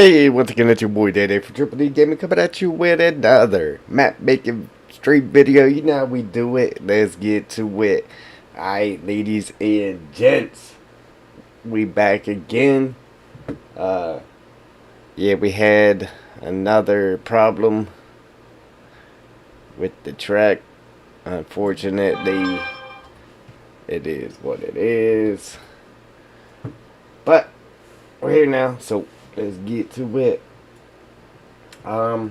Hey, once again, it's your boy Daddy for Triple D Gaming coming at you with another map making stream video. You know how we do it. Let's get to it. Alright, ladies and gents, we back again. Yeah, we had another problem with the track. Unfortunately, it is what it is. But we're here now, so let's get to it. I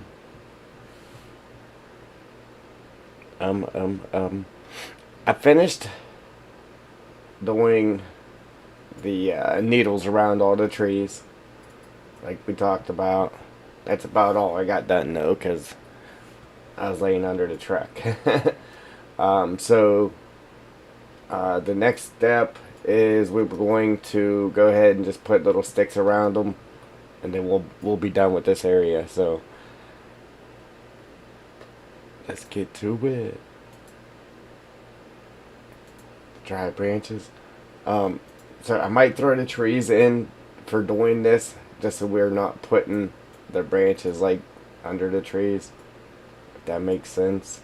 finished doing the needles around all the trees, like we talked about. That's about all I got done though, because I was laying under the truck. So the next step is we're going to go ahead and just put little sticks around them, and then we'll be done with this area. So let's get to it. Dry branches. So I might throw the trees in for doing this, just so we're not putting the branches like under the trees, if that makes sense.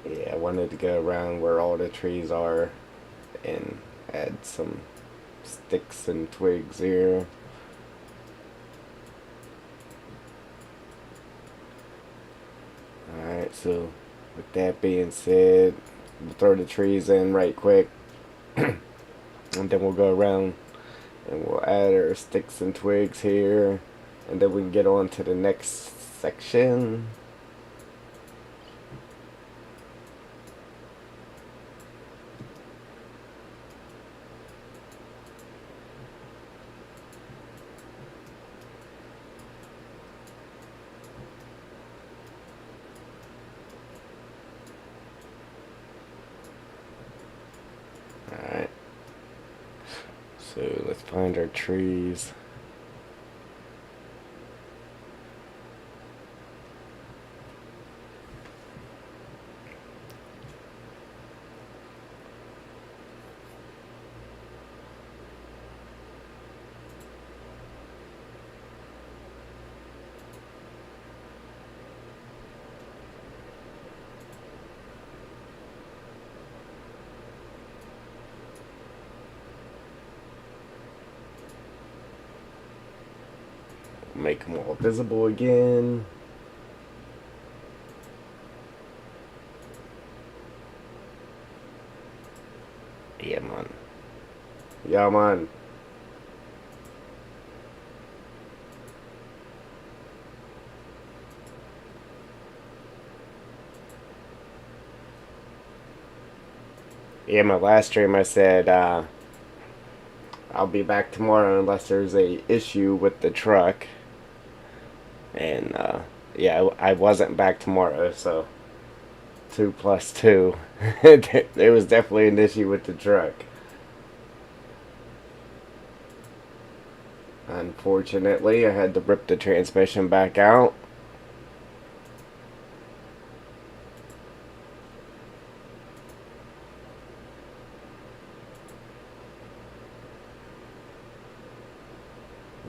Yeah, I wanted to go around where all the trees are and add some sticks and twigs here. Alright, so with that being said, we'll throw the trees in right quick. And then we'll go around and we'll add our sticks and twigs here. And then we can get on to the next section. Alright, so let's find our trees. Make them all visible again. Yeah, man. Yeah, man. Yeah, my last stream I said I'll be back tomorrow unless there's a issue with the truck. And yeah, I wasn't back tomorrow, so 2 plus 2. There was definitely an issue with the truck. Unfortunately, I had to rip the transmission back out.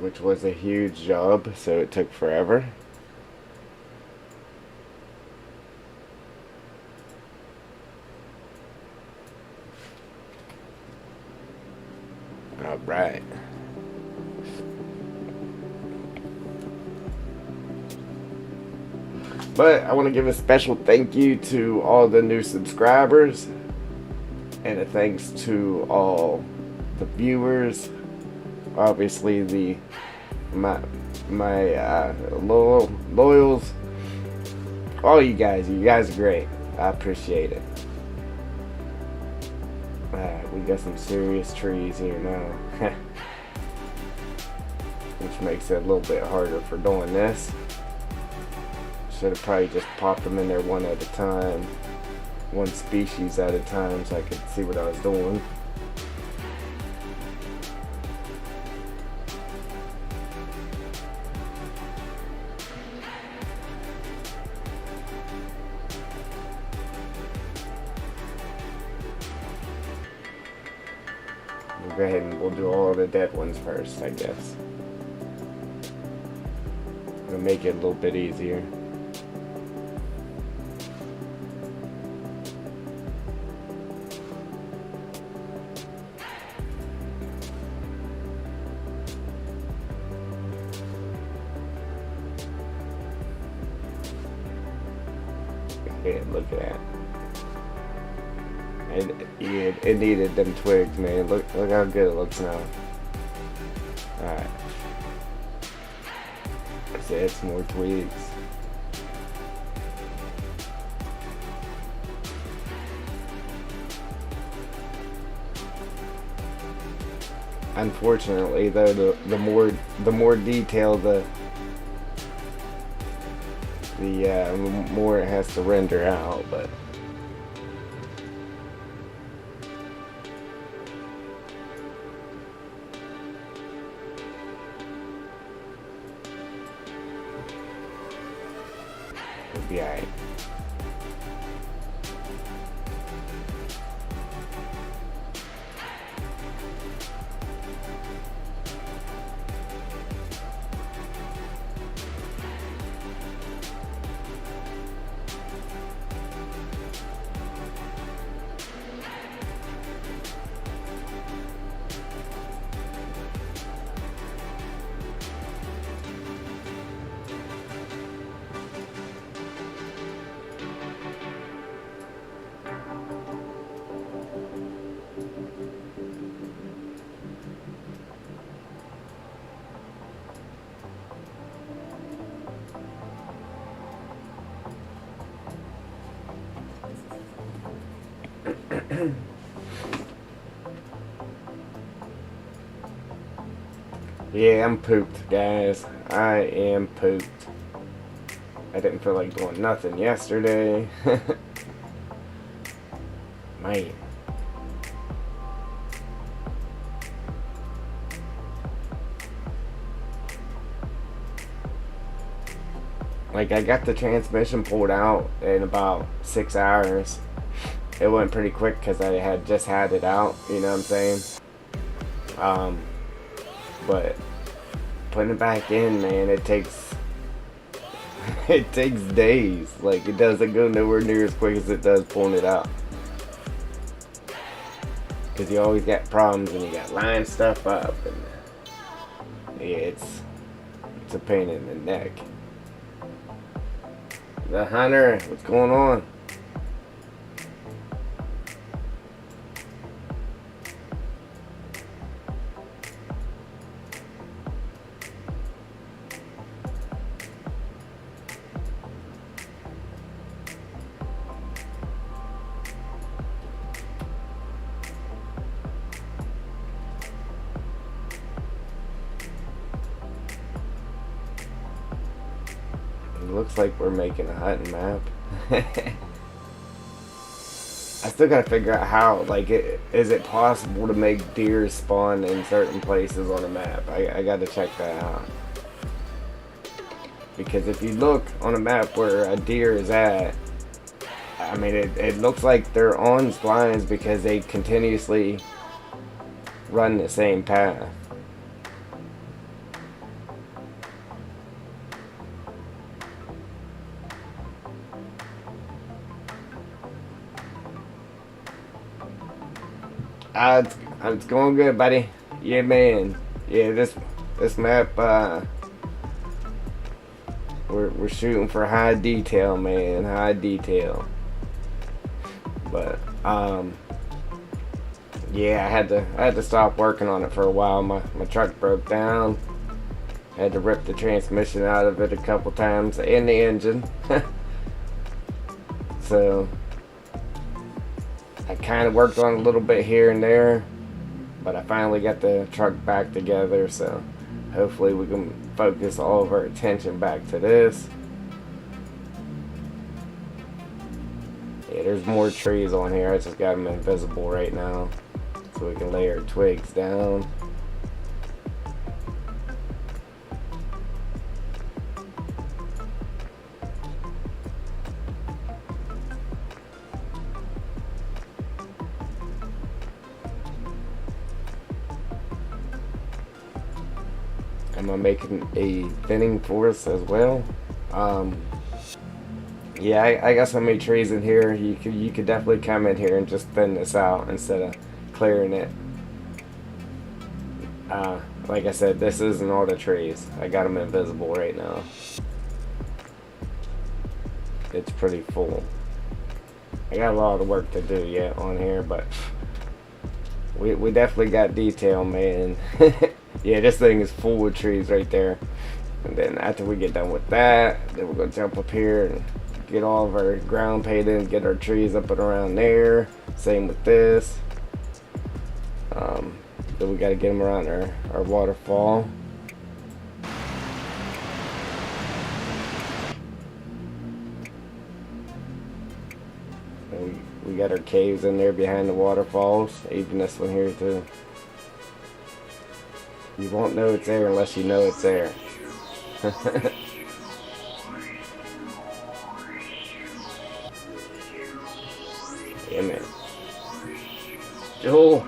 Which was a huge job, so it took forever. Alright. But I want to give a special thank you to all the new subscribers, and a thanks to all the viewers. Obviously my loyals, all you guys are great. I appreciate it. We got some serious trees here now, which makes it a little bit harder for doing this. Should have probably just popped them in there one at a time, one species at a time, so I could see what I was doing. go ahead and we'll do all the dead ones first, I guess. It'll make it a little bit easier. Yeah, look at that. It needed them twigs, man. Look how good it looks now. Alright. Let's add some more twigs. Unfortunately, though, the more detailed the more it has to render out, but it'll be alright. Yeah, I'm pooped, guys. I am pooped. I didn't feel like doing nothing yesterday. Man. Like, I got the transmission pulled out in about 6 hours. It went pretty quick because I had just had it out, you know what I'm saying? But putting it back in, man, it takes days. Like, it doesn't go nowhere near as quick as it does pulling it out. Because you always got problems when you got line stuff up, and yeah, it's a pain in the neck. The Hunter, what's going on? Looks like we're making a hunting map. I still gotta figure out how, like, is it possible to make deer spawn in certain places on a map? I gotta check that out. Because if you look on a map where a deer is at, I mean, it looks like they're on splines because they continuously run the same path. It's going good, buddy. Yeah, man. Yeah, this map, we're shooting for high detail, man. High detail. But yeah, I had to stop working on it for a while. My truck broke down. Had to rip the transmission out of it a couple times and the engine. So I kind of worked on a little bit here and there, but I finally got the truck back together, so hopefully we can focus all of our attention back to this. Yeah, there's more trees on here. I just got them invisible right now so we can lay our twigs down. I'm making a thinning forest as well. Um, yeah, I got so many trees in here. You could definitely come in here and just thin this out instead of clearing it. Like I said, this isn't all the trees. I got them invisible right now. It's pretty full. I got a lot of work to do yet on here, but we definitely got detail, man. Yeah, this thing is full of trees right there. And then after we get done with that, then we're gonna jump up here and get all of our ground painted and get our trees up and around there. Same with this. Then we gotta get them around our waterfall. And we got our caves in there behind the waterfalls. Even this one here too. You won't know it's there unless you know it's there. Yeah, man. Joel.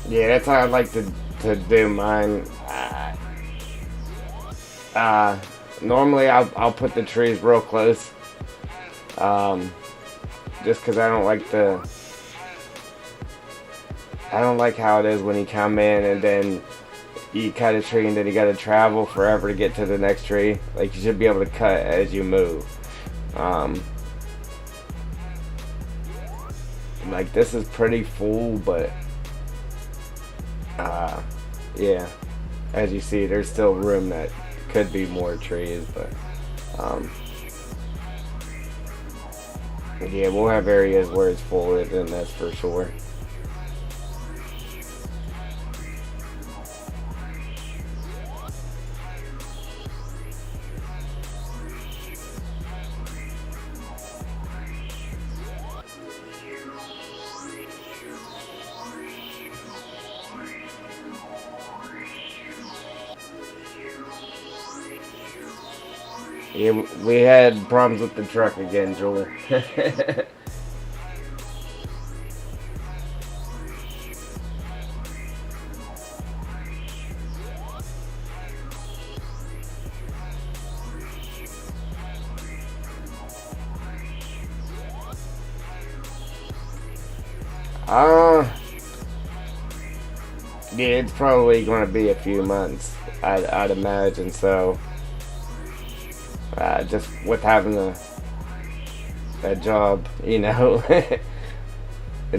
Yeah, that's how I like to do mine. Normally I'll put the trees real close, just because I don't like how it is when you come in and then you cut a tree and then you got to travel forever to get to the next tree. Like, you should be able to cut as you move. Like, this is pretty full, but yeah, as you see, there's still room that could be more trees, but yeah, we'll have areas where it's full, and that's for sure. Yeah, we had problems with the truck again, Joel. Yeah, it's probably going to be a few months, I'd imagine, so. Just with having that job, you know, and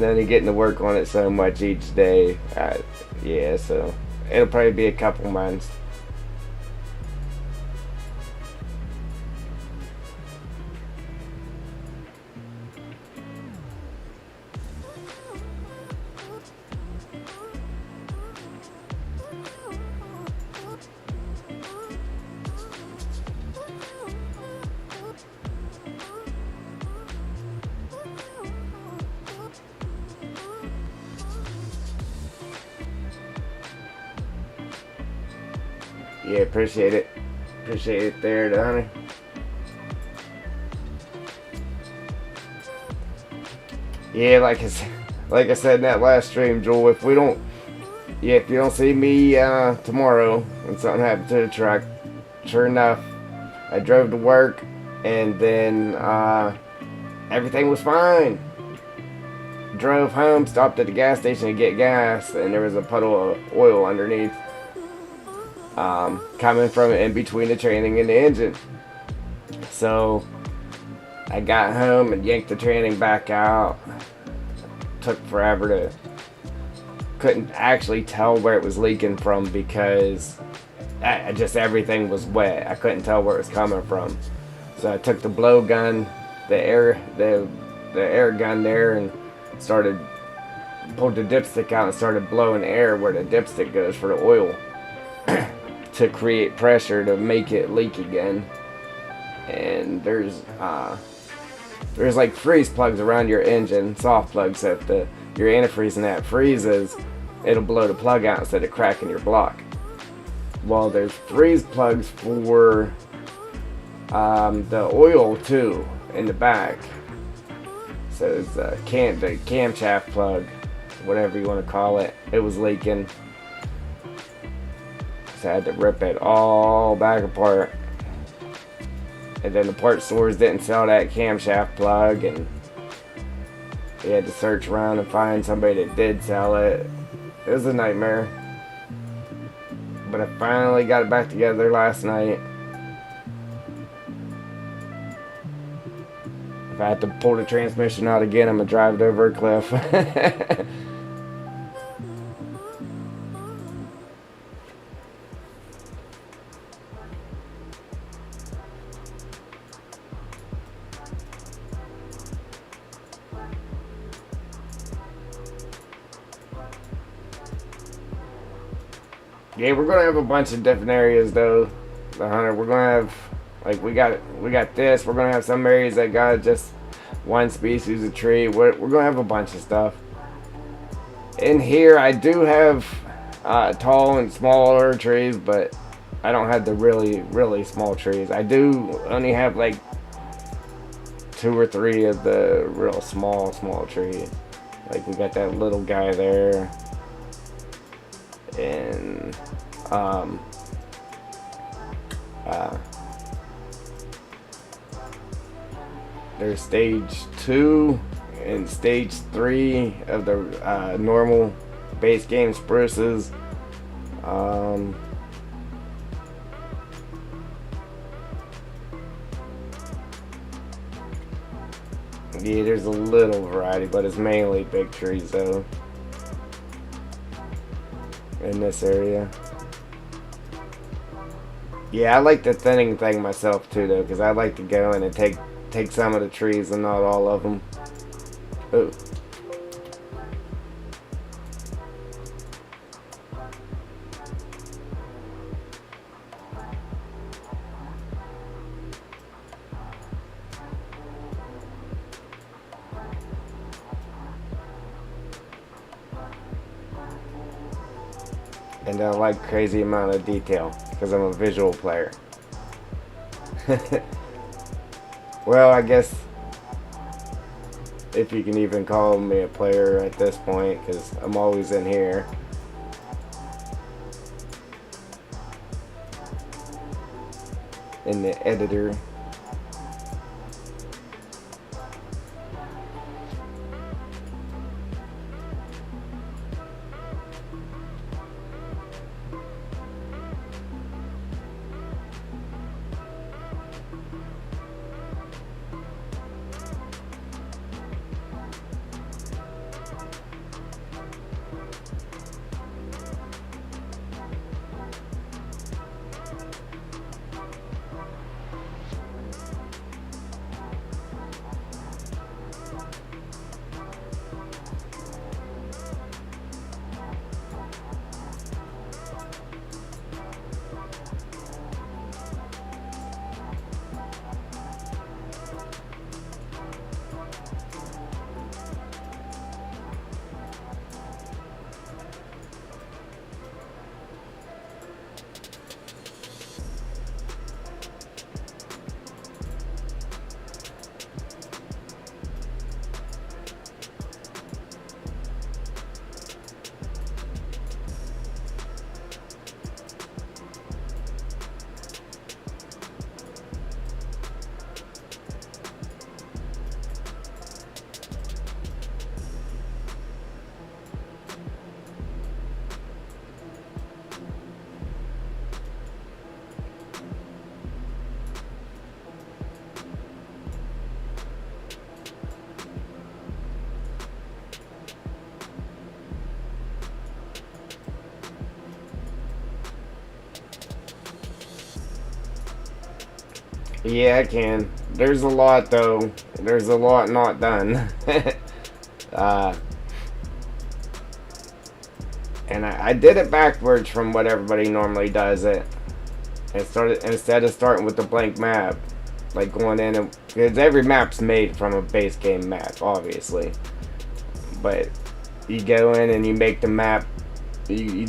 then getting to work on it so much each day. Yeah, so it'll probably be a couple months. Yeah, appreciate it. Appreciate it there, Donnie. Yeah, like I said in that last stream, Joel, if you don't see me tomorrow and something happened to the truck, sure enough, I drove to work and then everything was fine. Drove home, stopped at the gas station to get gas, and there was a puddle of oil underneath, coming from in between the training and the engine. So I got home and yanked the tranny back out. Took forever to, couldn't actually tell where it was leaking from because just everything was wet. I couldn't tell where it was coming from. So I took the blow gun, the air gun there, and pulled the dipstick out and started blowing air where the dipstick goes for the oil to create pressure to make it leak again. And there's like freeze plugs around your engine, soft plugs that your antifreeze and that freezes, it'll blow the plug out instead of cracking your block. Well, there's freeze plugs for the oil too in the back. So it's the camshaft plug, whatever you want to call it. It was leaking, so I had to rip it all back apart. And then the parts stores didn't sell that camshaft plug, and we had to search around and find somebody that did sell it. It was a nightmare. But I finally got it back together last night. If I had to pull the transmission out again, I'm gonna drive it over a cliff. Yeah, we're gonna have a bunch of different areas though, the hunter. We're gonna have, like, we got this. We're gonna have some areas that got just one species of tree. We're gonna have a bunch of stuff. In here, I do have tall and smaller trees, but I don't have the really small trees. I do only have like 2 or 3 of the real small trees. Like, we got that little guy there. And there's stage 2 and stage 3 of the normal base game spruces. Yeah, there's a little variety, but it's mainly big trees though in this area. Yeah, I like the thinning thing myself too though, because I like to go in and take some of the trees and not all of them. Ooh. And I like crazy amount of detail because I'm a visual player. Well, I guess if you can even call me a player at this point, because I'm always in here. In the editor. Yeah, I can. There's a lot though. There's a lot not done. uh, and I did it backwards from what everybody normally does it. And started instead of starting with the blank map, like going in and because every map's made from a base game map, obviously. But you go in and you make the map. You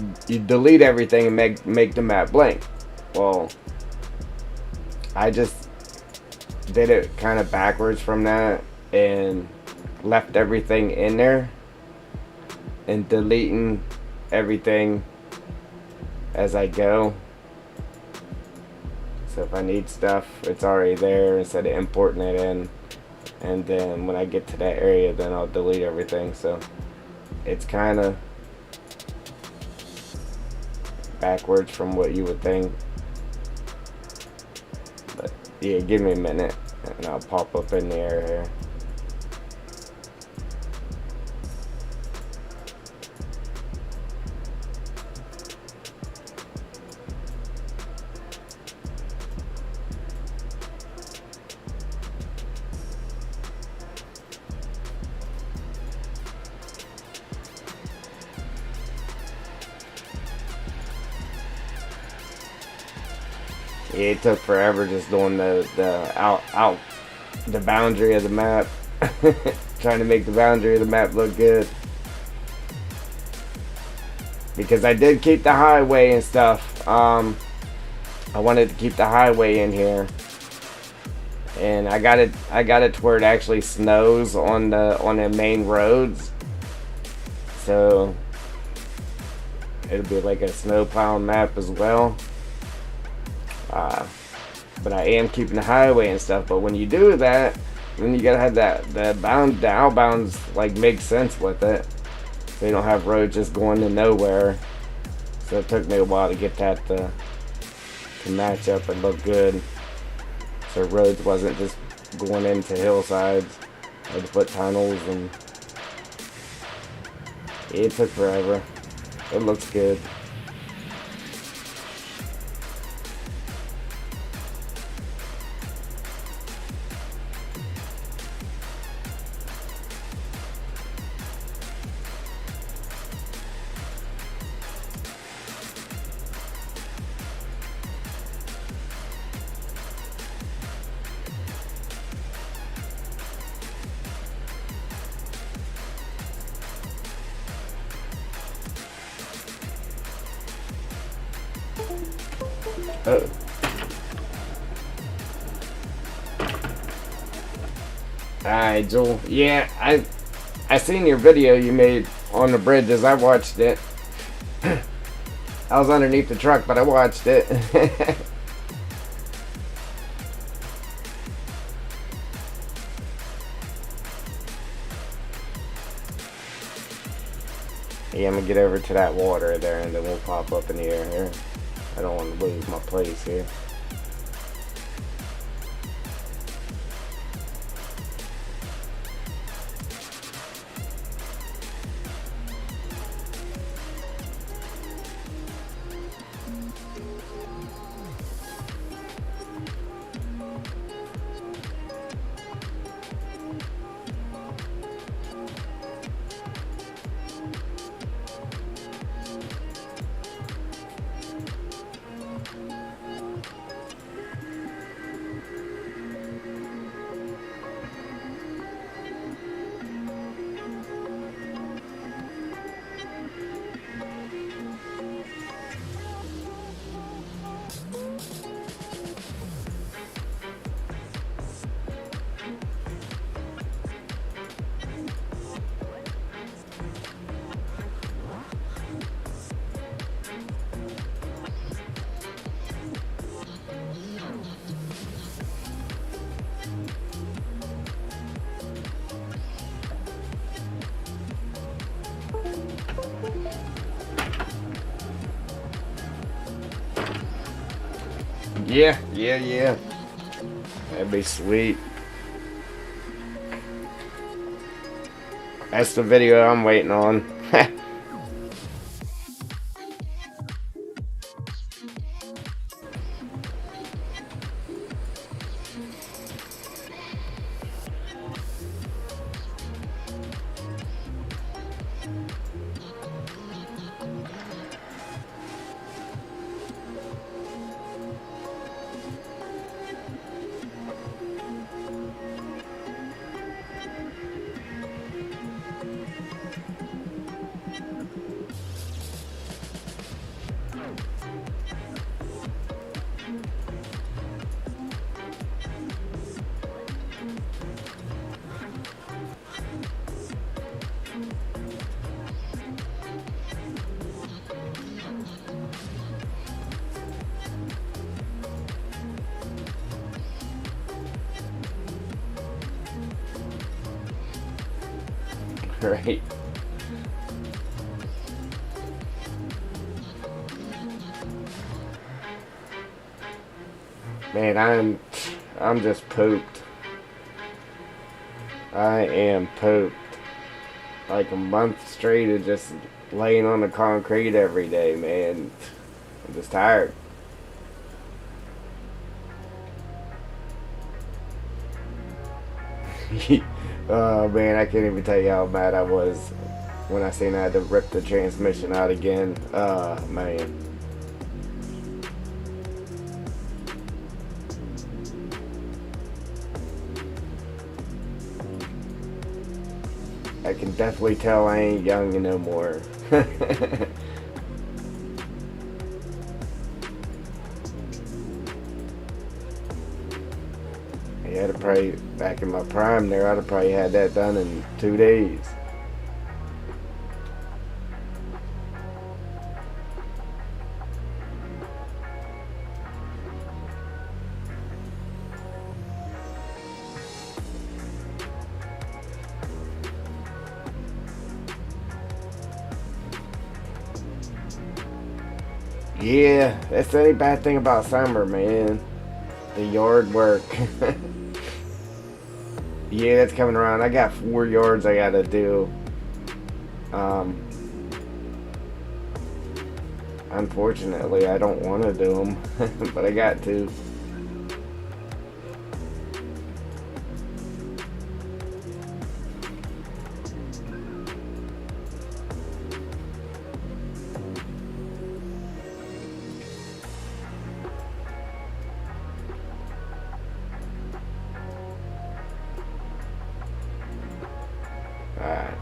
delete everything and make the map blank. Well, I just did it kind of backwards from that and left everything in there and deleting everything as I go. So if I need stuff, it's already there instead of importing it in. And then when I get to that area, then I'll delete everything. So it's kind of backwards from what you would think. But yeah, give me a minute and I'll pop up in the air here. Yeah, it took forever just doing the out the boundary of the map. Trying to make the boundary of the map look good. Because I did keep the highway and stuff. I wanted to keep the highway in here. And I got it to where it actually snows on the main roads. So it'll be like a snow plowing map as well. But I am keeping the highway and stuff. But when you do that, then you gotta have the outbounds like make sense with it. So you don't have roads just going to nowhere. So it took me a while to get that to match up and look good. So roads wasn't just going into hillsides. I had to put tunnels and it took forever. It looks good. Oh. Alright, Joel. Yeah, I seen your video you made on the bridges. I watched it. I was underneath the truck, but I watched it. Yeah, I'm gonna get over to that water there and then we'll pop up in the air here. I don't want to lose my place here. Yeah. That'd be sweet. That's the video I'm waiting on. Right. Man, I'm just pooped. I am pooped. Like a month straight of just laying on the concrete every day, man. I'm just tired. Oh man, I can't even tell you how mad I was when I seen I had to rip the transmission out again. Man. I can definitely tell I ain't young no more. Yeah, I'd have probably, back in my prime there, I'd have probably had that done in 2 days. Yeah, that's the only bad thing about summer, man. The yard work. Yeah, that's coming around. I got 4 yards I gotta do. Um, Unfortunately, I don't want to do them, but I got to. Alright.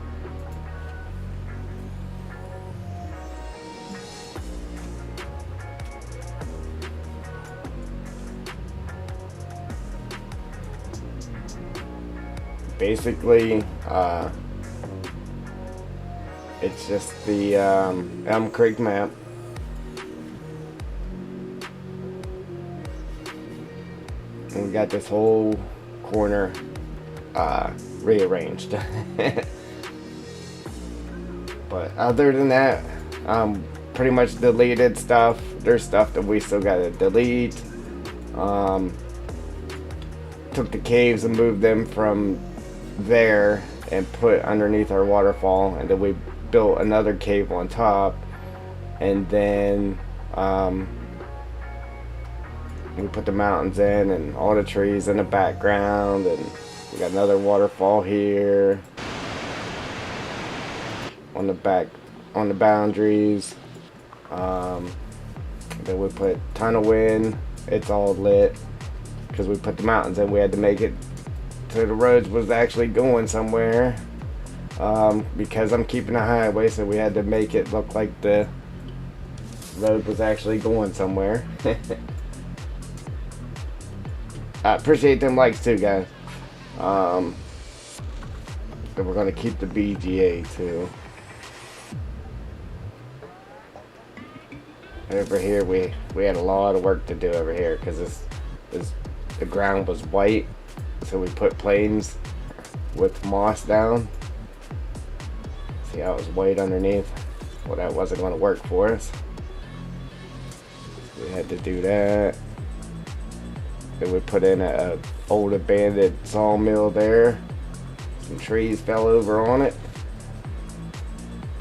Basically, it's just the Elm Creek map. And we got this whole corner rearranged. But other than that, pretty much deleted stuff. There's stuff that we still gotta delete. Took the caves and moved them from there and put underneath our waterfall, and then we built another cave on top, and then we put the mountains in and all the trees in the background, and we got another waterfall here on the back, on the boundaries. Then we put tunnel in. It's all lit because we put the mountains in. We had to make it so the roads was actually going somewhere, because I'm keeping a highway, so we had to make it look like the road was actually going somewhere. I appreciate them likes too, guys. And we're gonna keep the BGA too. Over here, we had a lot of work to do over here because this the ground was white, so we put planes with moss down. See how it was white underneath? Well, that wasn't going to work for us. We had to do that. Then we put in a old abandoned sawmill there. Some trees fell over on it.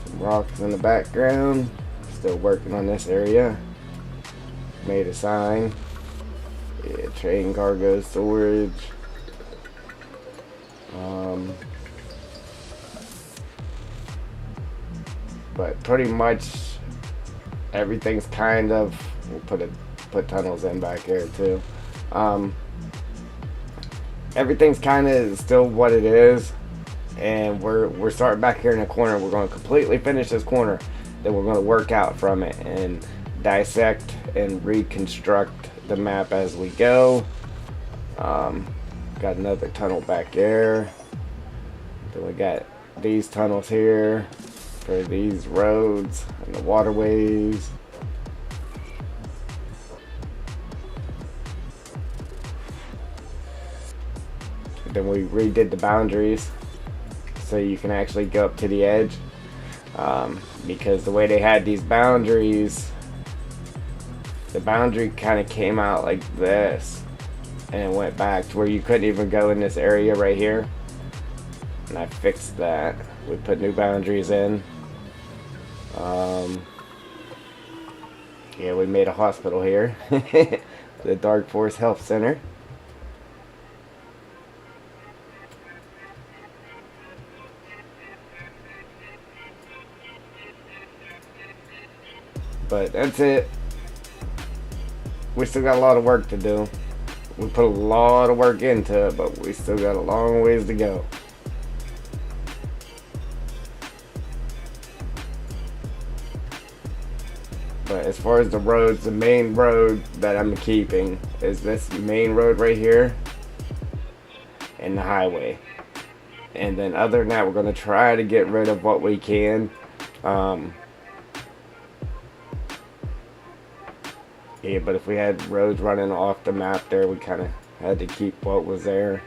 Some rocks in the background. Still working on this area. Made a sign. Yeah, train cargo storage. But pretty much everything's kind of, we'll put tunnels in back here too. Everything's kind of still what it is, and we're starting back here in the corner. We're going to completely finish this corner, then we're going to work out from it and dissect and reconstruct the map as we go. Got another tunnel back there. Then we got these tunnels here for these roads and the waterways. Then we redid the boundaries. so you can actually go up to the edge. Because the way they had these boundaries, the boundary kind of came out like this and went back to where you couldn't even go in this area right here. And I fixed that. We put new boundaries in. Yeah, we made a hospital here. The Dark Forest Health Center. But that's it. We still got a lot of work to do. We put a lot of work into it, but we still got a long ways to go. But as far as the roads, the main road that I'm keeping is this main road right here and the highway. And then other than that, we're going to try to get rid of what we can. Yeah, but if we had roads running off the map there, we kind of had to keep what was there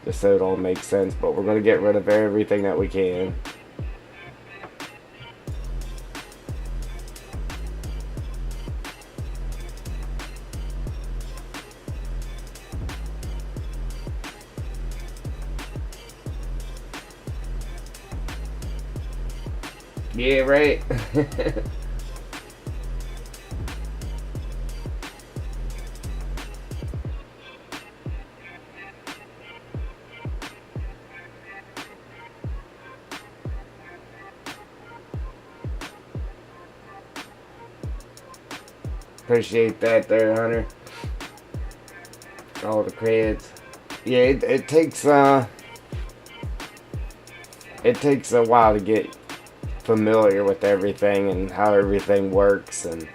just so it all makes sense. But we're going to get rid of everything that we can. Yeah, right. Appreciate that there, Hunter. All the creds. Yeah, it takes a while to get familiar with everything and how everything works, and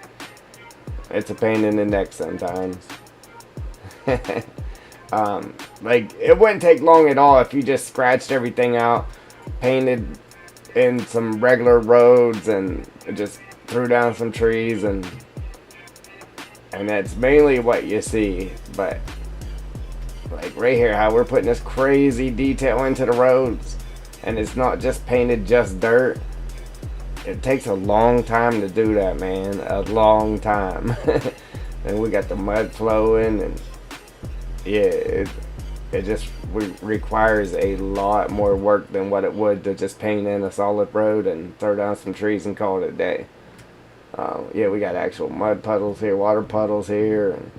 it's a pain in the neck sometimes. Like, it wouldn't take long at all if you just scratched everything out, painted in some regular roads, and just threw down some trees, and that's mainly what you see. But like right here, how we're putting this crazy detail into the roads, and it's not just painted just dirt. It takes a long time to do that, man. A long time. And we got the mud flowing, and yeah, it just requires a lot more work than what it would to just paint in a solid road and throw down some trees and call it a day. Yeah, we got actual mud puddles here, water puddles here, and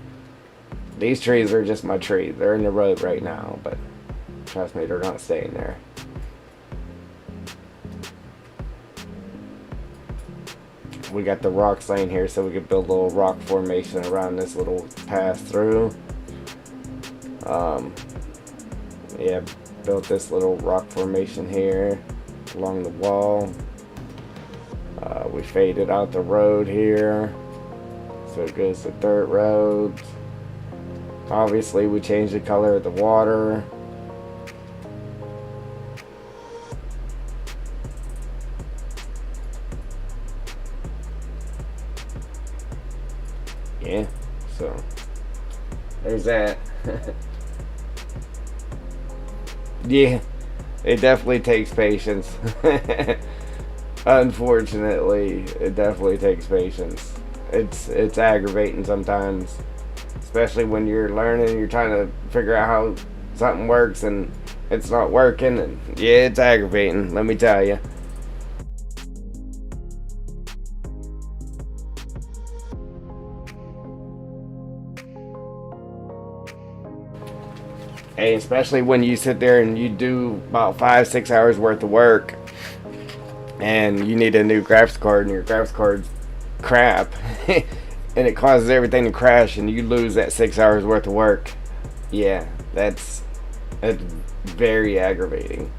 these trees are just my trees. They're in the road right now, but trust me, they're not staying there. We got the rocks laying here so we could build a little rock formation around this little pass through. Yeah, built this little rock formation here along the wall. We faded out the road here so it goes to dirt roads. Obviously, we changed the color of the water. Yeah, so there's that. Yeah, it definitely takes patience. Unfortunately, it definitely takes patience. It's aggravating sometimes, especially when you're learning, you're trying to figure out how something works and it's not working, and yeah, it's aggravating, let me tell you. Hey, especially when you sit there and you do about 5-6 hours worth of work and you need a new graphics card and your graphics card's crap and it causes everything to crash and you lose that 6 hours worth of work. Yeah, that's very aggravating.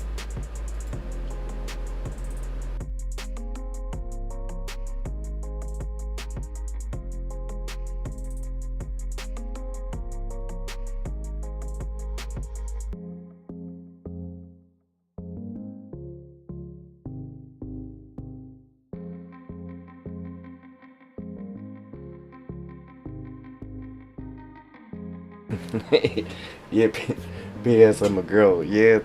Yeah, P.S. I'm a girl. Yeah,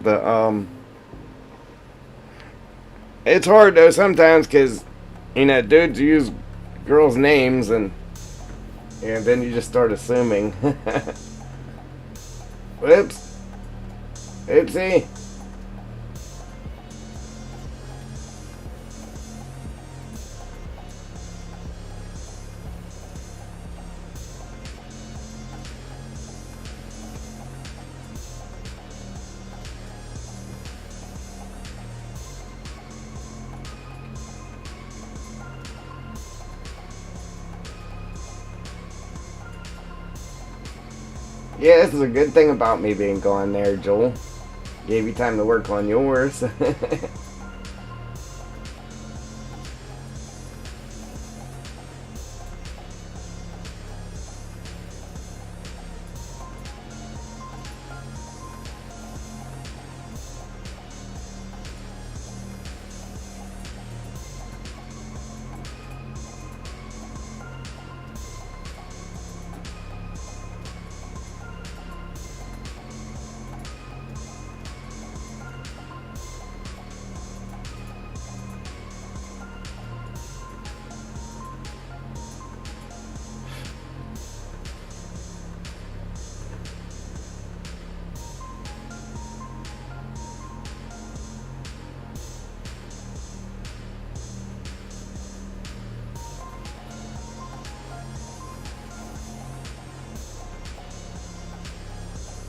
It's hard though sometimes because, dudes use girls' names and then you just start assuming. Whoops. Oopsie. Yeah, this is a good thing about me being gone there, Joel. Gave you time to work on yours.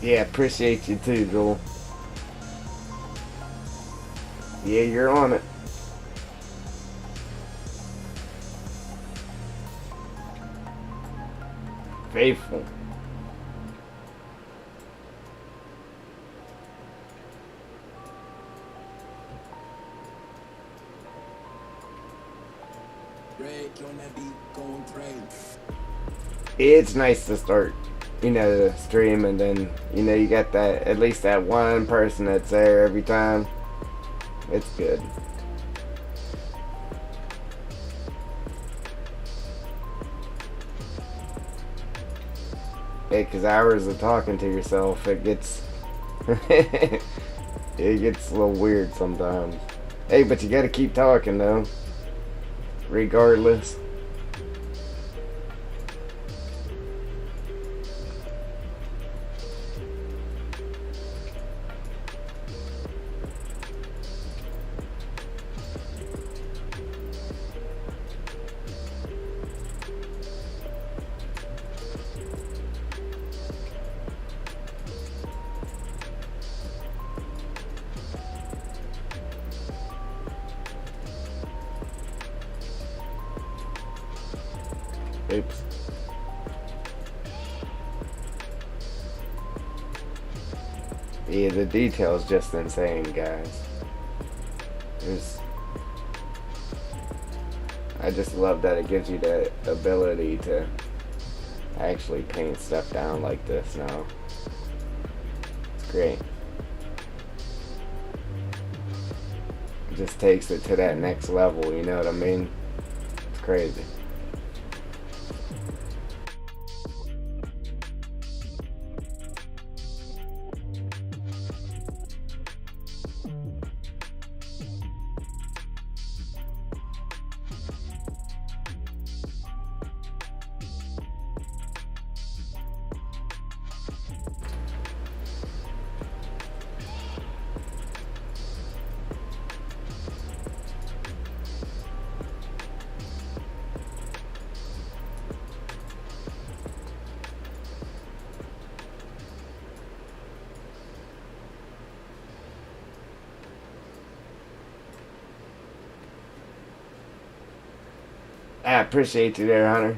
Yeah, appreciate you too, Joel. Yeah, you're on it. Faithful. It's nice to start, the stream, and then, you got that, at least that one person that's there every time. It's good. Hey, because hours of talking to yourself, it gets, it gets a little weird sometimes. Hey, but you gotta keep talking, though. Regardless. Oops. Yeah, the detail's just insane, guys. There's, I just love that it gives you the ability to actually paint stuff down like this now. It's great. It just takes it to that next level, you know what I mean? It's crazy. I appreciate you there, Hunter.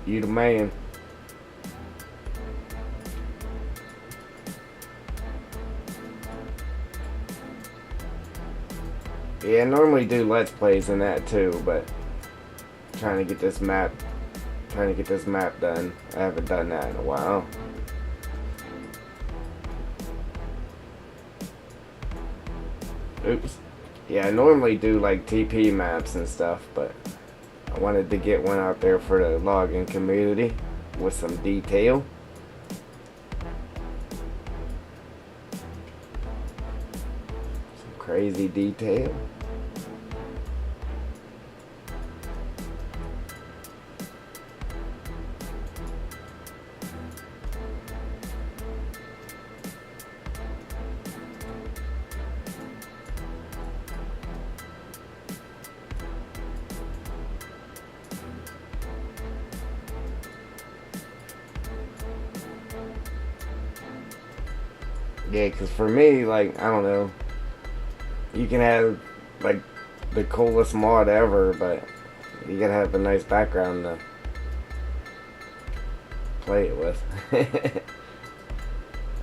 You the man. Yeah, I normally do Let's Plays in that too, but trying to get this map done. I haven't done that in a while. Oops. Yeah, I normally do like TP maps and stuff, but I wanted to get one out there for the logging community with some detail. Some crazy detail. Yeah, because for me, like, I don't know, you can have, like, the coolest mod ever, but you gotta have a nice background to play it with.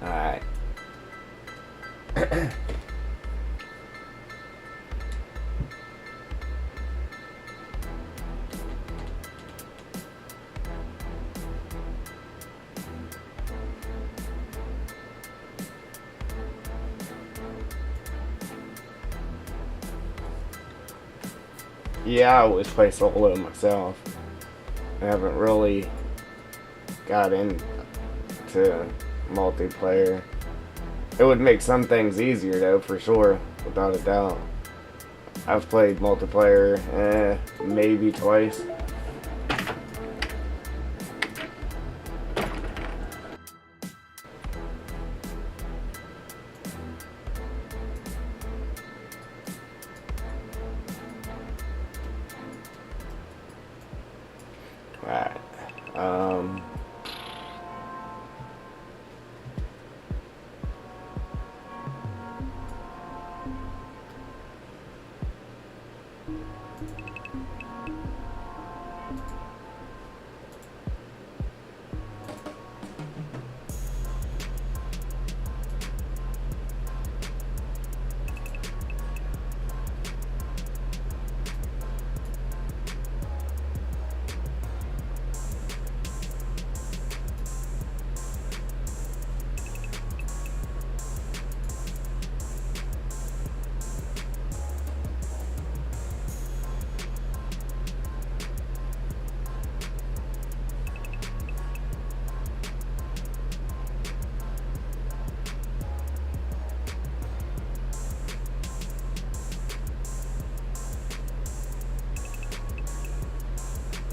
Alright. Yeah, I always play solo myself. I haven't really got into multiplayer. It would make some things easier though, for sure, without a doubt. I've played multiplayer, maybe twice. Alright. Um,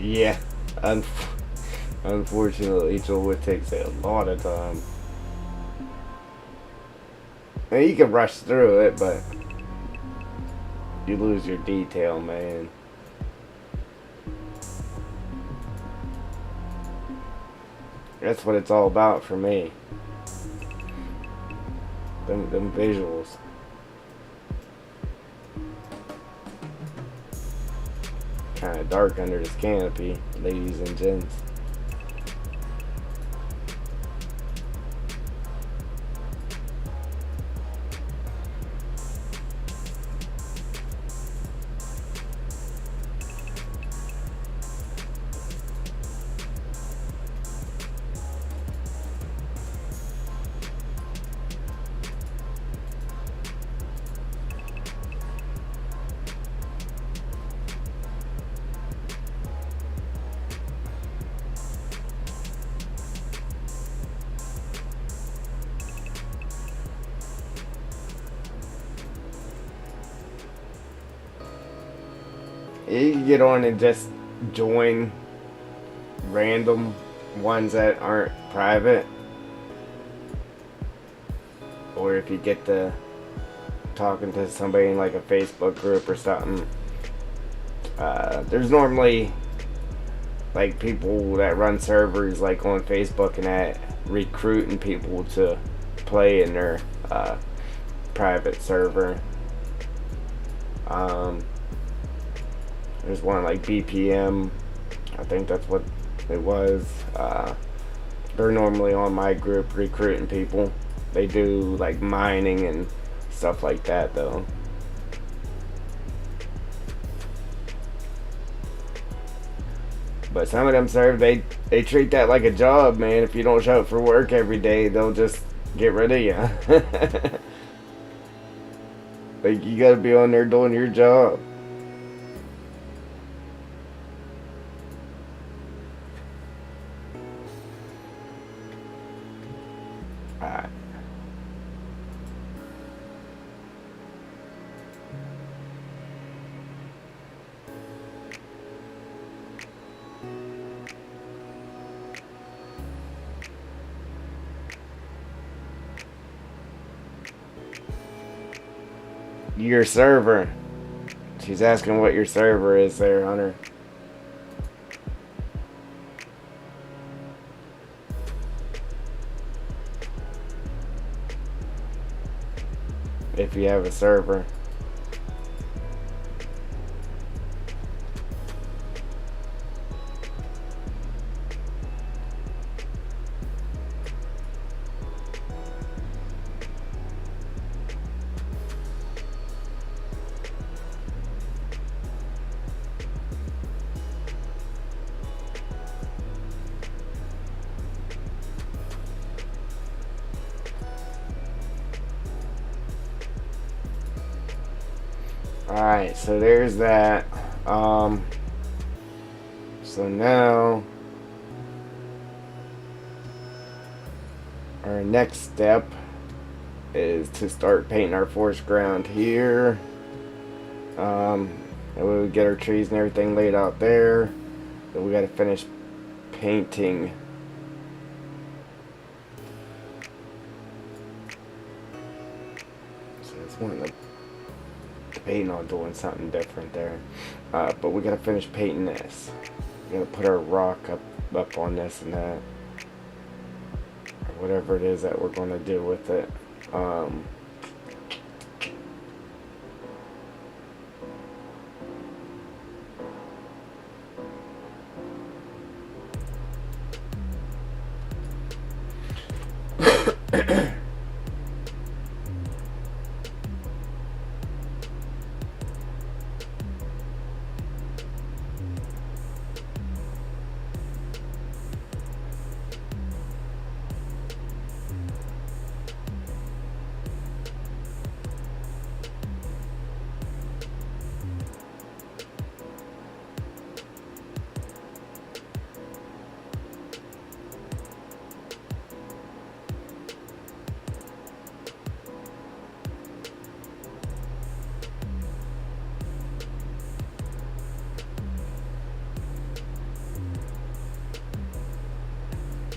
yeah. Un- Unfortunately, it takes a lot of time. And you can rush through it, but you lose your detail, man. That's what it's all about for me. Them visuals. Kind of dark under this canopy, ladies and gents. You can get on and just join random ones that aren't private, or if you get to talking to somebody in like a Facebook group or something, there's normally like people that run servers like on Facebook and that recruiting people to play in their private server. There's one like BPM, I think that's what it was. They're normally on my group recruiting people. They do like mining and stuff like that though. But some of them serve they treat that like a job, man. If you don't show up for work every day, they'll just get rid of you. Like you gotta be on there doing your job. Alright. Your server. She's asking what your server is there, Hunter. if you have a server. Alright, so there's that. So now our next step is to start painting our forest ground here. And we'll get our trees and everything laid out there. Then we gotta finish painting so it's one of the painting on doing something different there. But we gotta finish painting this. We're gonna put our rock up on this and that, or whatever it is that we're gonna do with it.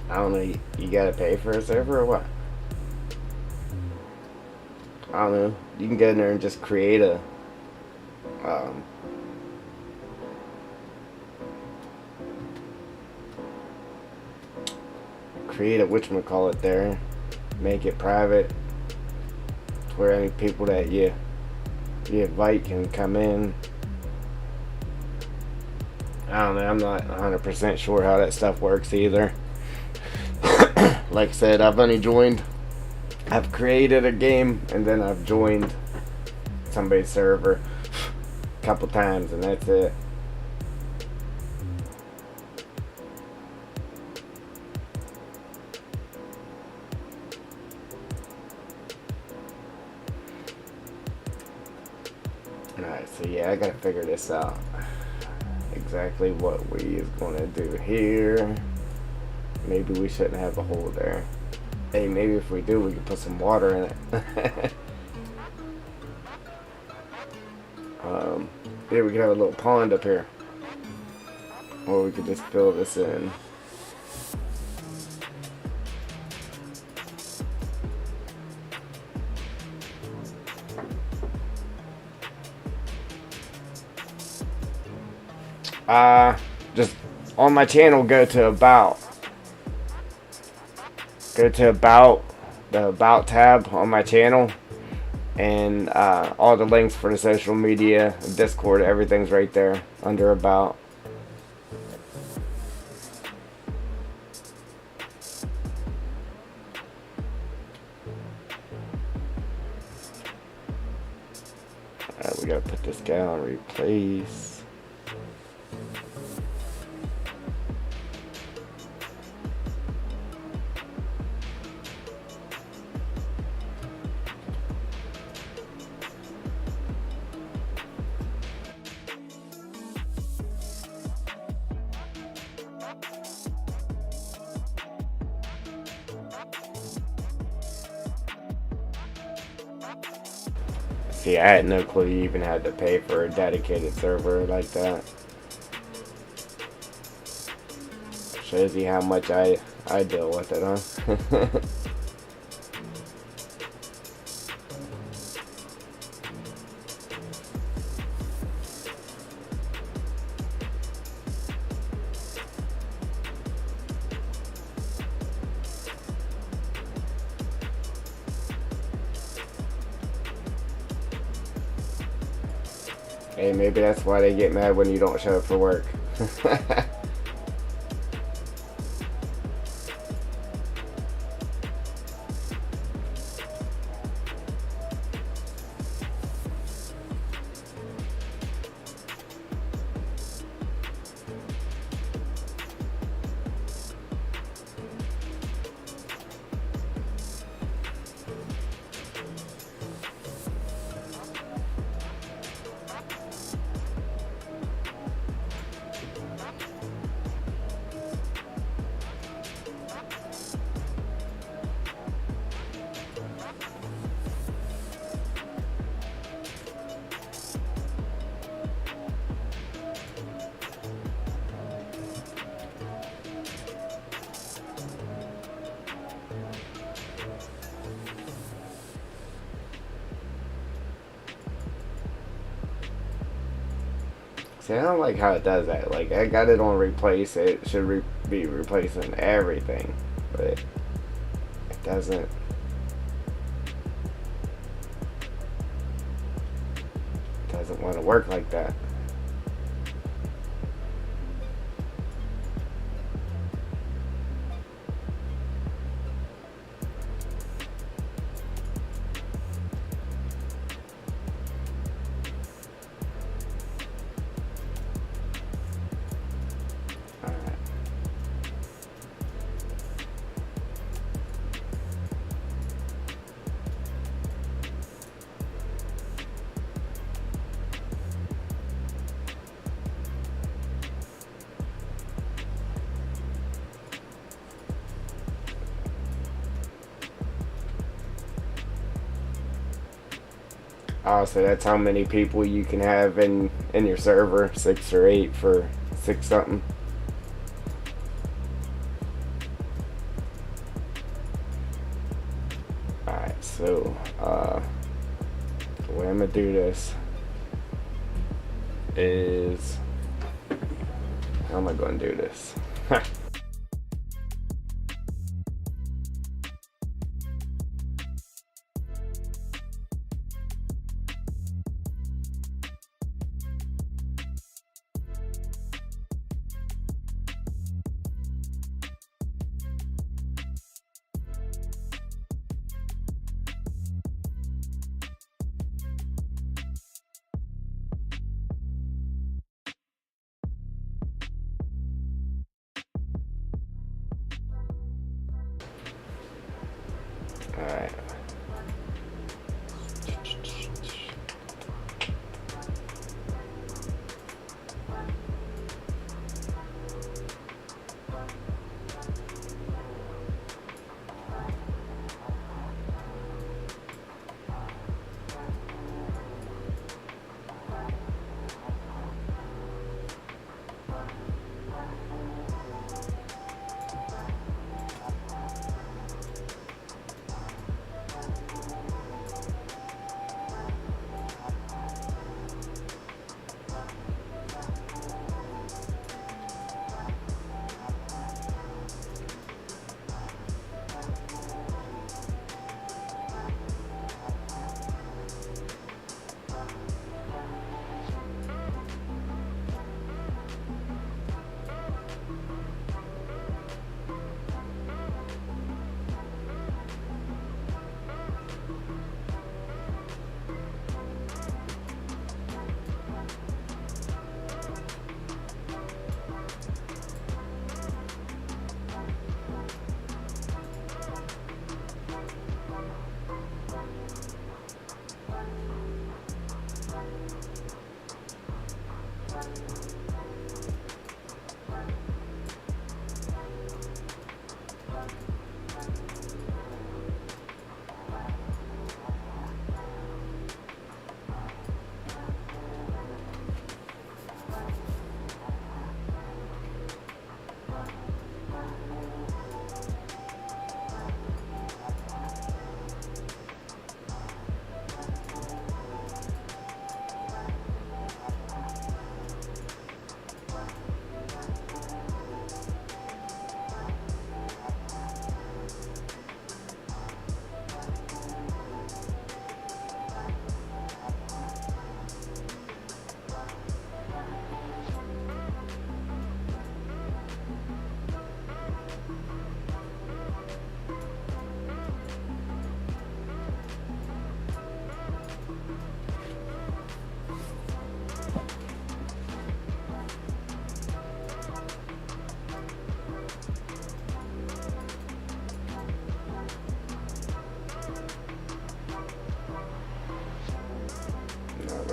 I don't know, you gotta pay for a server or what? I don't know. You can get in there and just create a whatchamacallit there. Make it private to where any people that you invite can come in. I don't know, I'm not 100% sure how that stuff works either. Like I said, I've created a game and then I've joined somebody's server a couple times and that's it. Alright, so yeah, I gotta figure this out. Exactly what we is gonna do here. Maybe we shouldn't have a hole there. Hey, maybe if we do, we can put some water in it. Yeah, we could have a little pond up here. Or we could just fill this in. Just on my channel, go to the about tab on my channel, and all the links for the social media, Discord, everything's right there under about. Alright, we gotta put this guy on replace. See, I had no clue you even had to pay for a dedicated server like that. Shows you how much I deal with it, huh? Hey, maybe that's why they get mad when you don't show up for work. See, I don't like how it does that. Like, I got it on replace. It should be replacing everything, but it doesn't want to work like that. Alright. Oh, so that's how many people you can have in your server, 6 or 8 for 6 something. Alright, so the way I'm gonna do this is, how am I gonna do this? Alright.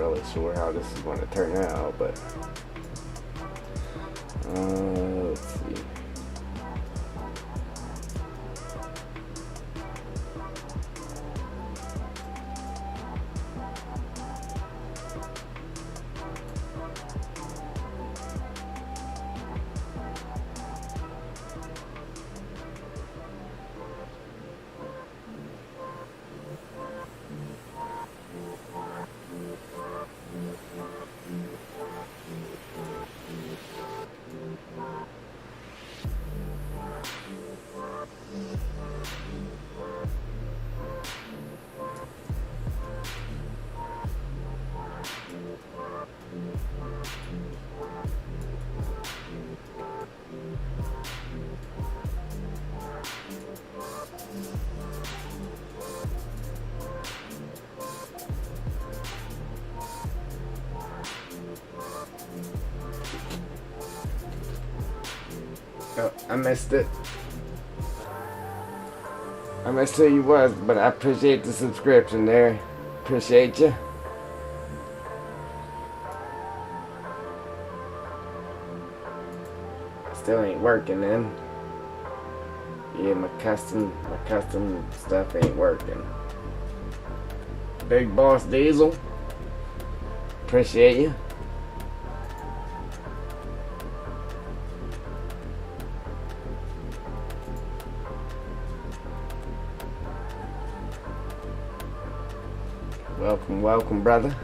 really sure how this is going to turn out, but let's see. Oh, I missed it. I missed who you was, but I appreciate the subscription there. Appreciate you. Still ain't working then. Yeah, my custom stuff ain't working. Big Boss Diesel. Appreciate you. Welcome, welcome, brother.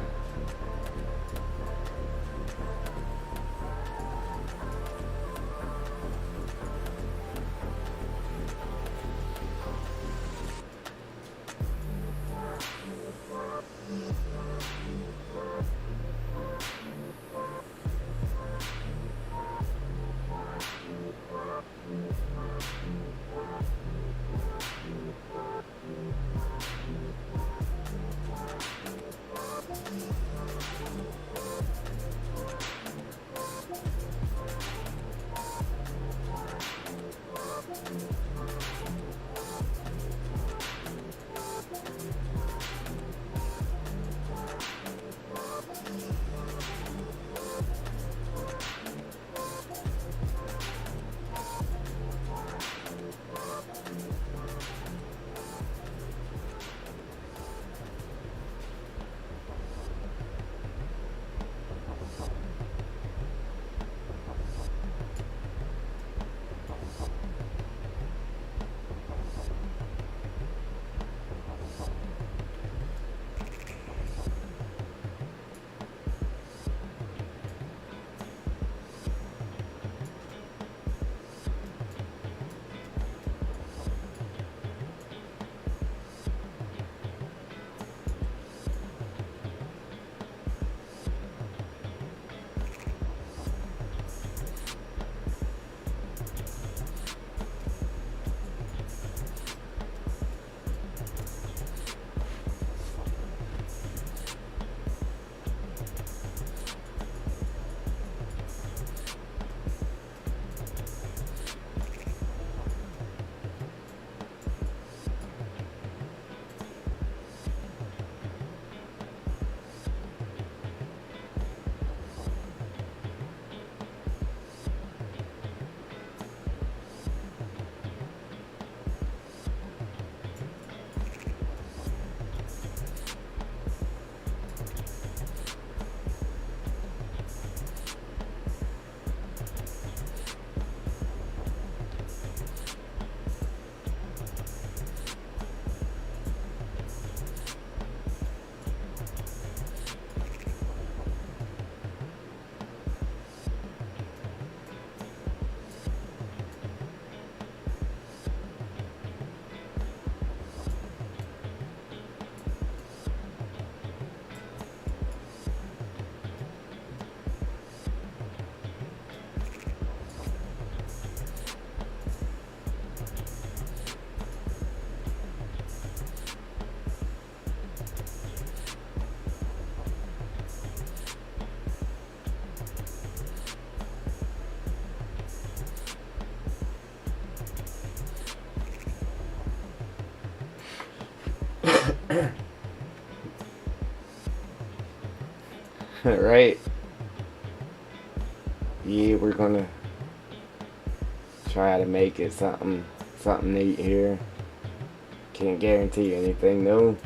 Right? Yeah, we're gonna try to make it something neat here. Can't guarantee anything though.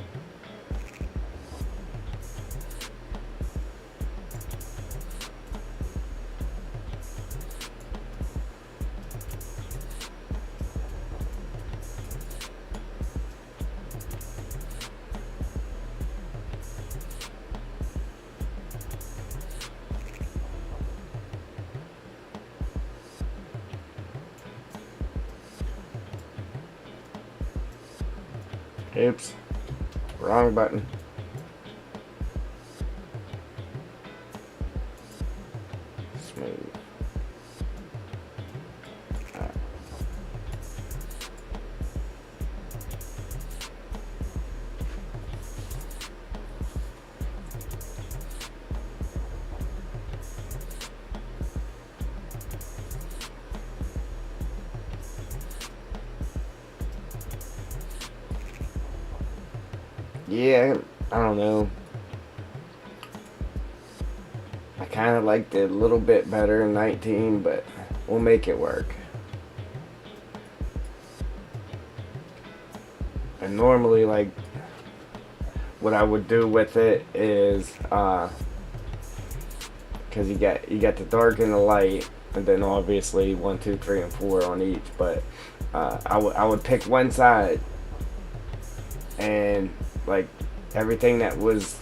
Oops, wrong button. Smooth. Yeah, I don't know. I kind of liked it a little bit better in 19, but we'll make it work. And normally, like, what I would do with it is, because you got the dark and the light, and then obviously 1, 2, 3, and 4 on each. But I would pick one side, and like everything that was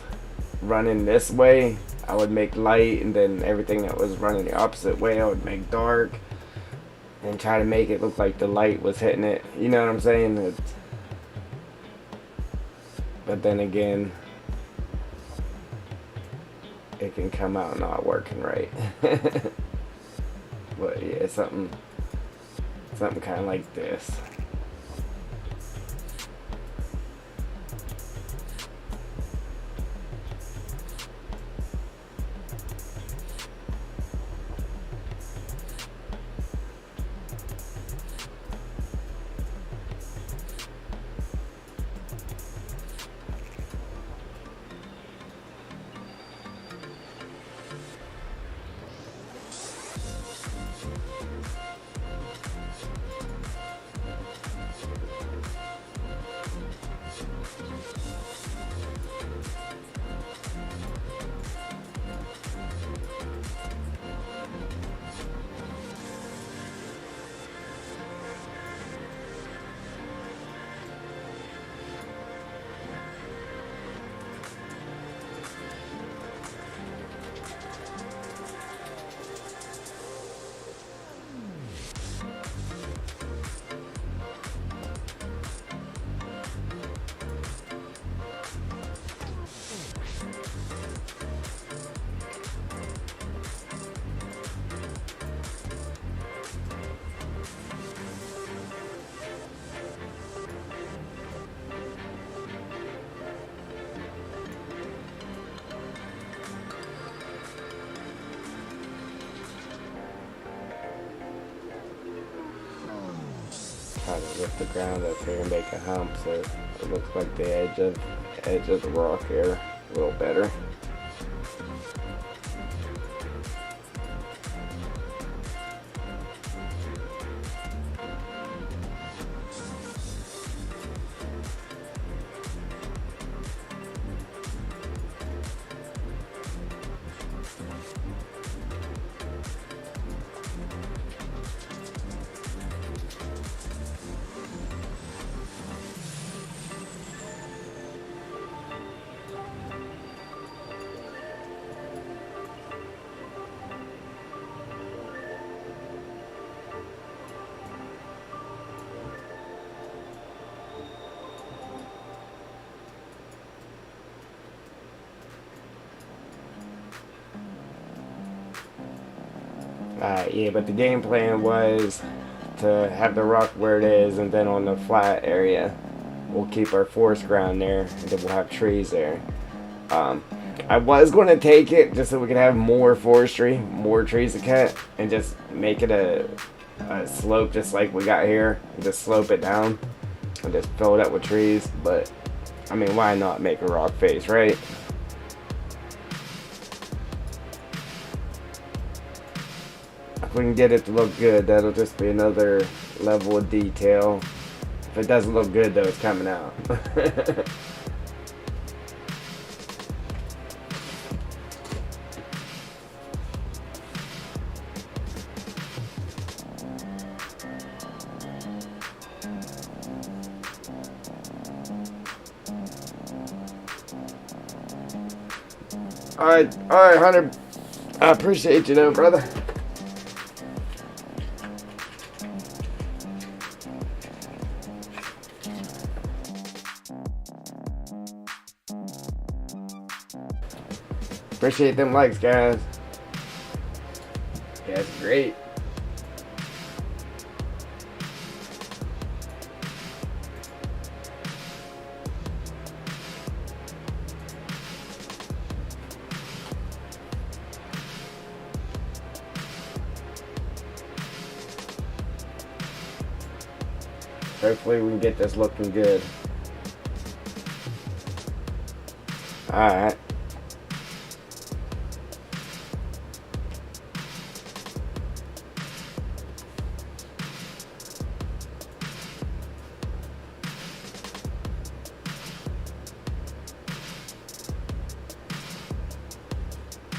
running this way, I would make light, and then everything that was running the opposite way, I would make dark, and try to make it look like the light was hitting it. You know what I'm saying? But then again, it can come out not working right. But yeah, something kind of like this. Try to lift the ground up here and make a hump so it looks like the edge of the rock here a little better. Yeah, but the game plan was to have the rock where it is, and then on the flat area, we'll keep our forest ground there, and then we'll have trees there. I was going to take it just so we could have more forestry, more trees to cut, and just make it a slope just like we got here, and just slope it down, and just fill it up with trees. But, I mean, why not make a rock face, right? if we can get it to look good, that'll just be another level of detail. If it doesn't look good though, it's coming out. Alright, Hunter. I appreciate you though, brother. Appreciate them likes, guys. Yeah, it's great. Hopefully we can get this looking good. Alright.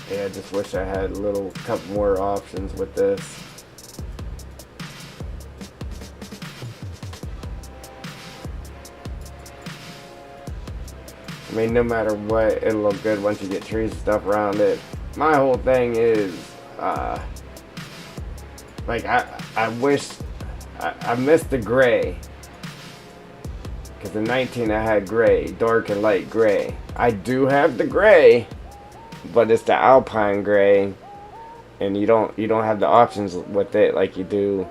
Yeah, I just wish I had a couple more options with this. I mean, no matter what, it'll look good once you get trees and stuff around it. My whole thing is, like, I wish, I missed the gray. Because in 19 I had gray, dark and light gray. I do have the gray, but it's the alpine gray. And you don't have the options with it like you do,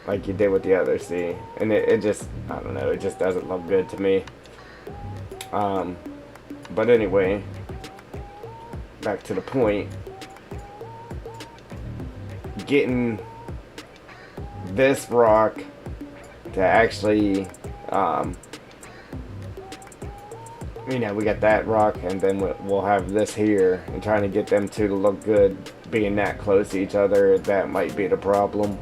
like you did with the other C. And it just, I don't know, it just doesn't look good to me. But anyway, back to the point. Getting this rock to actually, you know, we got that rock and then we'll have this here, and trying to get them two to look good being that close to each other, that might be the problem.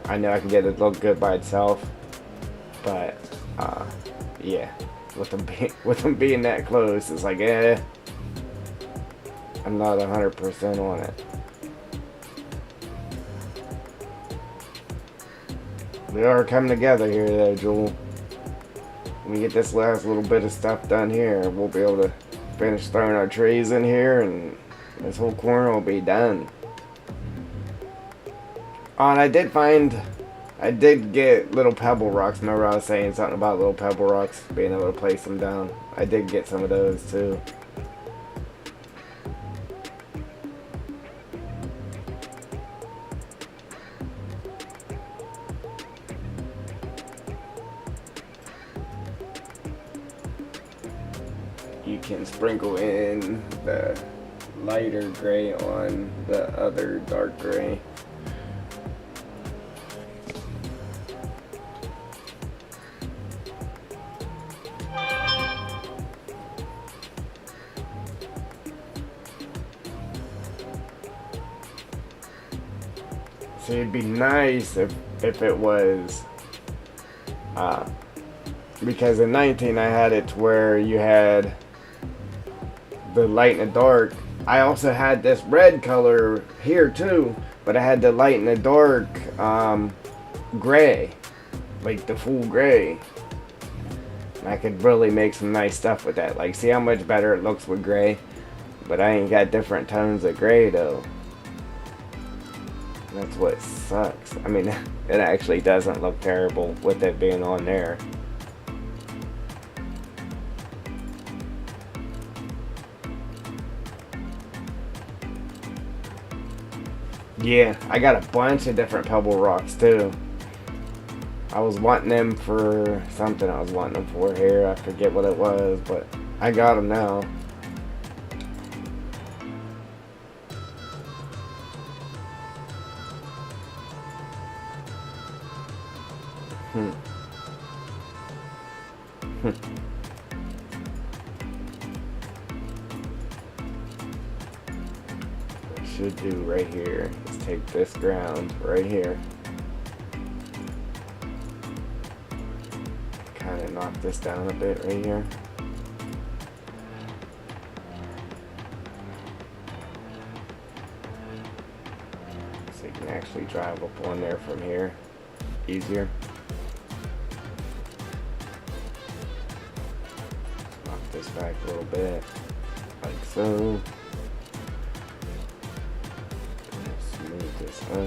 I know I can get it to look good by itself, but yeah, with them being that close, it's like, I'm not 100% on it. We are coming together here though, Joel. When we get this last little bit of stuff done here, we'll be able to finish throwing our trees in here, and this whole corner will be done. Oh, and I did get little pebble rocks. Remember I was saying something about little pebble rocks, being able to place them down. I did get some of those too. You can sprinkle in the lighter gray on the other dark gray. See, it'd be nice if it was, because in 19 I had it to where you had the light and the dark. I also had this red color here too, but I had the light and the dark gray, like the full gray. And I could really make some nice stuff with that. Like, see how much better it looks with gray, but I ain't got different tones of gray though. That's what sucks. I mean, it actually doesn't look terrible with it being on there. Yeah, I got a bunch of different pebble rocks too. I was wanting them for something I was wanting them for here. I forget what it was, but I got them now. should do right here is take this ground right here, kind of knock this down a bit right here. So you can actually drive up on there from here easier. Knock this back a little bit, like so. Smooth this up.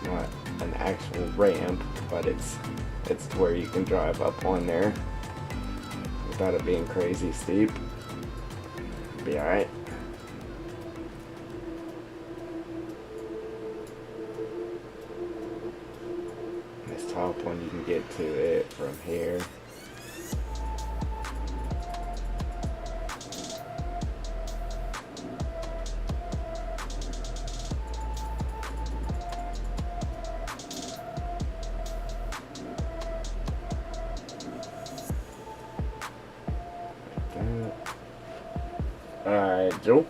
Not an actual ramp, but it's to where you can drive up on there without it being crazy steep. Be alright. This top one, you can get to it from here. Alright, Joe.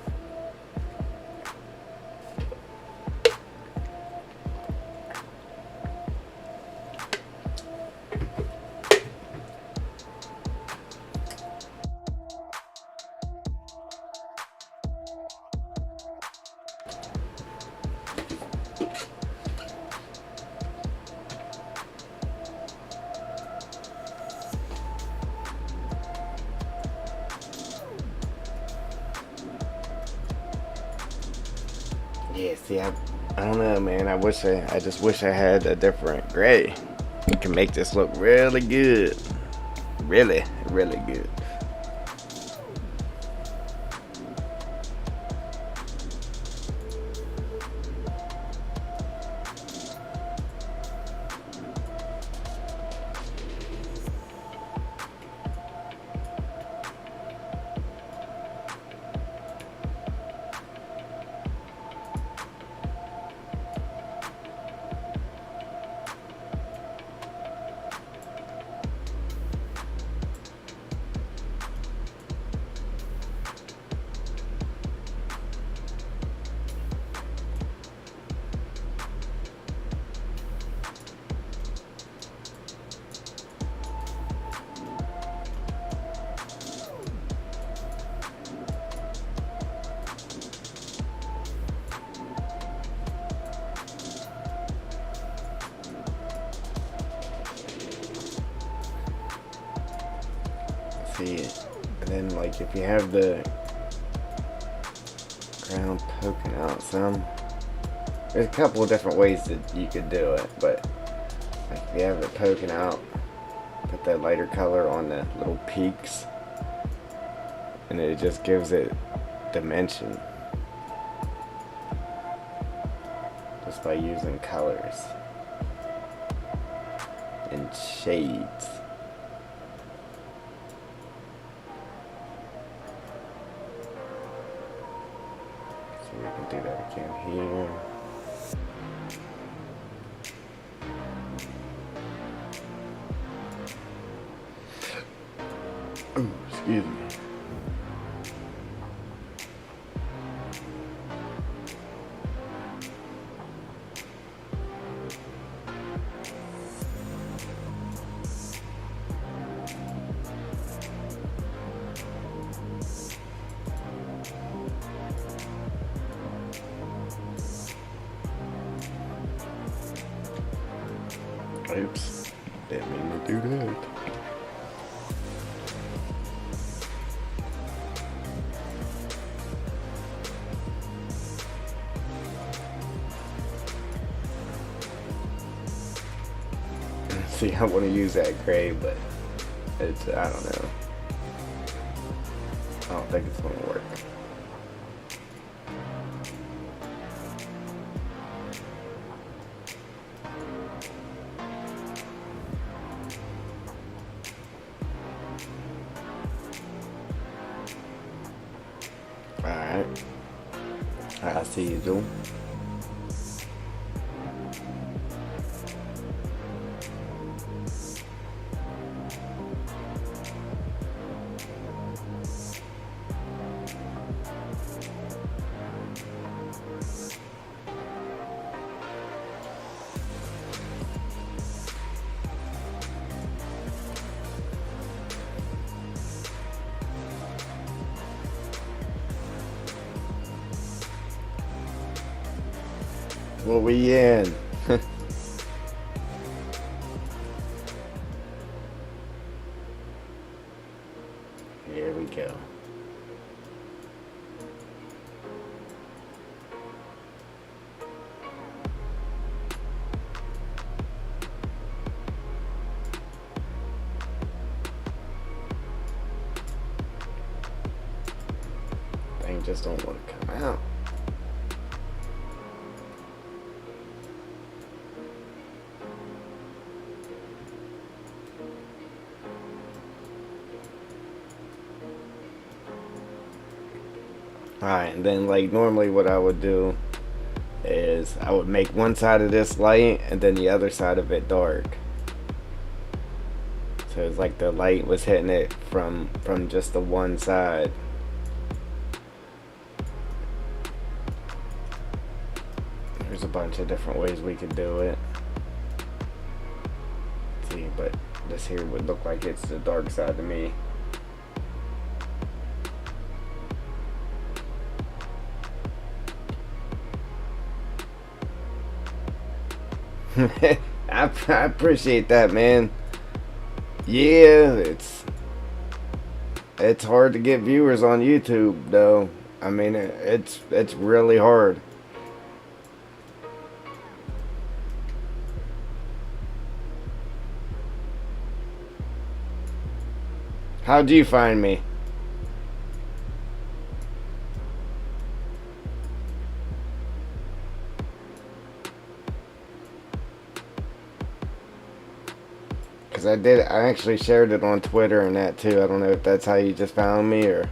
Yeah, see, I don't know, man. I just wish I had a different gray. It can make this look really good. Really, really good. See it. And then, like, if you have the ground poking out some, there's a couple of different ways that you could do it, but like if you have it poking out, put that lighter color on the little peaks, and it just gives it dimension just by using colors and shades. We can do that again here. Oh, excuse me. Oops, didn't mean to do that. See, I want to use that gray, but it's, I don't know. I don't think it's going to work. Alright. I see you, Joe. What we in? Here we go. Thing just don't want to come out. Alright, and then like normally what I would do is I would make one side of this light and then the other side of it dark. So it's like the light was hitting it from just the one side. There's a bunch of different ways we could do it. Let's see, but this here would look like it's the dark side to me. I appreciate that, man. Yeah, it's hard to get viewers on YouTube, though. I mean, it's really hard. How'd you find me? I actually shared it on Twitter and that too. I don't know if that's how you just found me or...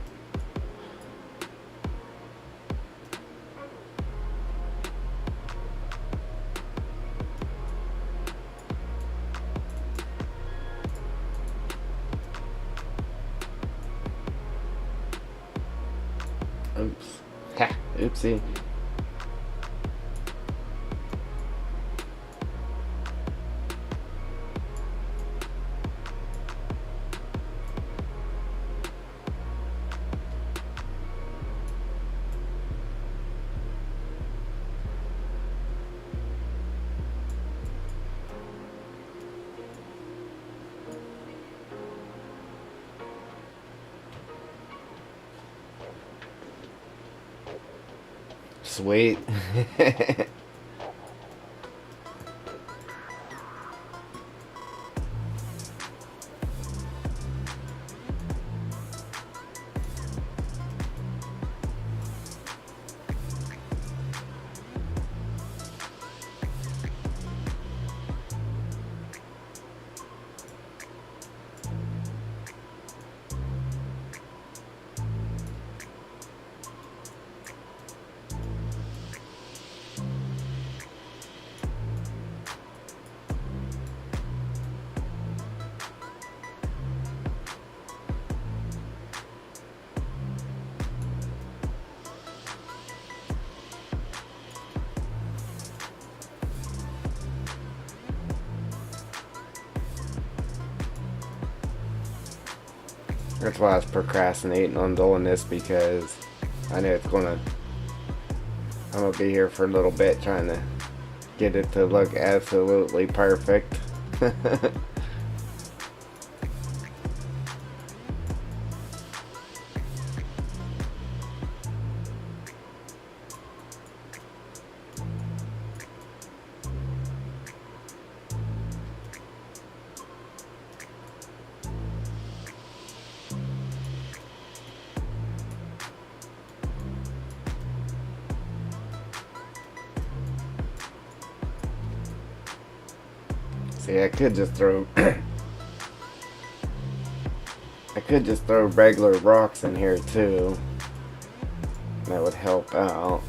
Oops. Ha! Oopsie. Sweet. That's why I was procrastinating on doing this, because I know I'm gonna be here for a little bit trying to get it to look absolutely perfect. See, I could just throw I could just throw regular rocks in here too. That would help out.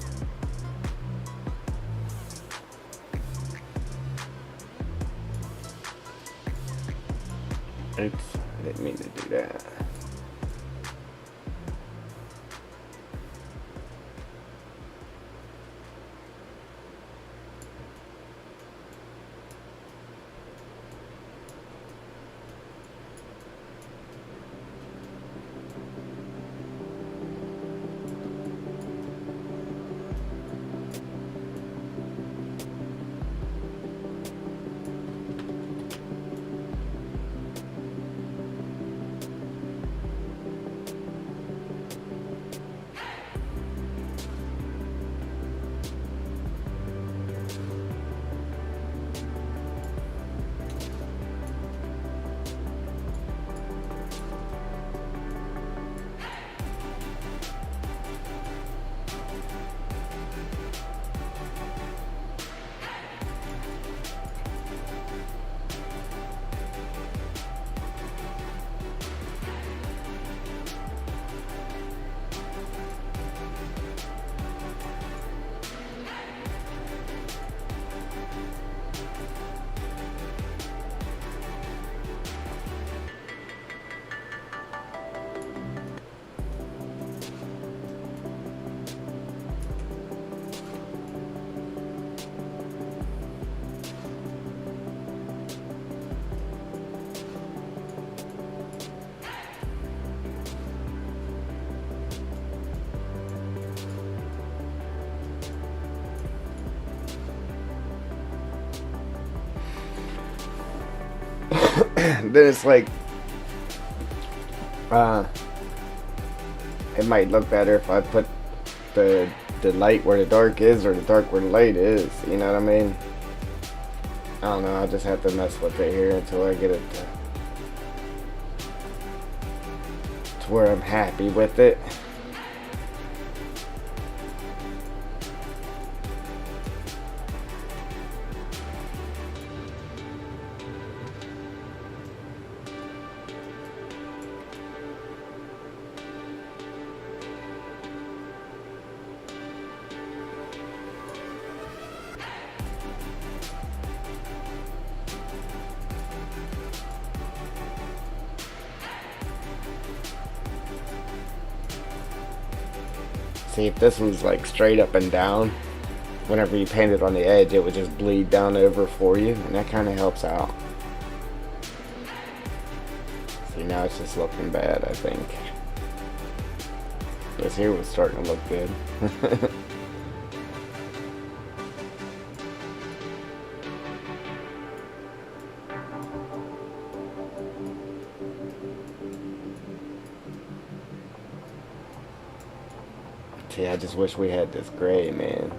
Oops, I didn't mean to do that. Then it's like, uh, it might look better if I put the light where the dark is, or the dark where the light is. You know what I mean? I don't know. I just have to mess with it here until I get it to where I'm happy with it. See, if this was like straight up and down, whenever you paint it on the edge, it would just bleed down over for you, and that kind of helps out. See, now it's just looking bad, I think. This here was starting to look good. See, I just wish we had this gray, man.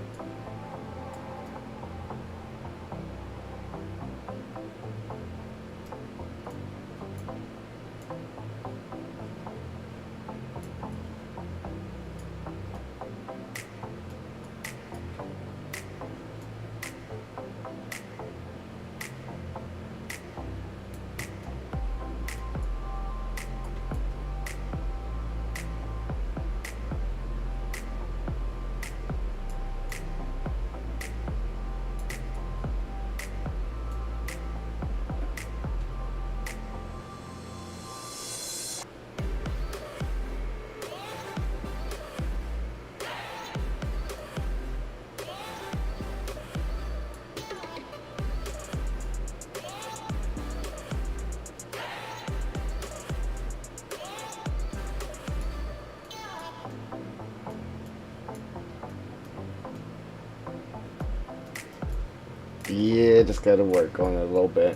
Yeah, just gotta work on it a little bit.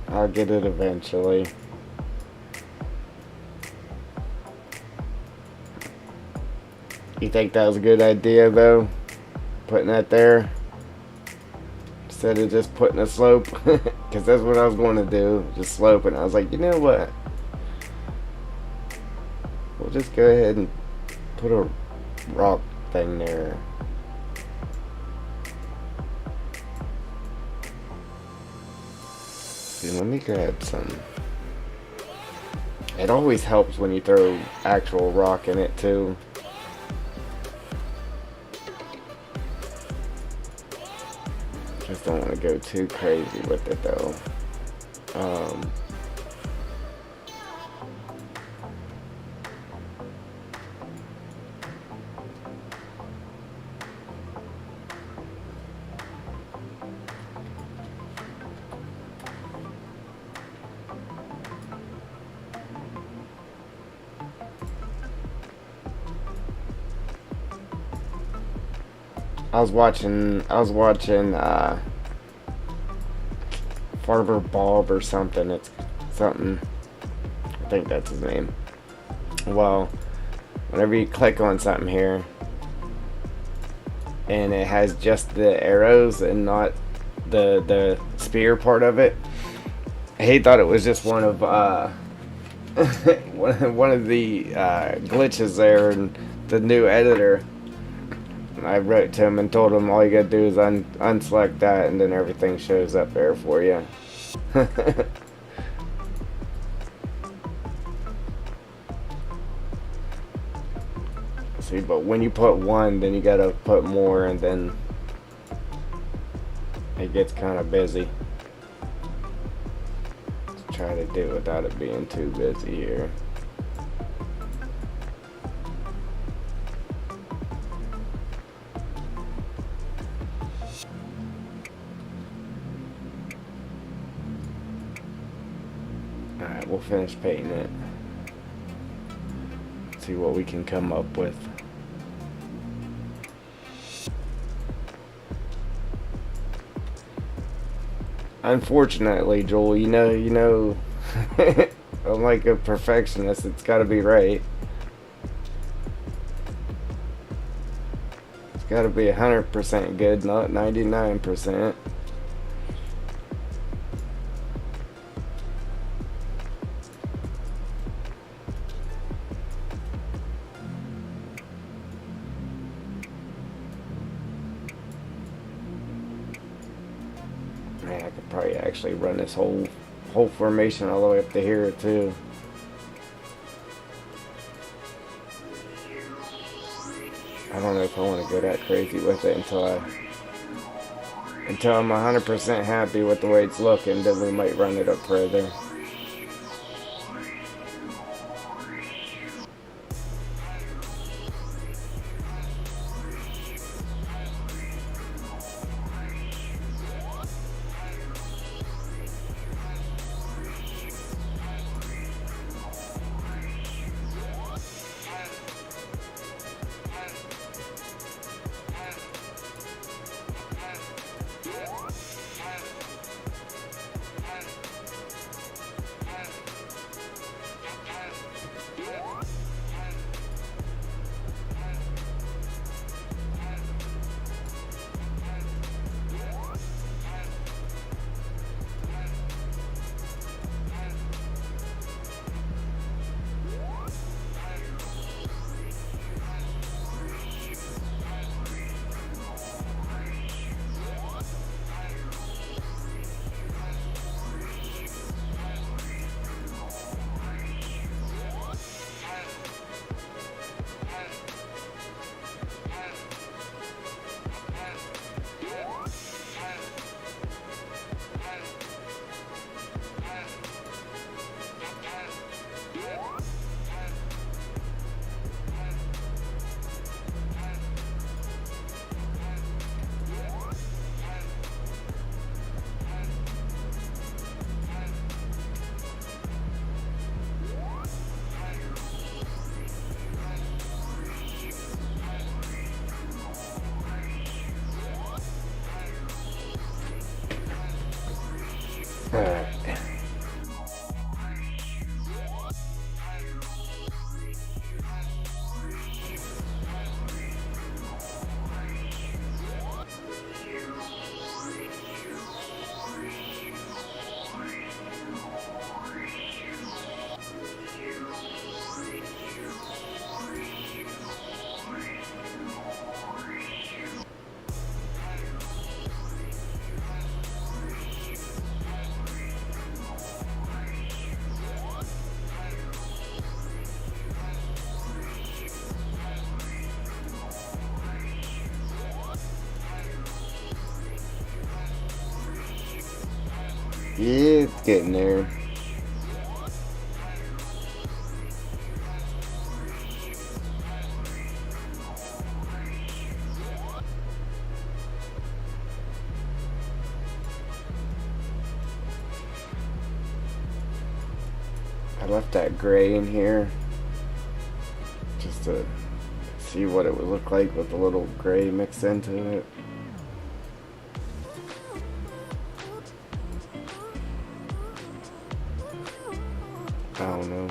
I'll get it eventually. You think that was a good idea, though? Putting that there? Instead of just putting a slope? Because that's what I was going to do. Just slope it. And I was like, you know what? We'll just go ahead and put a rock thing there. see, let me grab some. It always helps when you throw actual rock in it too. Just don't want to go too crazy with it though. I was watching Farmer Bob or something. It's something, I think that's his name. Well, whenever you click on something here and it has just the arrows and not the spear part of it, he thought it was just one of one of the glitches there in the new editor. I wrote to him and told him all you gotta do is unselect that and then everything shows up there for you. See, but when you put one, then you gotta put more, and then it gets kind of busy. Let's try to do it without it being too busy here. Alright, we'll finish painting it. See what we can come up with. Unfortunately, Joel, you know, I'm like a perfectionist. It's got to be right. It's got to be 100% good, not 99%. Man, I could probably actually run this whole formation all the way up to here too. I don't know if I want to go that crazy with it until I'm 100% happy with the way it's looking. Then we might run it up further. Alright. Yeah, it's getting there. I left that gray in here just to see what it would look like with a little gray mixed into it. I don't know.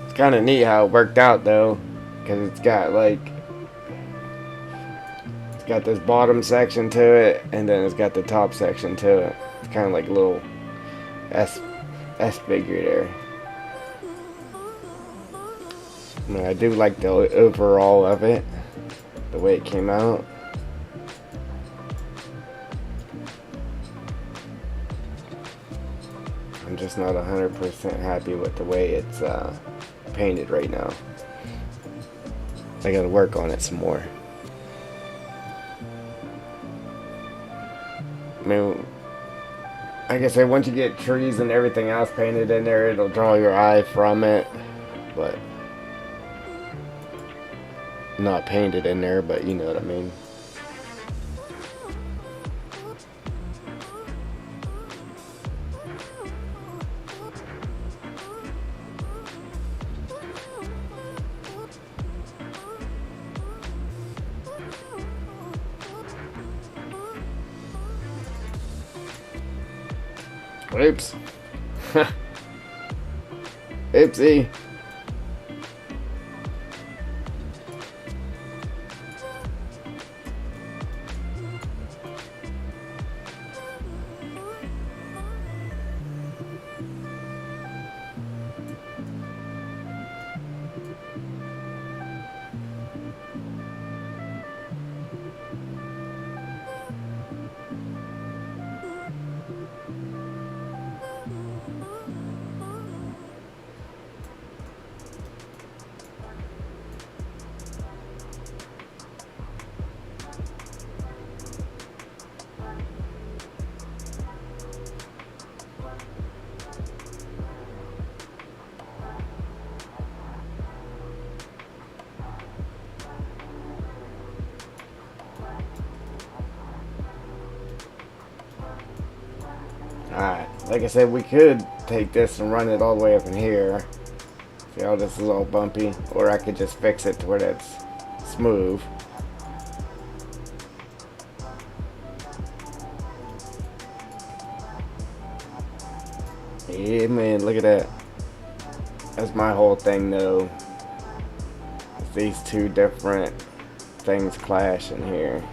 It's kind of neat how it worked out though, because it's got this bottom section to it, and then it's got the top section to it. It's kind of like a little S figure there. I mean, I do like the overall of it, the way it came out. I'm just not 100% happy with the way it's painted right now. I gotta work on it some more. I mean, like I said, once you get trees and everything else painted in there, it'll draw your eye from it. But not painted in there, but you know what I mean. Oops. Oopsie. Alright, like I said, we could take this and run it all the way up in here. See how this is all bumpy? Or I could just fix it to where that's smooth. Yeah, man, look at that. That's my whole thing, though. These two different things clash in here.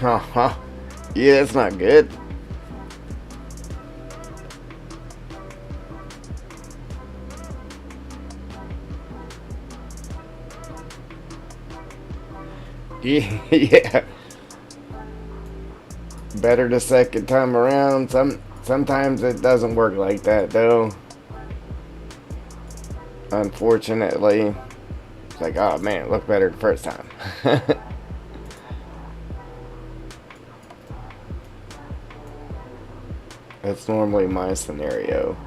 Haha. Yeah, that's not good. Yeah. Better the second time around. Sometimes it doesn't work like that though. Unfortunately. It's like, oh man, it looked better the first time. That's normally my scenario.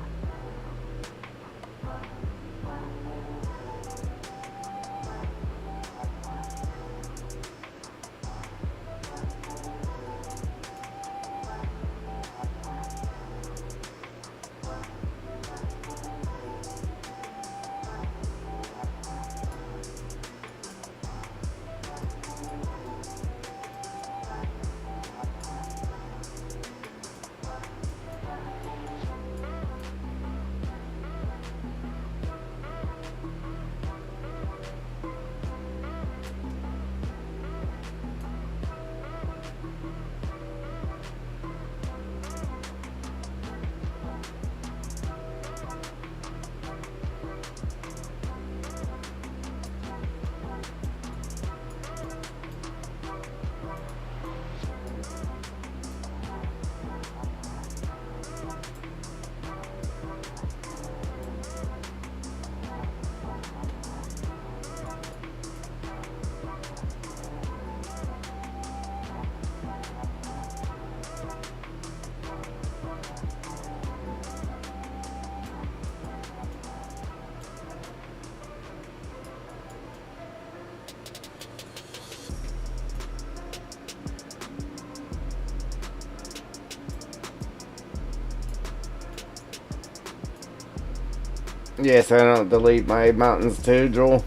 Yes, I don't delete my mountains too, Joel.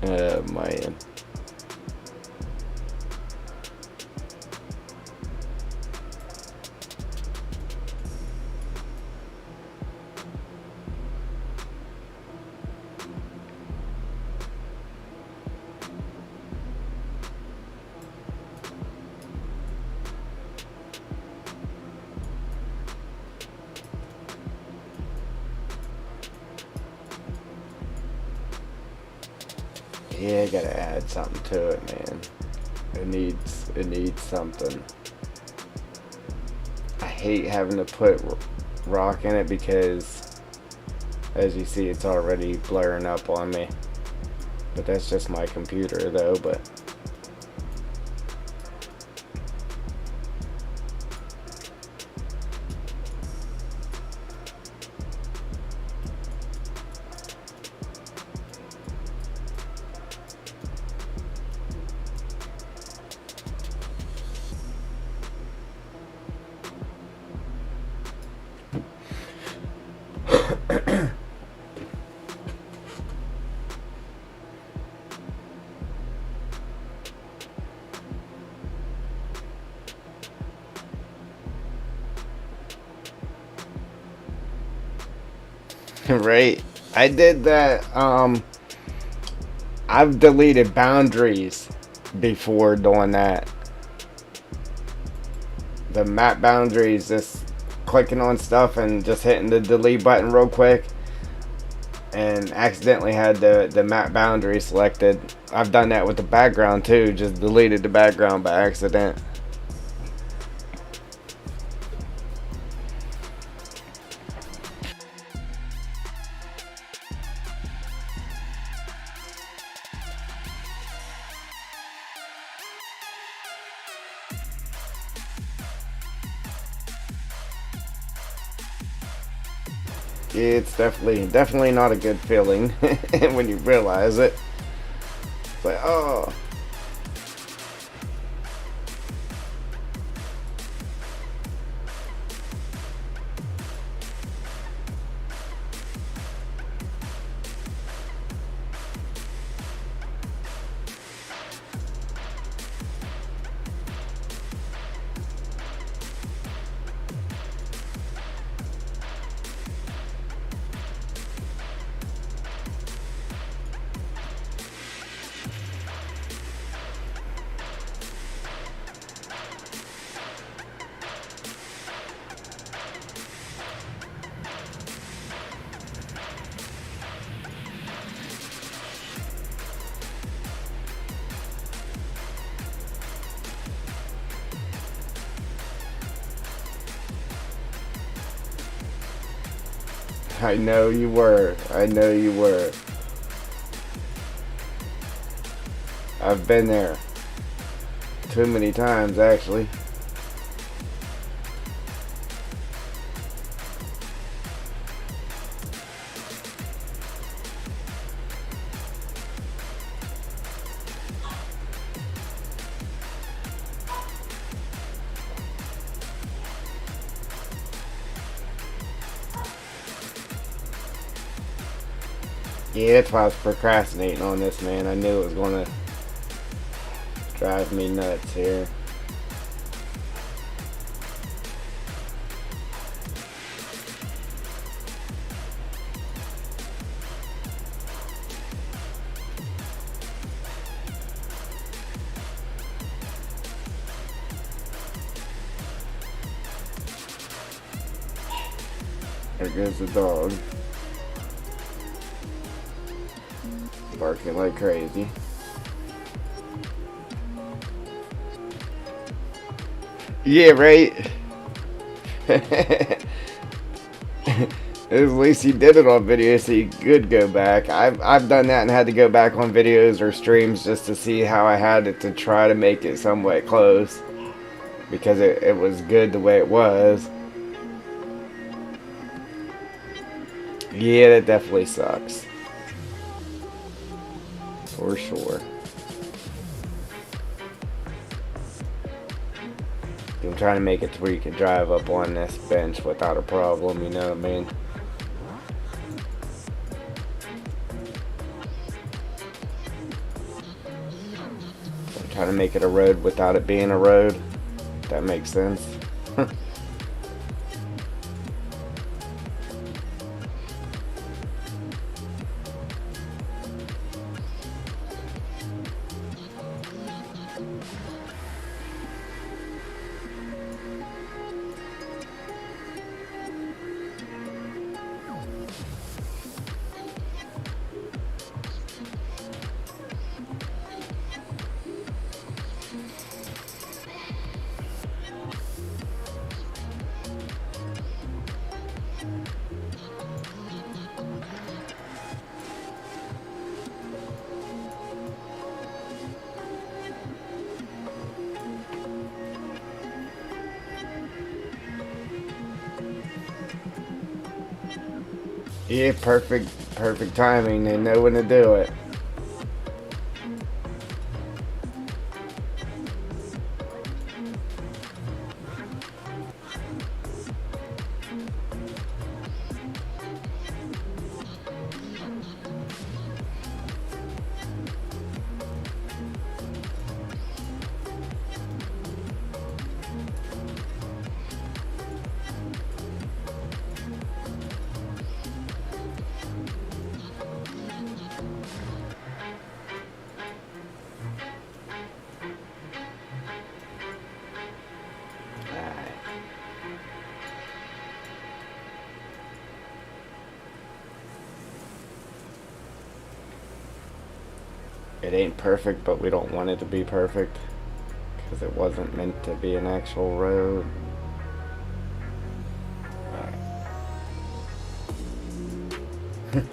Oh man. Yeah, I gotta add something to it, man. It needs something. I hate having to put rock in it because, as you see, it's already blurring up on me. But that's just my computer, though. But right, I did that. I've deleted boundaries before doing that. The map boundaries, just clicking on stuff and just hitting the delete button real quick, and accidentally had the map boundary selected. I've done that with the background too, just deleted the background by accident. It's definitely not a good feeling when you realize it. It's like, oh. I know you were. I know you were. I've been there. Too many times, actually. Yeah, that's why I was procrastinating on this, man. I knew it was gonna drive me nuts here. There goes the dog. Barking like crazy. Yeah, right? At least you did it on video so you could go back. I've done that and had to go back on videos or streams just to see how I had it to try to make it somewhat close. Because it was good the way it was. Yeah, that definitely sucks. For sure. I'm trying to make it to where you can drive up on this bench without a problem, you know what I mean? Trying to make it a road without it being a road. If that makes sense. Yeah, perfect timing. They know when to do it. It ain't perfect, but we don't want it to be perfect because it wasn't meant to be an actual road.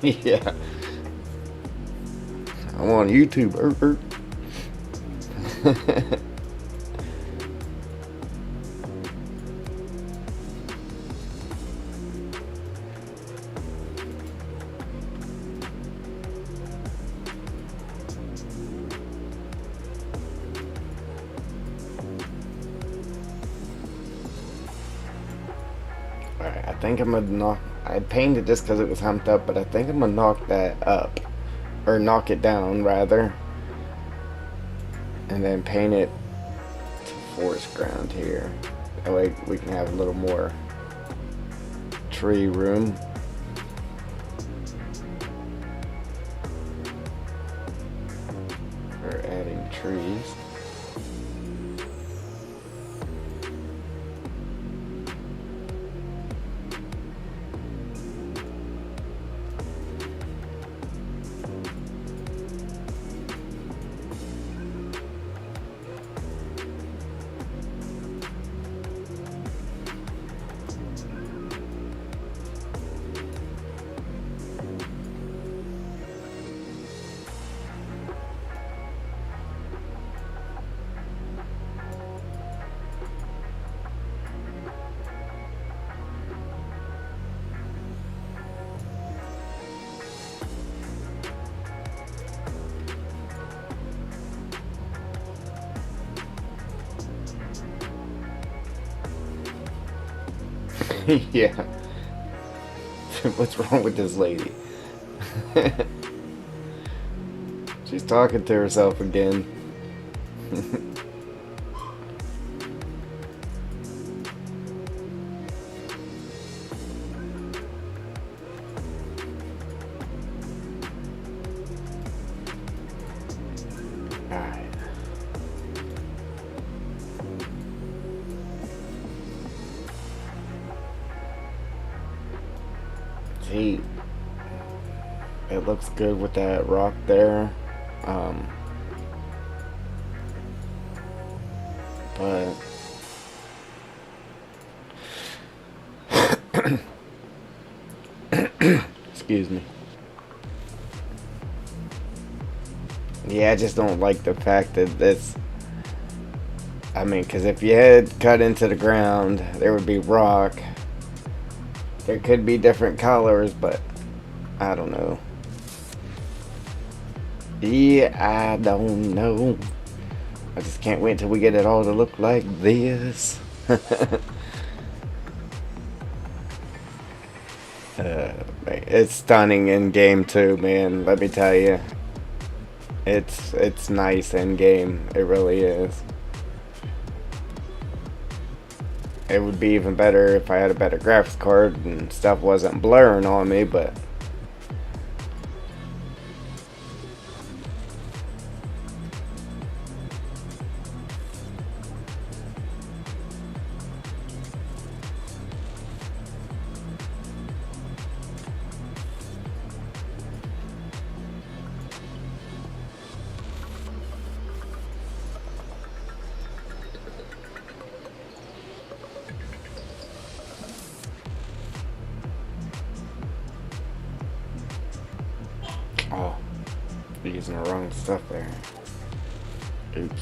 Yeah. I'm on YouTube. Alright, I think I'm gonna knock. I painted this because it was humped up, but I think I'm gonna knock that up. Or knock it down, rather. And then paint it to forest ground here. That way we can have a little more tree room. We're adding trees. Yeah. What's wrong with this lady? She's talking to herself again. Alright. See, it looks good with that rock there. But excuse me. Yeah, I just don't like the fact that this. I mean, because if you had cut into the ground, there would be rock. There could be different colors, but I don't know. Yeah, I don't know. I just can't wait till we get it all to look like this. It's stunning in game too, man. Let me tell you. It's nice in game. It really is. It would be even better if I had a better graphics card and stuff wasn't blurring on me, but oh, using the wrong stuff there. Oops.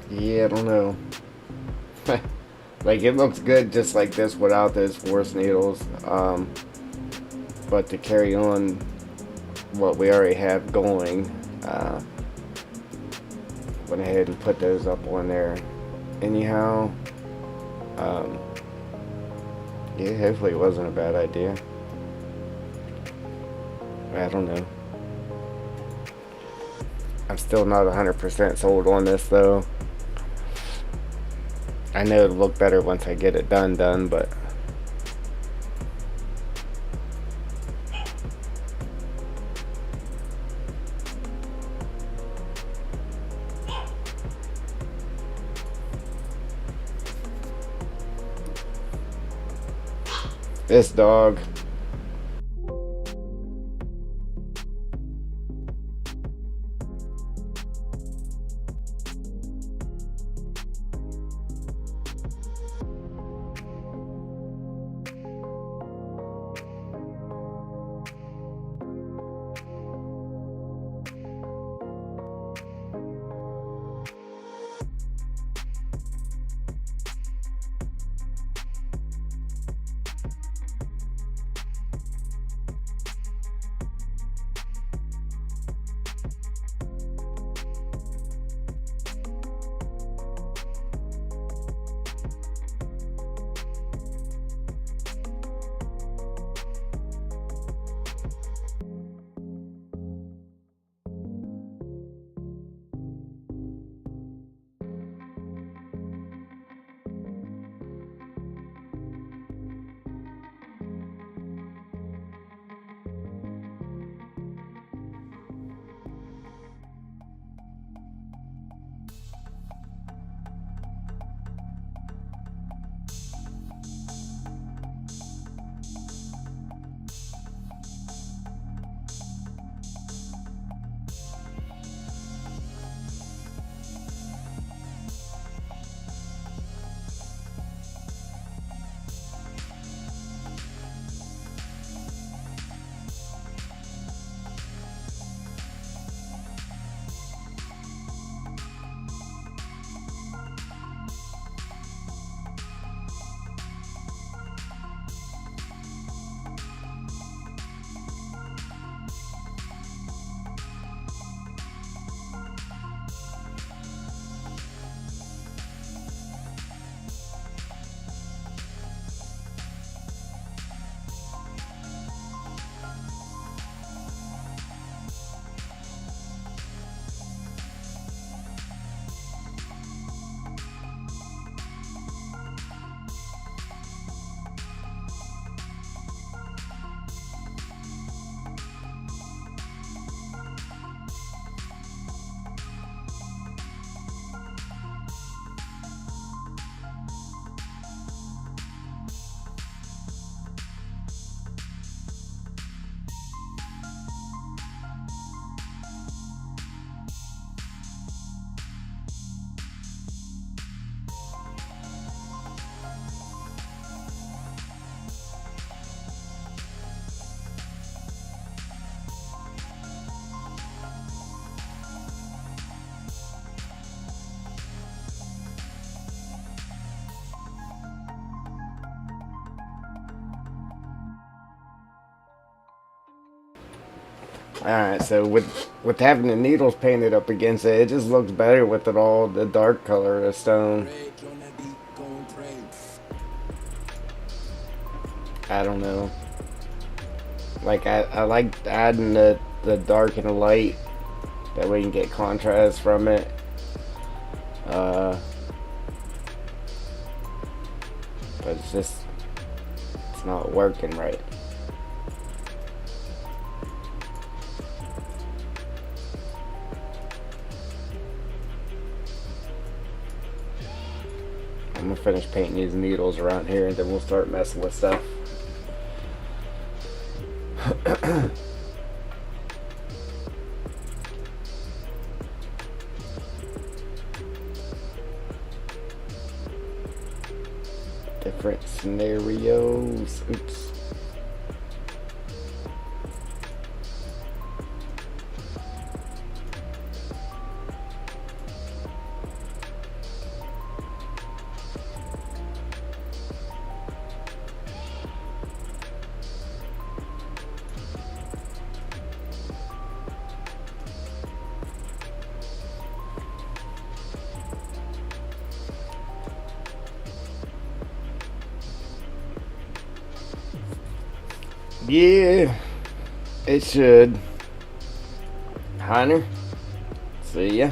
Yeah, I don't know. Like, it looks good just like this without those force needles. But to carry on what we already have going, went ahead and put those up on there. Anyhow, um, yeah, hopefully it wasn't a bad idea. I don't know. I'm still not 100% sold on this though. I know it'll look better once I get it done, but This dog. Alright, so with having the needles painted up against it, it just looks better with it all the dark color of stone. I don't know. Like I like adding the dark and the light. That way you can get contrast from it. But it's not working right. I'm gonna finish painting these needles around here and then we'll start messing with stuff. Different scenarios. Oops. Yeah, it should. Hunter, see ya.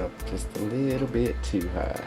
up just a little bit too high.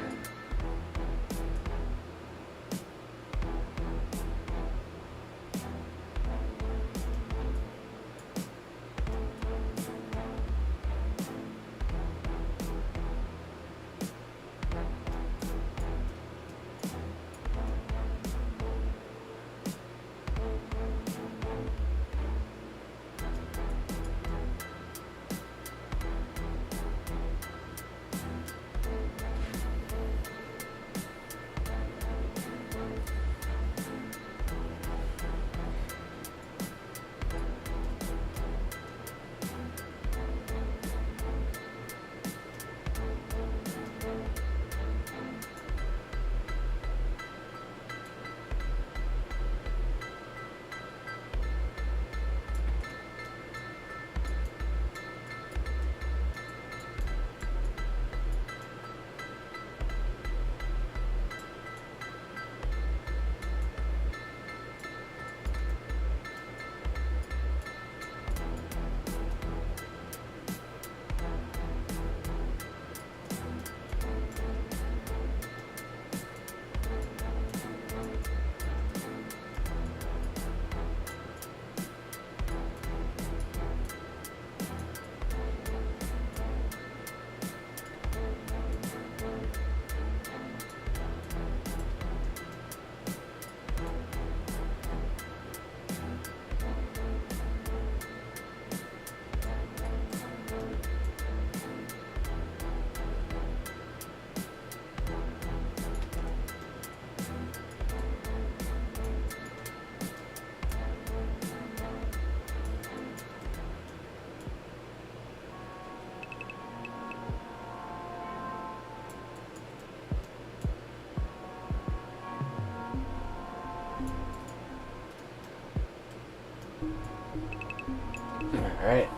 Alright,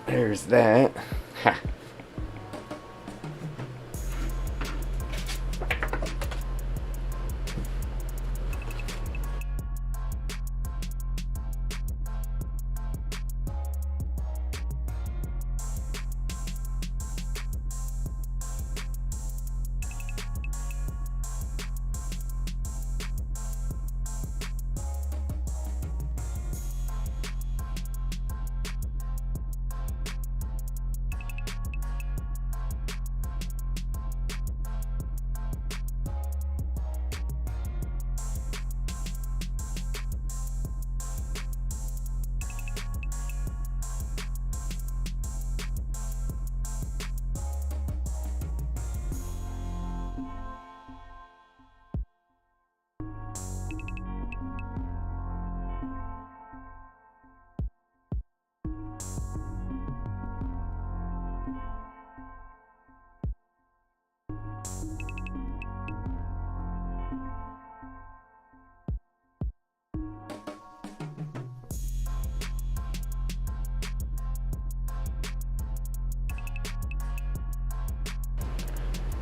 there's that. Ha.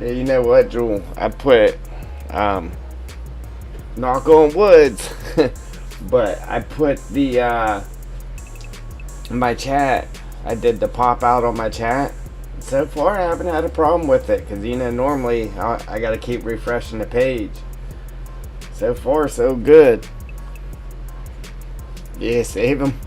Yeah, you know what, Jewel? I put, knock on woods, but I put the, my chat, I did the pop out on my chat. So far, I haven't had a problem with it, because, you know, normally I got to keep refreshing the page. So far, so good. Yeah, save them.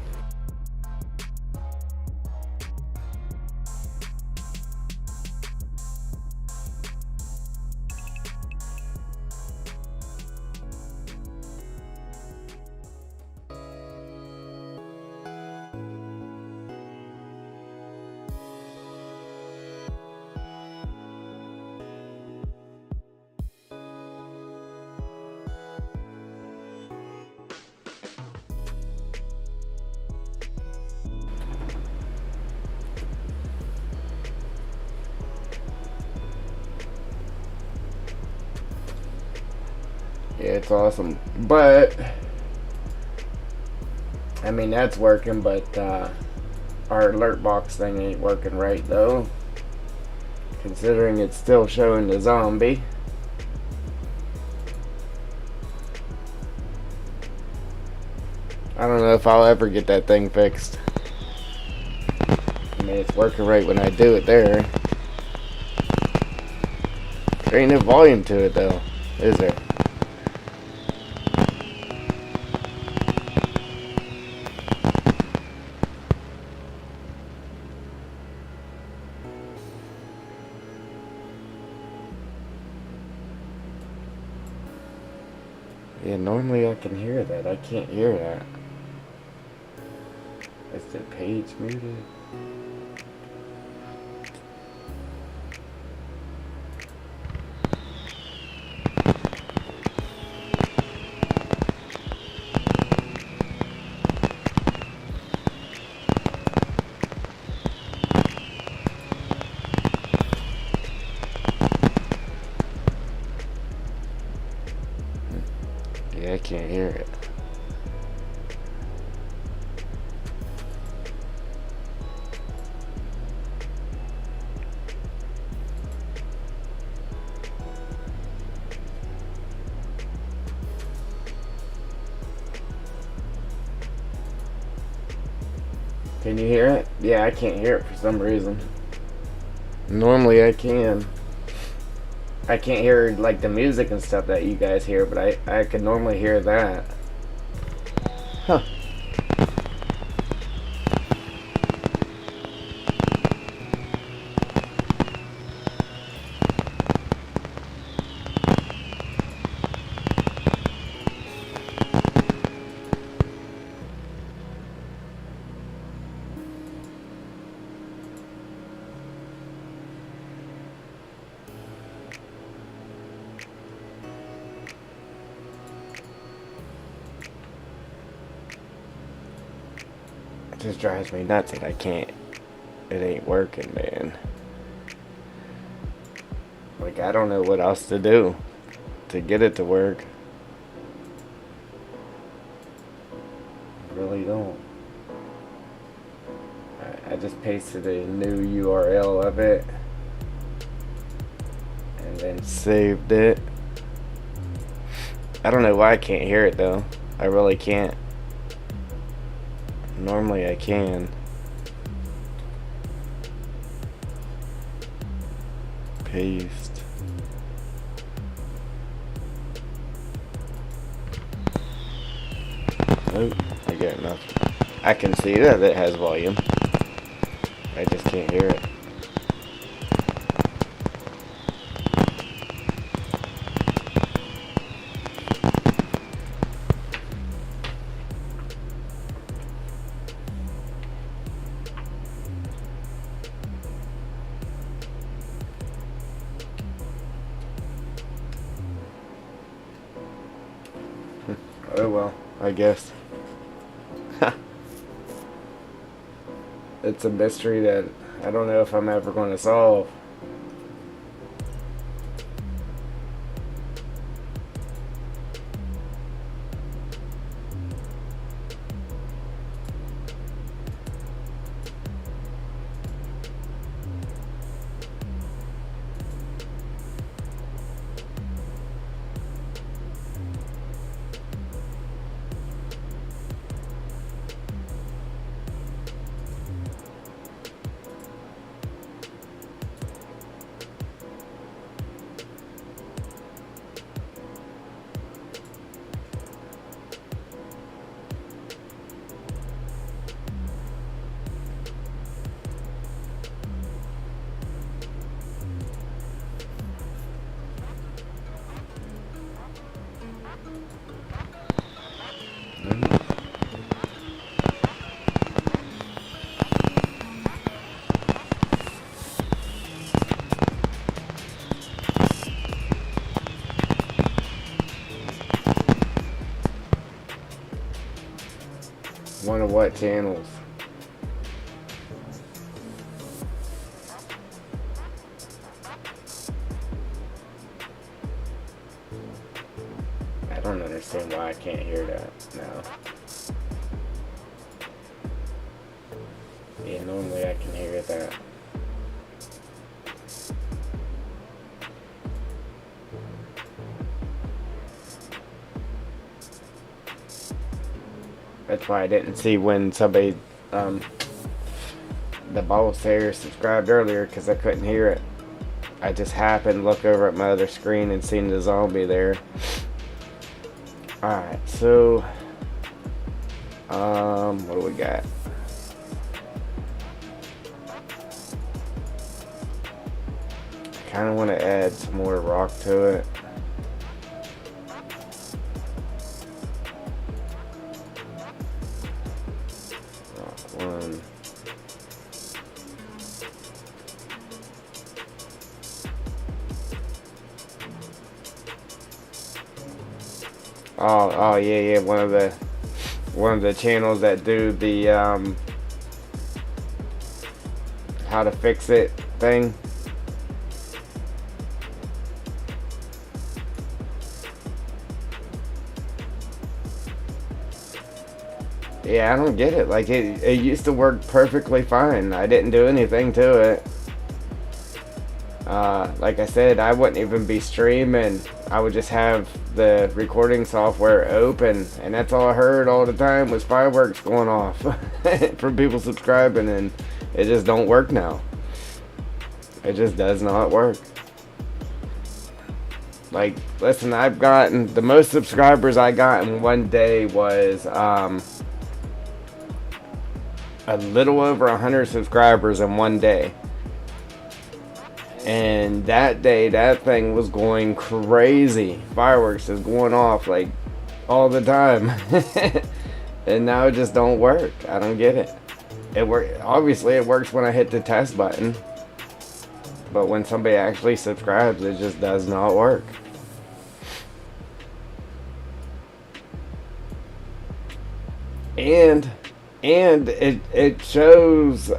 Yeah, it's awesome. But, I mean, that's working, but our alert box thing ain't working right, though. Considering it's still showing the zombie. I don't know if I'll ever get that thing fixed. I mean, it's working right when I do it there. There ain't no volume to it though, is there? Yeah, normally I can hear that. I can't hear that. Is the page muted? Yeah, I can't hear it. Can you hear it? Yeah, I can't hear it for some reason. Normally I can. I can't hear like the music and stuff that you guys hear, but I could normally hear that. Huh. It just drives me nuts that I can't. It ain't working, man. Like, I don't know what else to do to get it to work. I really don't. I just pasted a new URL of it and then saved it. I don't know why I can't hear it though. I really can't. Normally I can. Paste. Nope, I got nothing. I can see that it has volume. I just can't hear it. Oh well, I guess. It's a mystery that I don't know if I'm ever going to solve. One of what channels? I don't understand why I can't hear that now. Yeah, normally I can hear that. That's why I didn't see when somebody, the boss there subscribed earlier, because I couldn't hear it. I just happened to look over at my other screen and seen the zombie there. Alright, so what do we got? I kinda wanna add some more rock to it. One. Oh yeah, one of the channels that do the how to fix it thing. Yeah, I don't get it. Like it used to work perfectly fine. I didn't do anything to it. Like I said, I wouldn't even be streaming. I would just have the recording software open, and that's all I heard all the time was fireworks going off from people subscribing, and it just don't work now. It just does not work. Like, listen, I've gotten the most subscribers I got in one day was a little over 100 subscribers in one day. And that day, that thing was going crazy. Fireworks is going off like all the time. And now it just don't work. I don't get it. Obviously, it works when I hit the test button. But when somebody actually subscribes, it just does not work. And it shows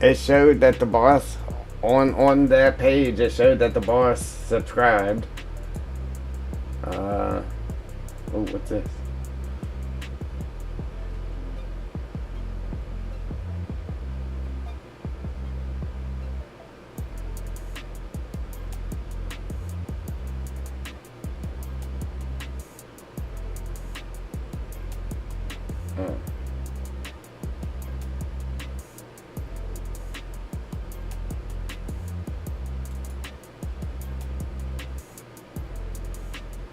it showed that the boss on that page, it showed that the boss subscribed. Oh, what's this? Oh.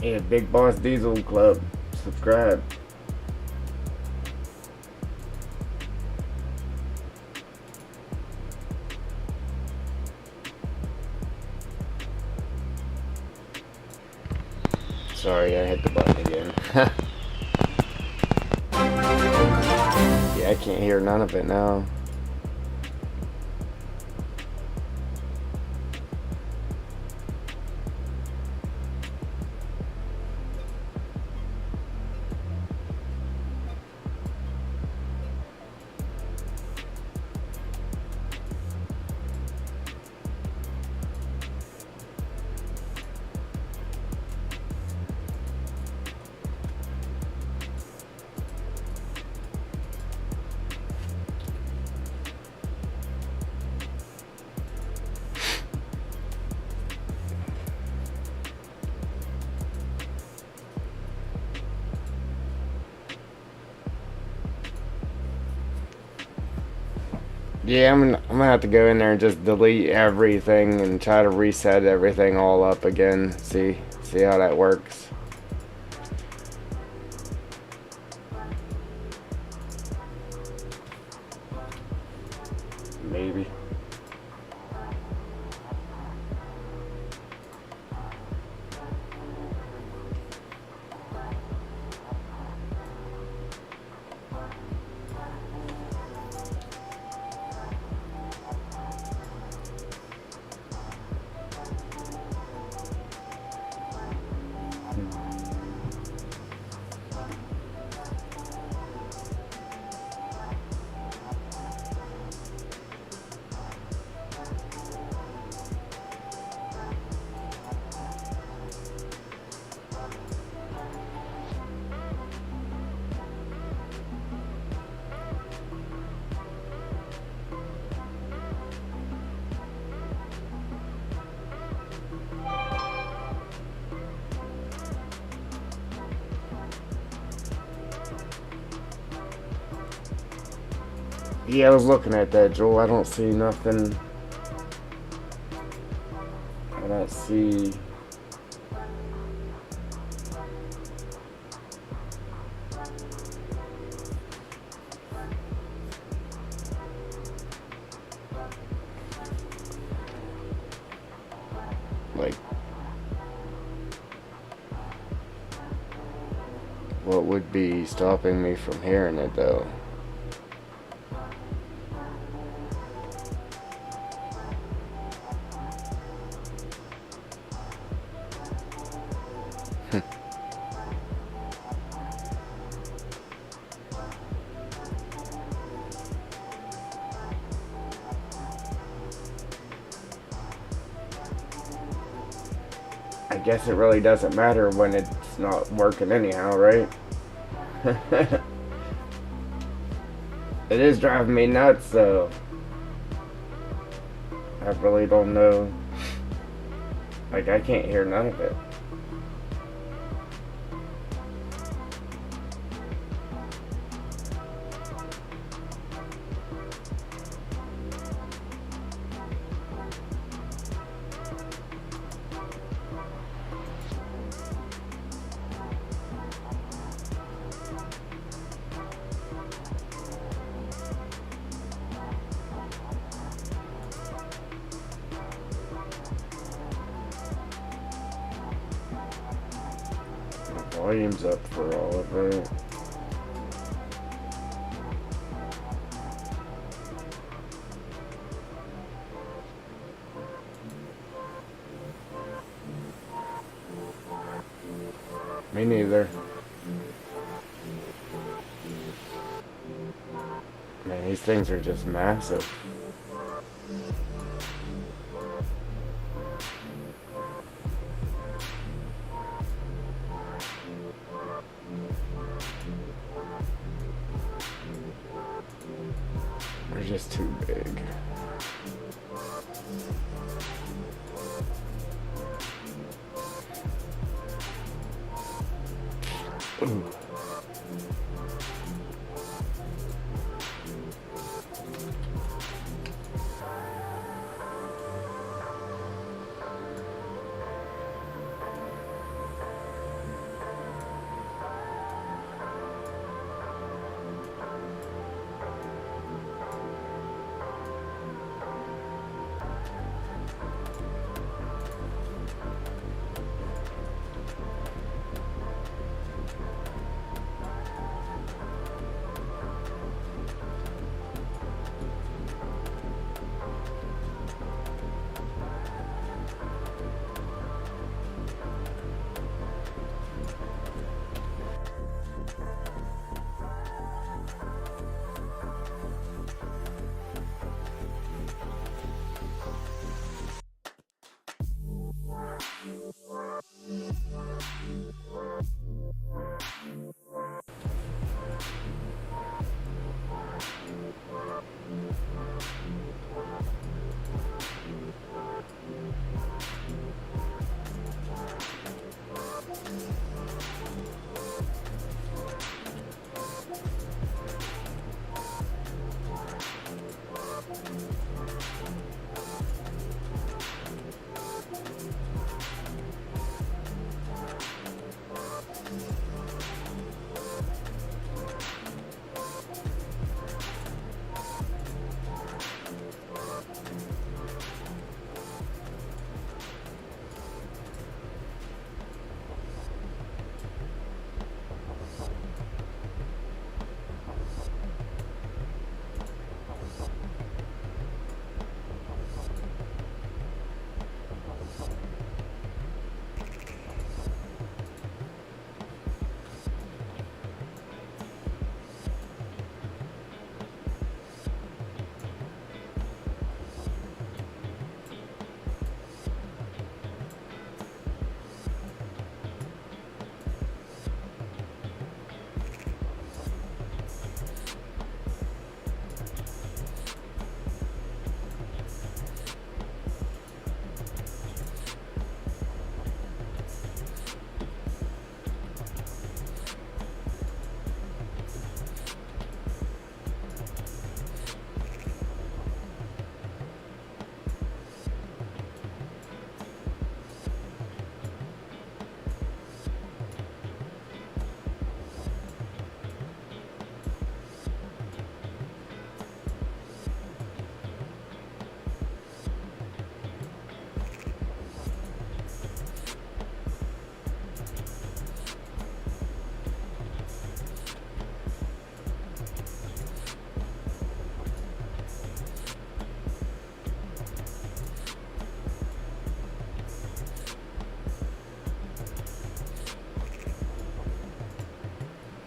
Yeah, Big Boss Diesel Club. Subscribe. Sorry, I hit the button again. Yeah, I can't hear none of it now. Yeah, I'm gonna have to go in there and just delete everything and try to reset everything all up again. See how that works. Maybe. Yeah, I was looking at that, Joel. I don't see nothing see. Like, what would be stopping me from hearing it though? I guess it really doesn't matter when it's not working anyhow, right? It is driving me nuts though. I really don't know. Like, I can't hear none of it. Volume's up for all of it. Me neither. Man, these things are just massive. They're just too big. Ooh.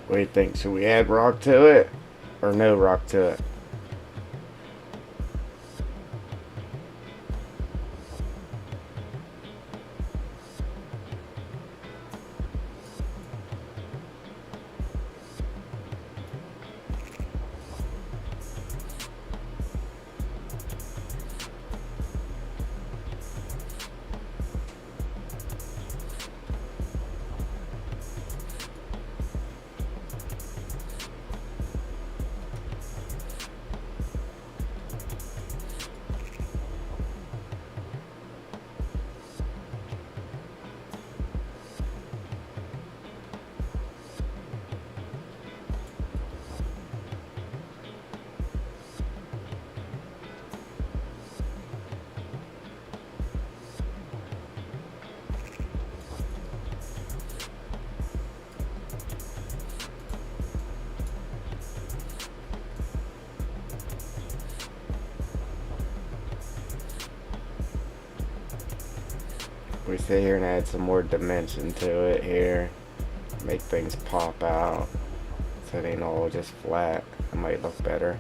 What do you think? Should we add rock to it or no rock to it? We sit here and add some more dimension to it here. Make things pop out so it ain't all just flat. It might look better.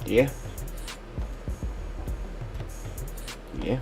Yeah. Yeah.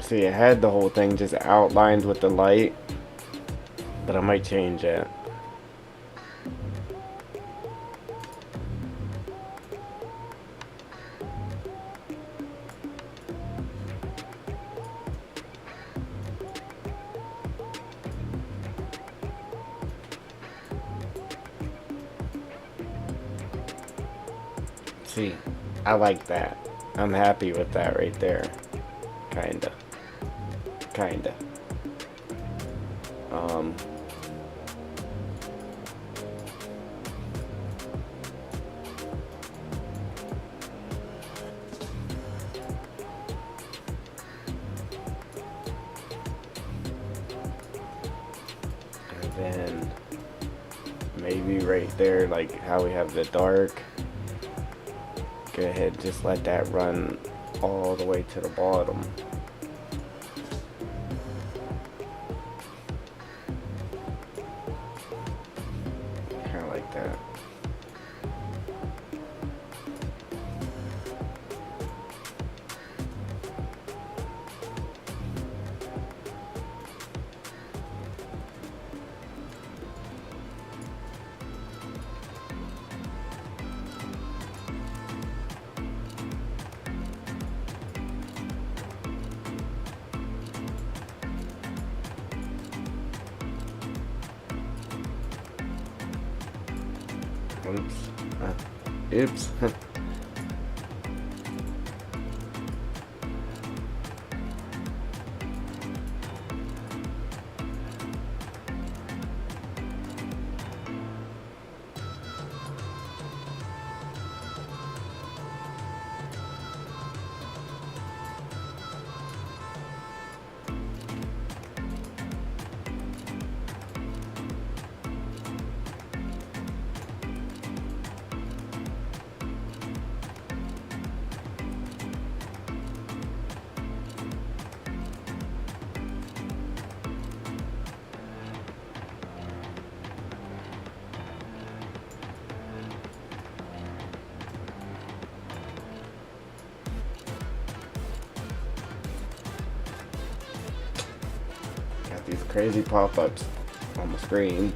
See, it had the whole thing just outlined with the light, but I might change it. See, I like that. I'm happy with that right there. Kinda. Kinda. Um, and then maybe right there, like how we have the dark. Go ahead, just let that run all the way to the bottom. Kind of like that. Oops. Oops. Got these crazy pop-ups on the screen.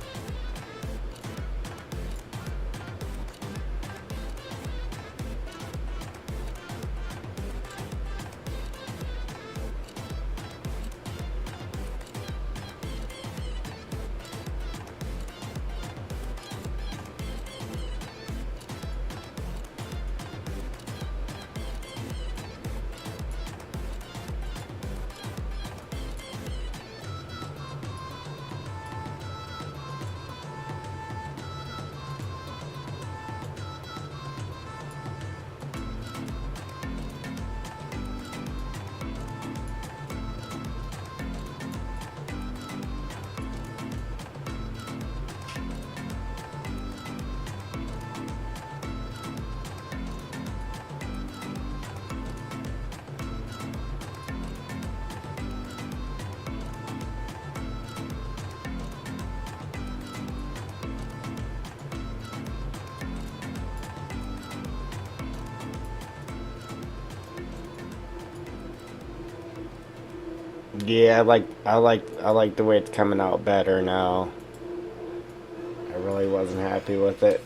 Yeah, I like the way it's coming out better now. I really wasn't happy with it.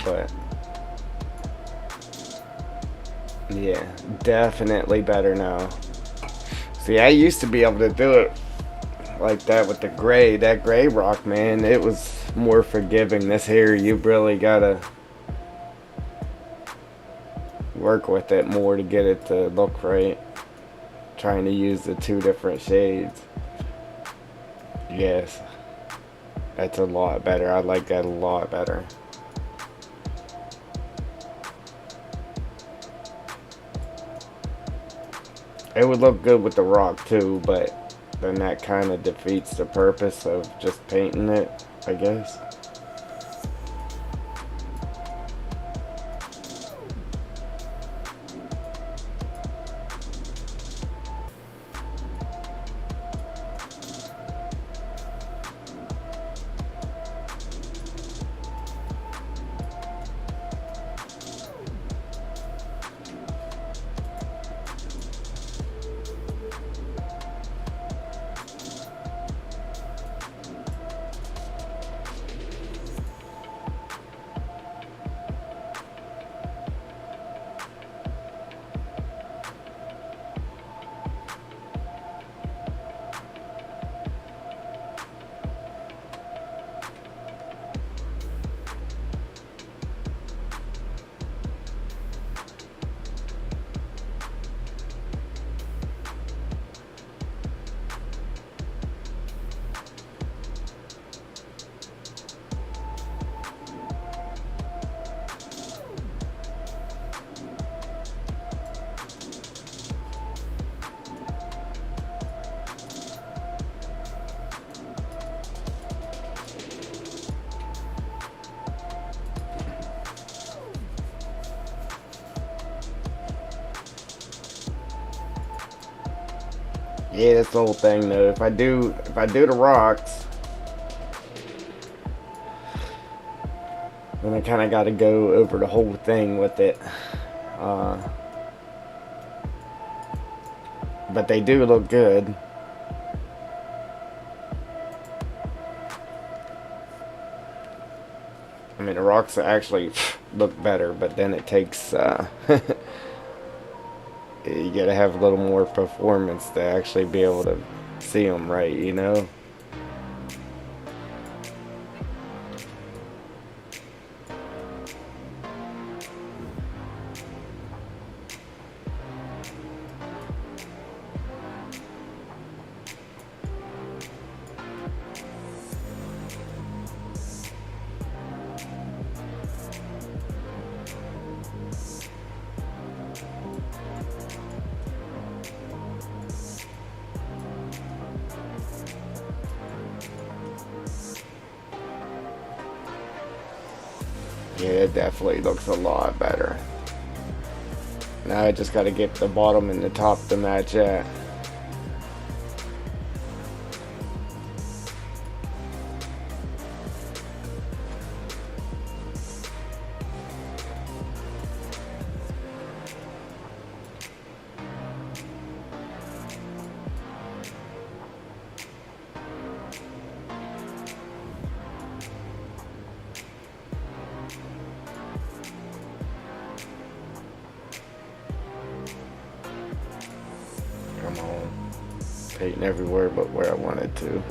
But yeah, definitely better now. See, I used to be able to do it like that with the gray. That gray rock, man, it was more forgiving. This here, you really gotta work with it more to get it to look right. Trying to use the two different shades. Yes, that's a lot better. I like that a lot better. It would look good with the rock too, but then that kind of defeats the purpose of just painting it, I guess. Yeah, that's the whole thing though. If I do the rocks, then I kind of got to go over the whole thing with it. Uh, but they do look good. I mean, the rocks actually look better, but then it takes you gotta have a little more performance to actually be able to see them right, you know? Yeah, it definitely looks a lot better. Now I just gotta get the bottom and the top to match that. Come on. Painting everywhere but where I wanted to.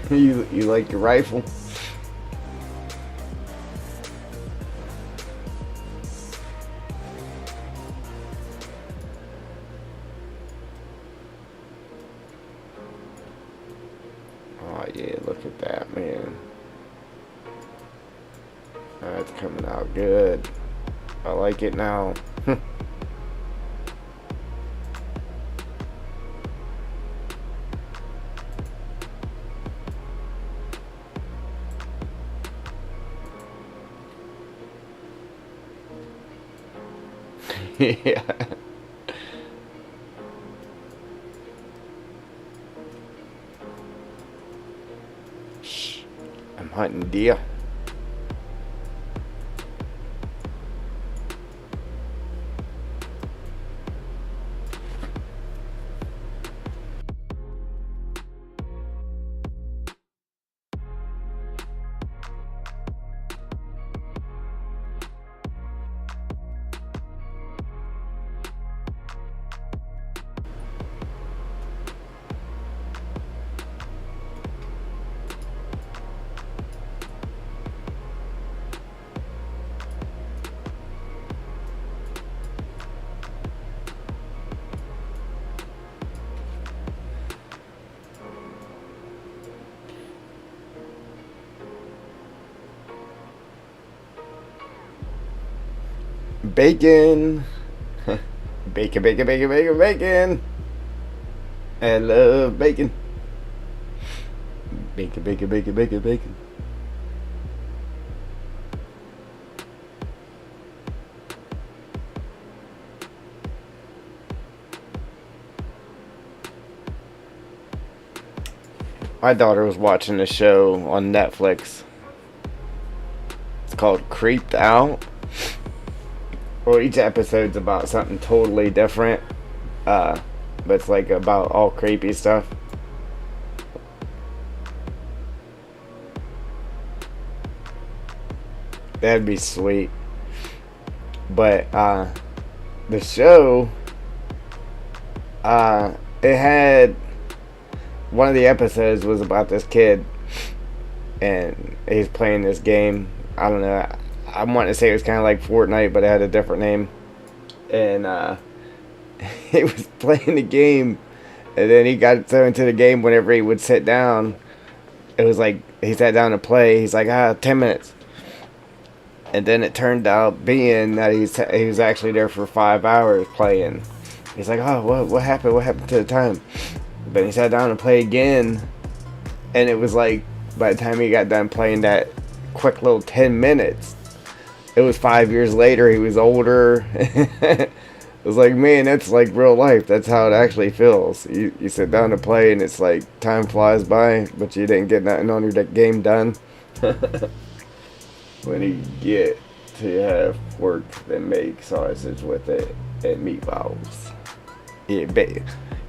You like your rifle? Oh yeah, look at that, man. That's coming out good. I like it now. Yeah. Shh. I'm hunting deer. Bacon. Bacon, bacon, bacon, bacon, bacon. I love bacon. Bacon, bacon, bacon, bacon, bacon. My daughter was watching a show on Netflix. It's called Creeped Out. Well, each episode's about something totally different. But it's like about all creepy stuff. That'd be sweet. But the show, it had one of the episodes was about this kid, and he's playing this game. I don't know. I want to say it was kind of like Fortnite, but it had a different name. And he was playing the game, and then he got so into the game whenever he would sit down. It was like he sat down to play. He's like, 10 minutes. And then it turned out being that he was actually there for 5 hours playing. He's like, oh, what happened? What happened to the time? But he sat down and played again, and it was like by the time he got done playing that quick little 10 minutes, it was 5 years later. He was older. It was like, man, that's like real life. That's how it actually feels. You sit down to play, and it's like time flies by, but you didn't get nothing on your game done. When you get to have work that make sausage with it and meatballs. Yeah,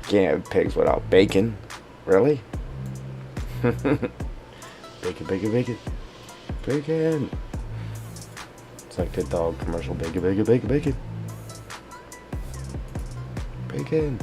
can't have pigs without bacon. Really? Bacon, bacon, bacon. Bacon. It's like the dog commercial. Bacon, bacon, bacon, bacon. Bacon.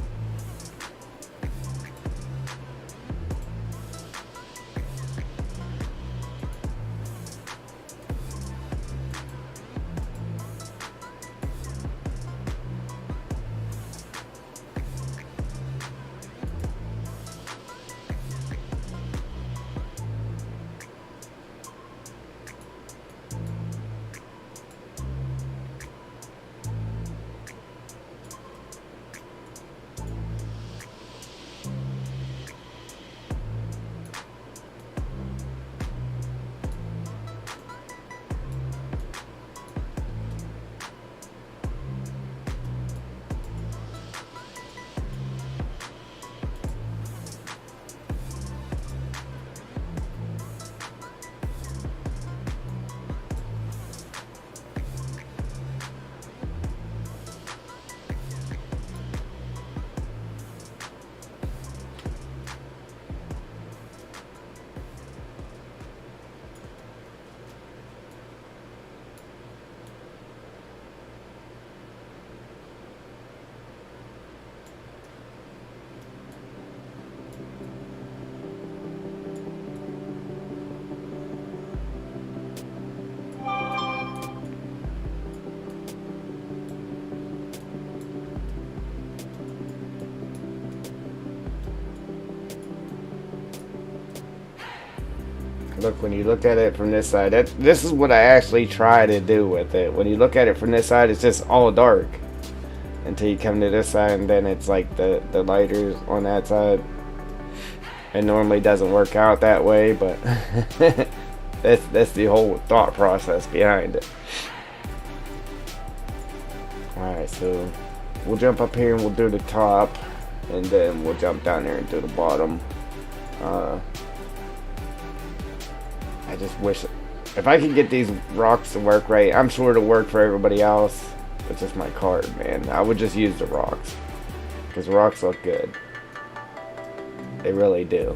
Look, when you look at it from this side, this is what I actually try to do with it. When you look at it from this side, it's just all dark. Until you come to this side, and then it's like the lighters on that side. It normally doesn't work out that way, but that's the whole thought process behind it. Alright, so we'll jump up here and we'll do the top, and then we'll jump down there and do the bottom. I just wish if I could get these rocks to work right. I'm sure it'll work for everybody else. It's just my card, man. I would just use the rocks, because rocks look good. They really do.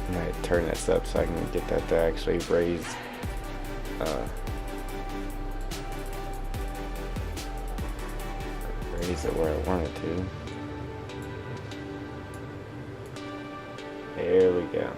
I might turn this up so I can get that to actually raise it where I want it to. There we go.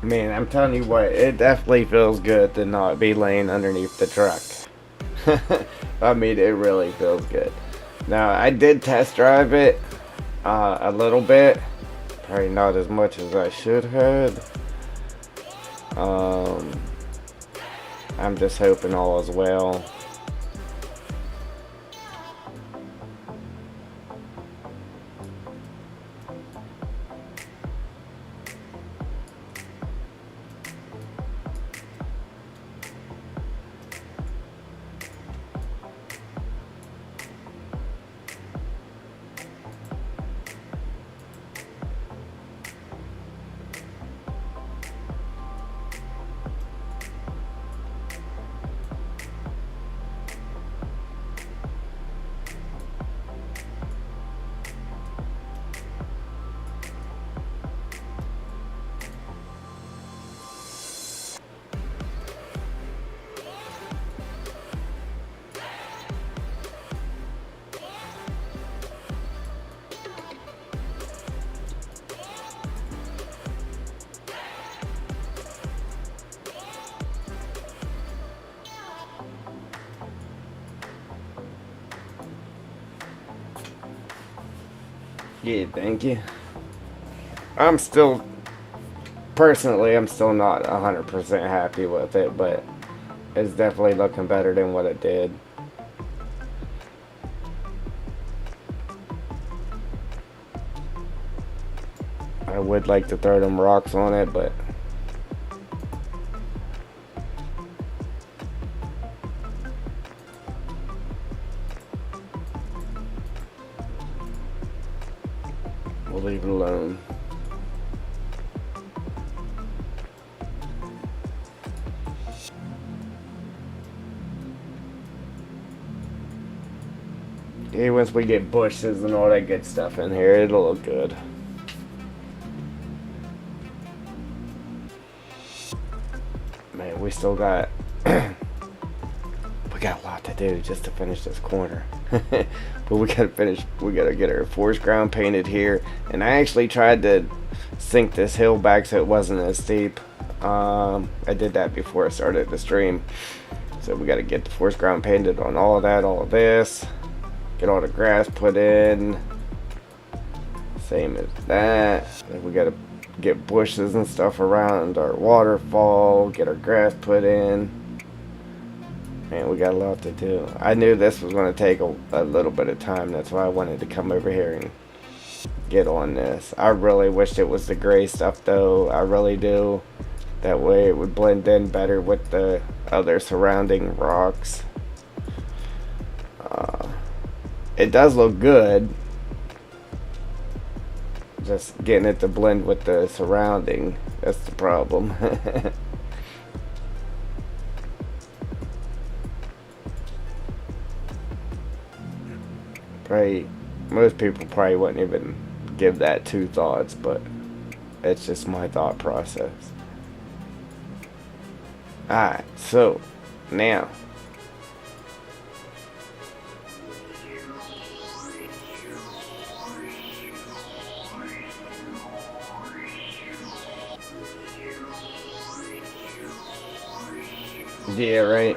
Man, I'm telling you what, it definitely feels good to not be laying underneath the truck. I mean, it really feels good. Now, I did test drive it a little bit. Probably not as much as I should have. Um, I'm just hoping all is well. Yeah, thank you. I'm still, personally, I'm still not 100% happy with it, but it's definitely looking better than what it did. I would like to throw them rocks on it, but we'll leave it alone. Yeah, once we get bushes and all that good stuff in here, it'll look good. Man, we still got we got a lot to do just to finish this corner. But we gotta get our forest ground painted here. And I actually tried to sink this hill back so it wasn't as steep. I did that before I started the stream. So we gotta get the forest ground painted on all of that, all of this. Get all the grass put in. Same as that. And we gotta get bushes and stuff around our waterfall. Get our grass put in. Man, we got a lot to do. I knew this was going to take a little bit of time. That's why I wanted to come over here and get on this. I really wished it was the gray stuff, though. I really do. That way it would blend in better with the other surrounding rocks. It does look good. Just getting it to blend with the surrounding. That's the problem. Probably, most people probably wouldn't even give that two thoughts, but it's just my thought process. Alright, so now yeah, right.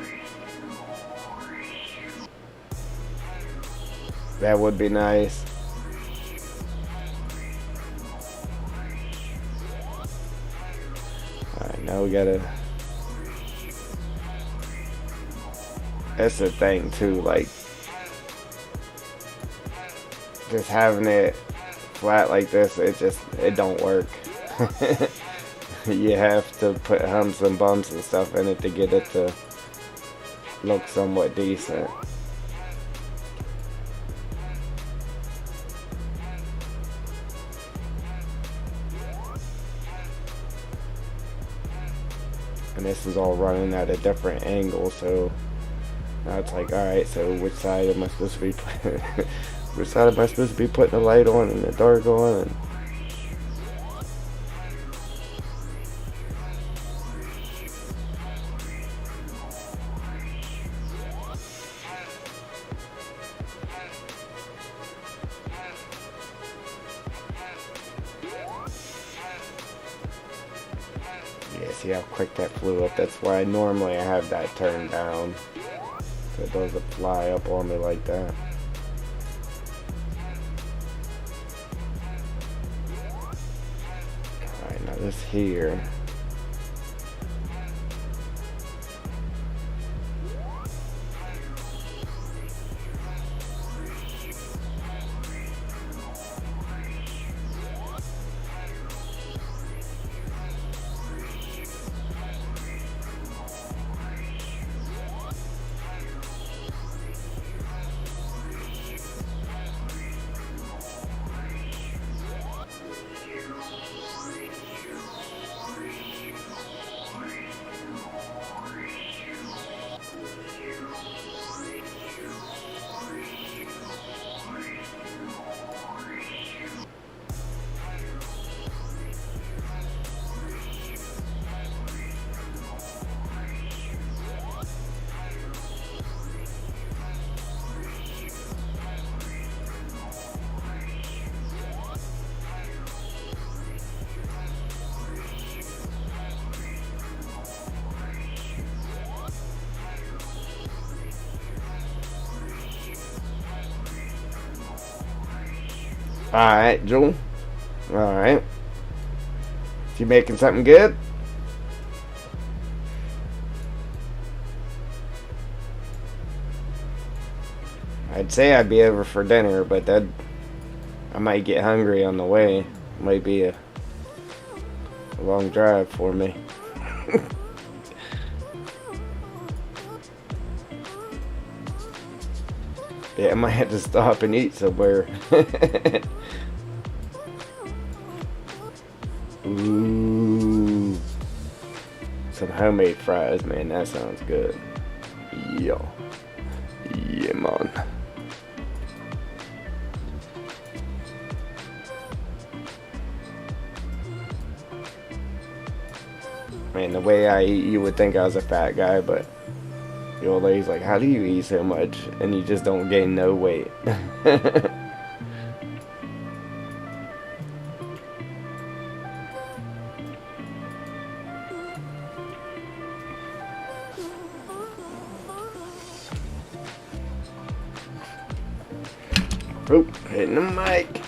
That would be nice. Alright, now we gotta. That's the thing too, like just having it flat like this, it don't work. You have to put humps and bumps and stuff in it to get it to look somewhat decent. And this is all running at a different angle, so now it's like, alright, so which side am I supposed to be putting which side am I supposed to be putting the light on and the dark on? See how quick that flew up? That's why normally I have that turned down, so it doesn't fly up on me like that. Alright, now this here. Alright, Jewel. Alright. You making something good? I'd say I'd be over for dinner, but that I might get hungry on the way. Might be a long drive for me. Yeah, I might have to stop and eat somewhere. Ooh. Some homemade fries, man. That sounds good. Yeah. Yeah, man. Man, the way I eat, you would think I was a fat guy, but the old lady's like, how do you eat so much? And you just don't gain no weight. Oop, hitting the mic.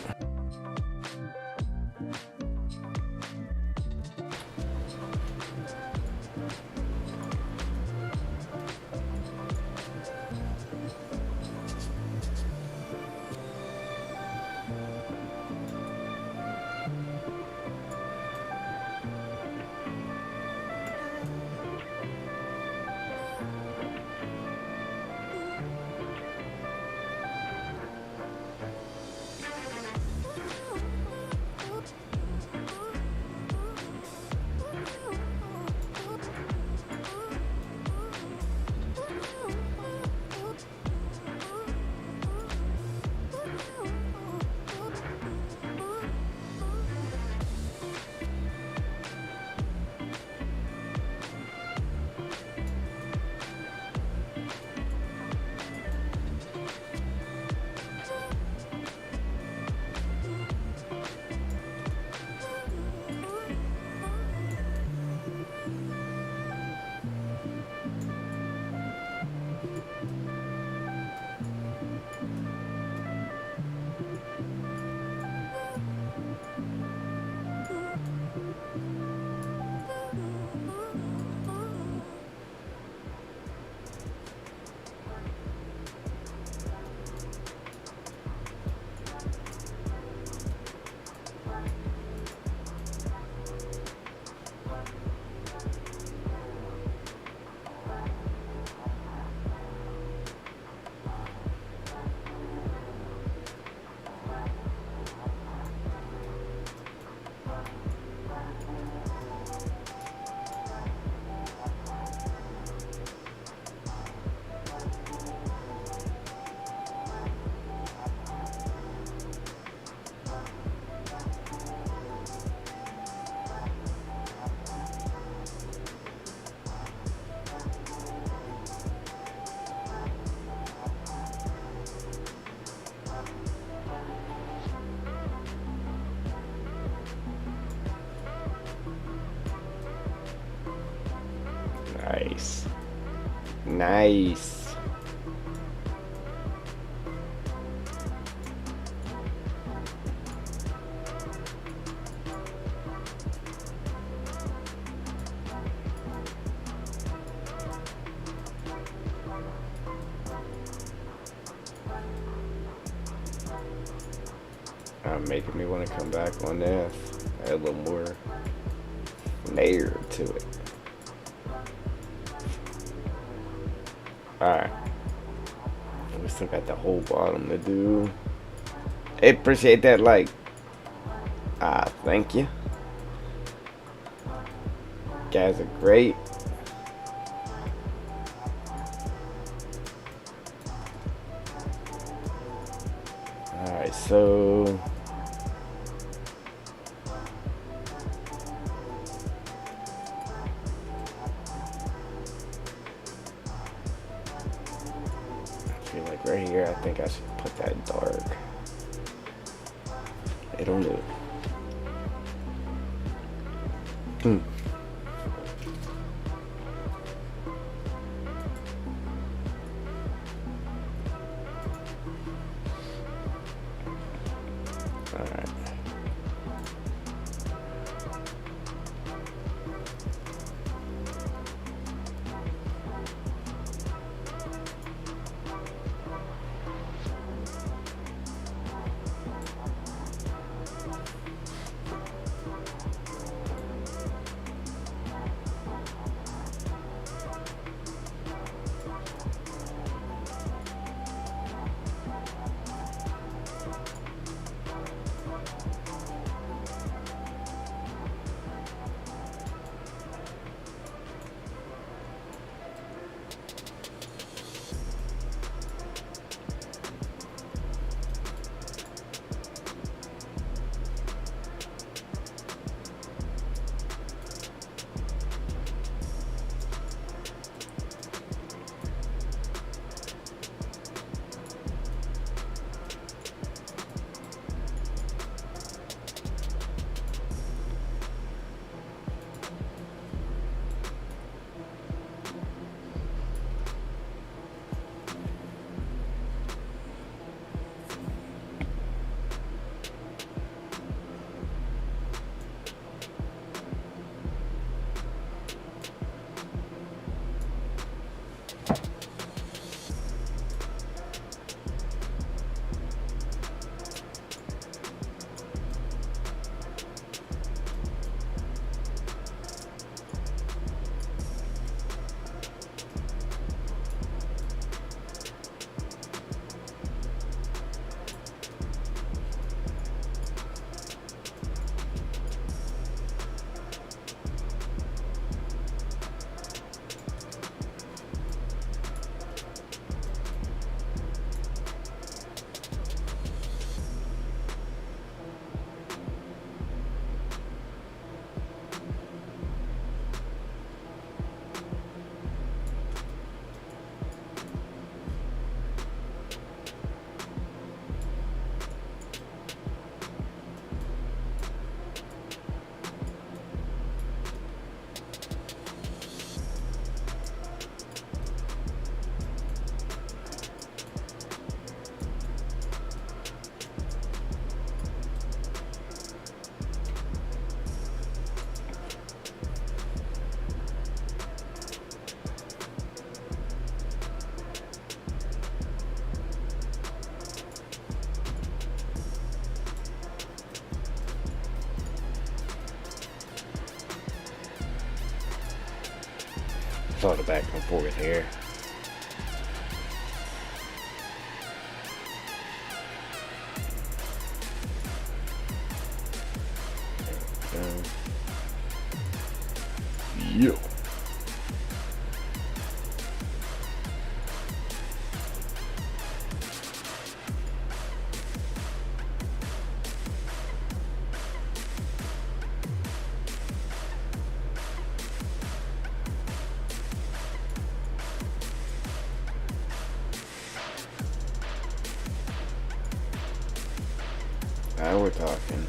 Nice. Nice. Making me want to come back on this. Add a little more layer to it. Alright. We still got the whole bottom to do. I appreciate that, like. Thank you. Guys are great. Alright, so I feel like right here I think I should put that dark. It'll do. Alright. All the back and forth here. Yo. Now we're talking.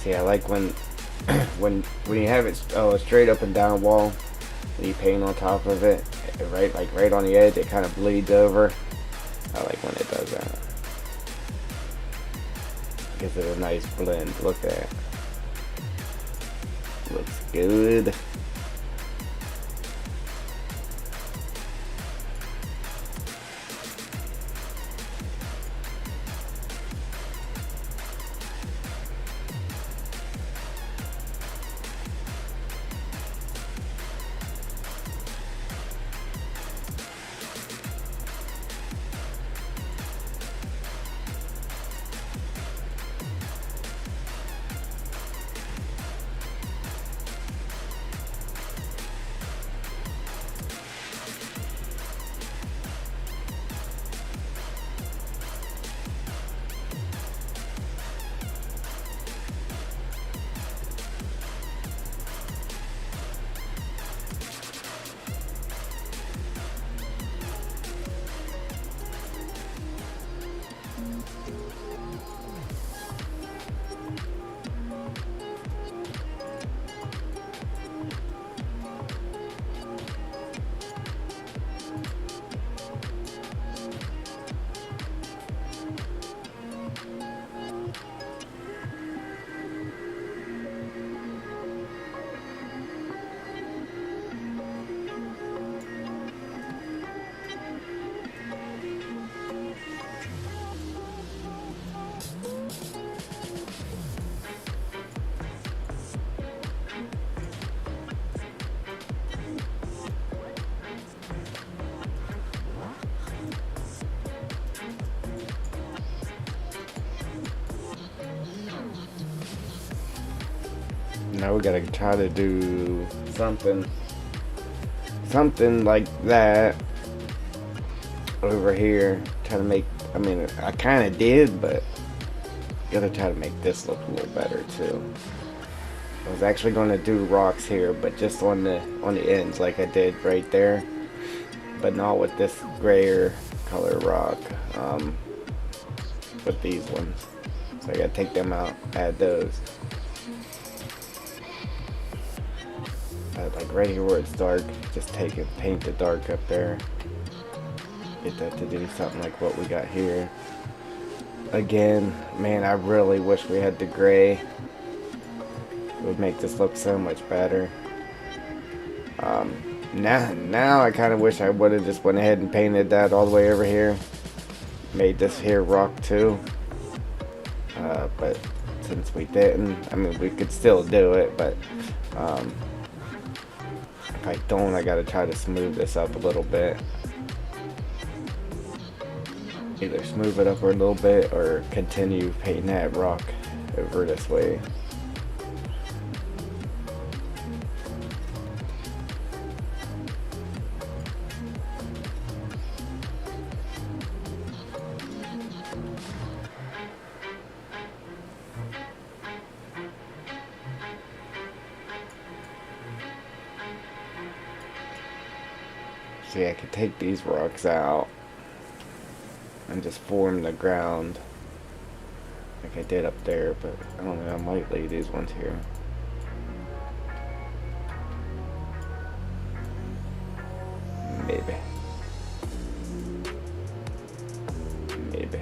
See, I like when when you have it a straight up and down wall, and you paint on top of it, right on the edge, it kind of bleeds over. I like when it does that. Gives it a nice blend. Look at it. Looks good. Now we gotta try to do something like that over here. Try to make, I mean, I kind of did, but gotta try to make this look a little better too. I was actually going to do rocks here, but just on the ends, like I did right there, but not with this grayer color rock. With these ones, so I gotta take them out, add those. Like right here where it's dark, just paint the dark up there. Get that to do something like what we got here. Again, man, I really wish we had the gray. It would make this look so much better. Now I kind of wish I would have just went ahead and painted that all the way over here. Made this here rock too. But since we didn't, I mean, we could still do it, but if I don't, I gotta try to smooth this up a little bit. Either smooth it up a little bit or continue painting that rock over this way. See, I could take these rocks out and just form the ground like I did up there, but I don't know, I might leave these ones here. Maybe. Maybe.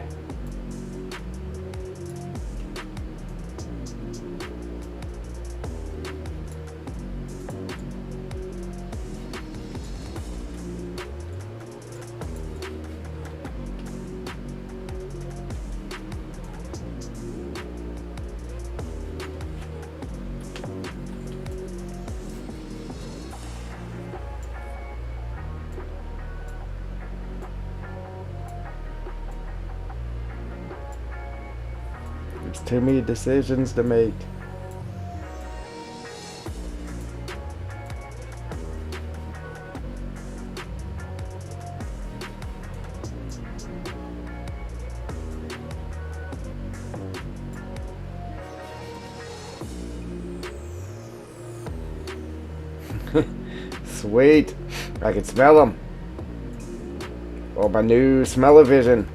There's too many decisions to make. Sweet. I can smell them. Oh, my new smell-o-vision.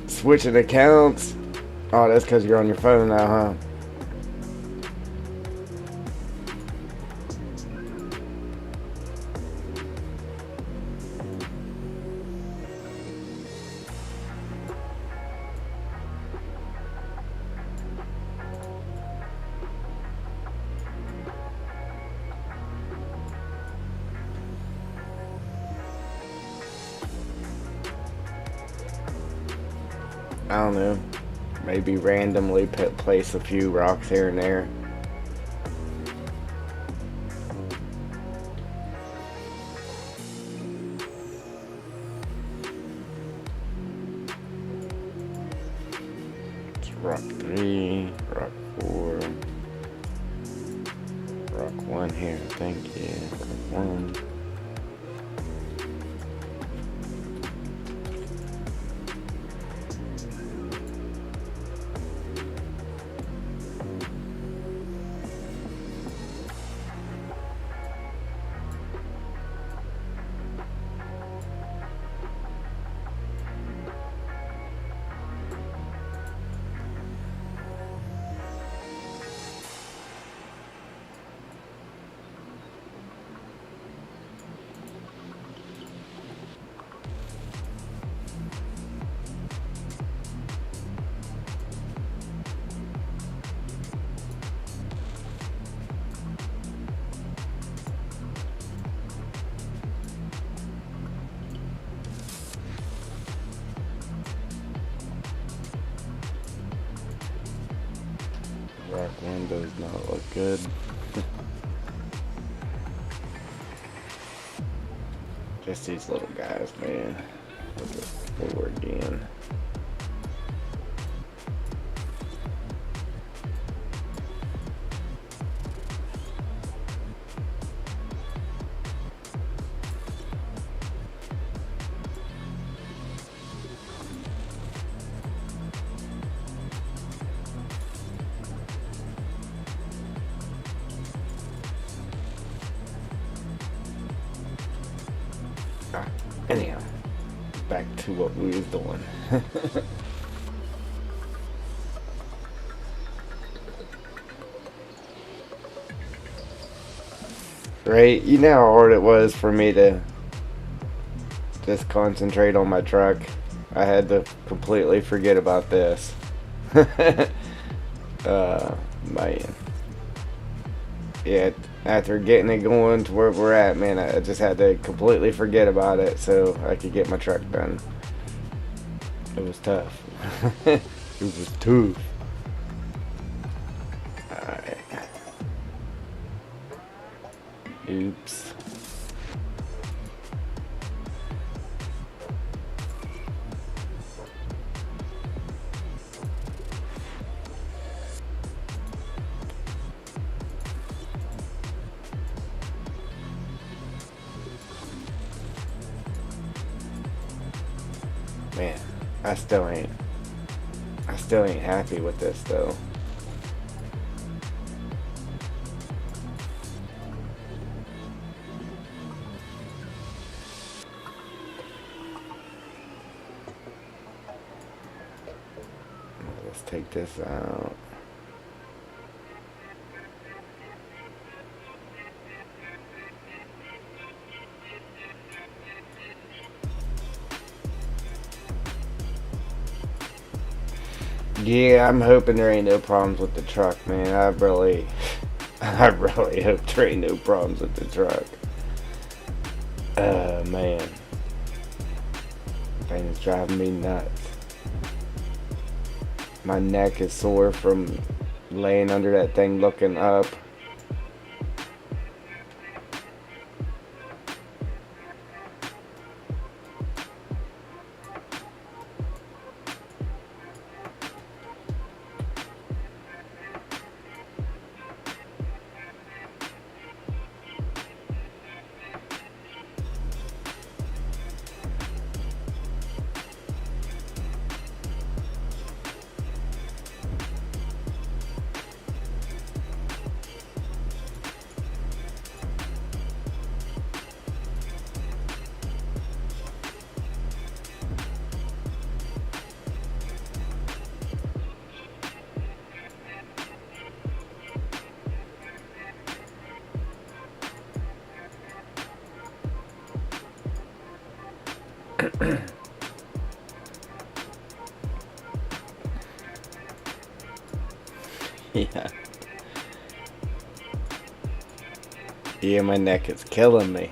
Switching accounts. Oh, that's because you're on your phone now, huh? I don't know. Maybe randomly place a few rocks here and there. It's rock 3, rock 4, rock 1 here, I think, yeah, rock 1. Rock 1 does not look good. Just these little guys, man. Look at 4 again. Anyhow, back to what we was doing. Right? You know how hard it was for me to just concentrate on my truck. I had to completely forget about this. Man. Yeah, after getting it going to where we're at, man, I just had to completely forget about it so I could get my truck done. It was tough. It was tough. Alright. Oops. Man, I still ain't happy with this though. Let's take this out. Yeah, I'm hoping there ain't no problems with the truck, man. I really hope there ain't no problems with the truck. Man. Thing's driving me nuts. My neck is sore from laying under that thing looking up. Yeah. Yeah, my neck is killing me.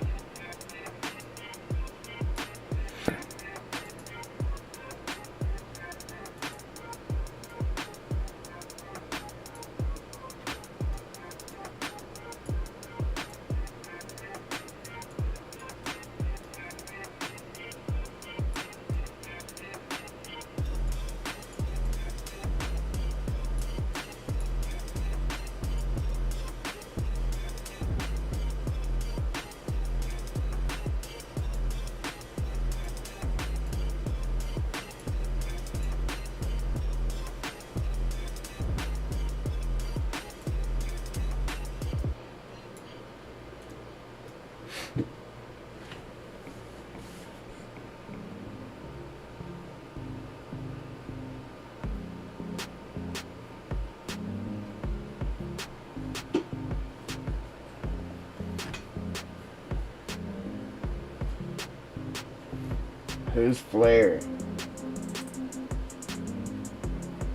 Who's Flair?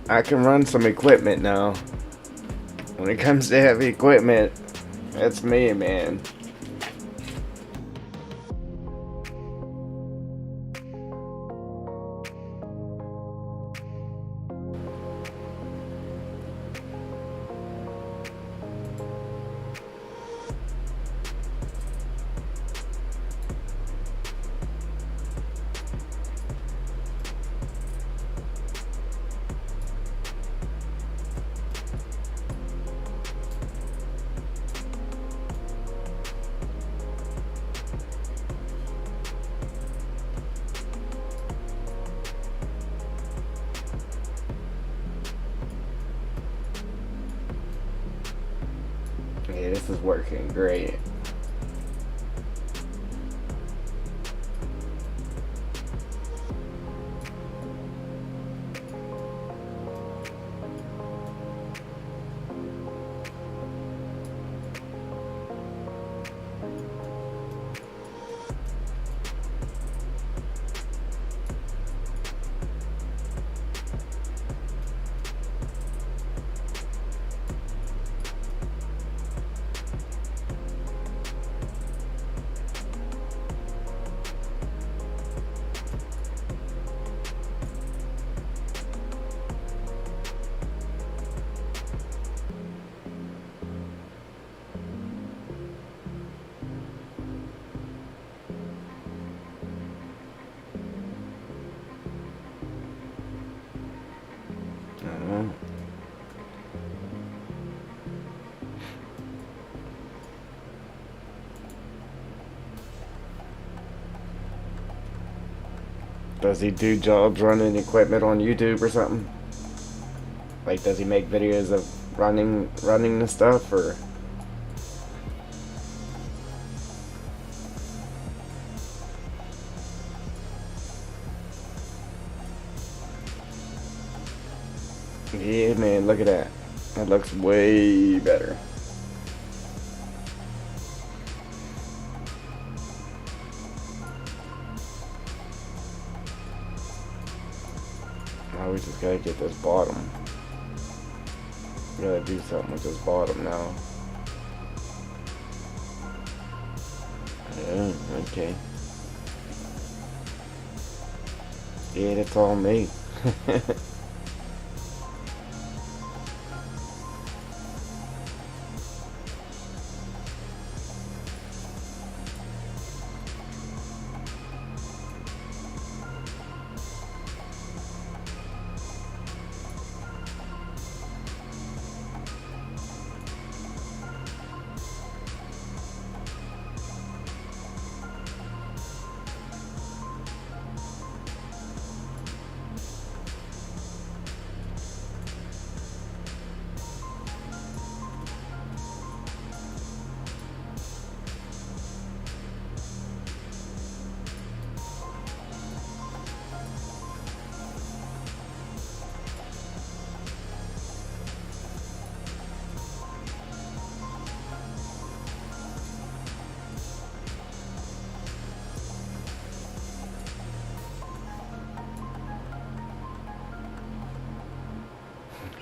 I can run some equipment now. When it comes to heavy equipment, that's me, man. Yeah, this is working great. Does he do jobs running equipment on YouTube or something? Like, does he make videos of running the stuff, or? Yeah, man, look at that. That looks way better. Now we just gotta get this bottom. We gotta do something with this bottom now. Yeah, okay. Yeah, that's all me.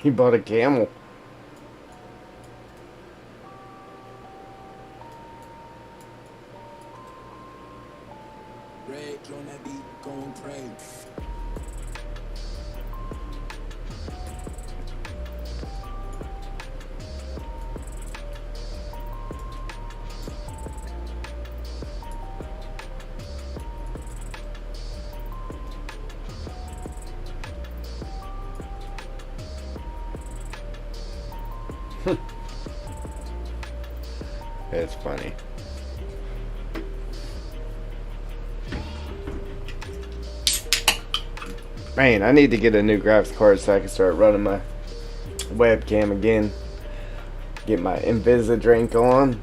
He bought a camel. Rage on that beat, gon' pray. It's funny. Man, I need to get a new graphics card so I can start running my webcam again. Get my Invisa drink on.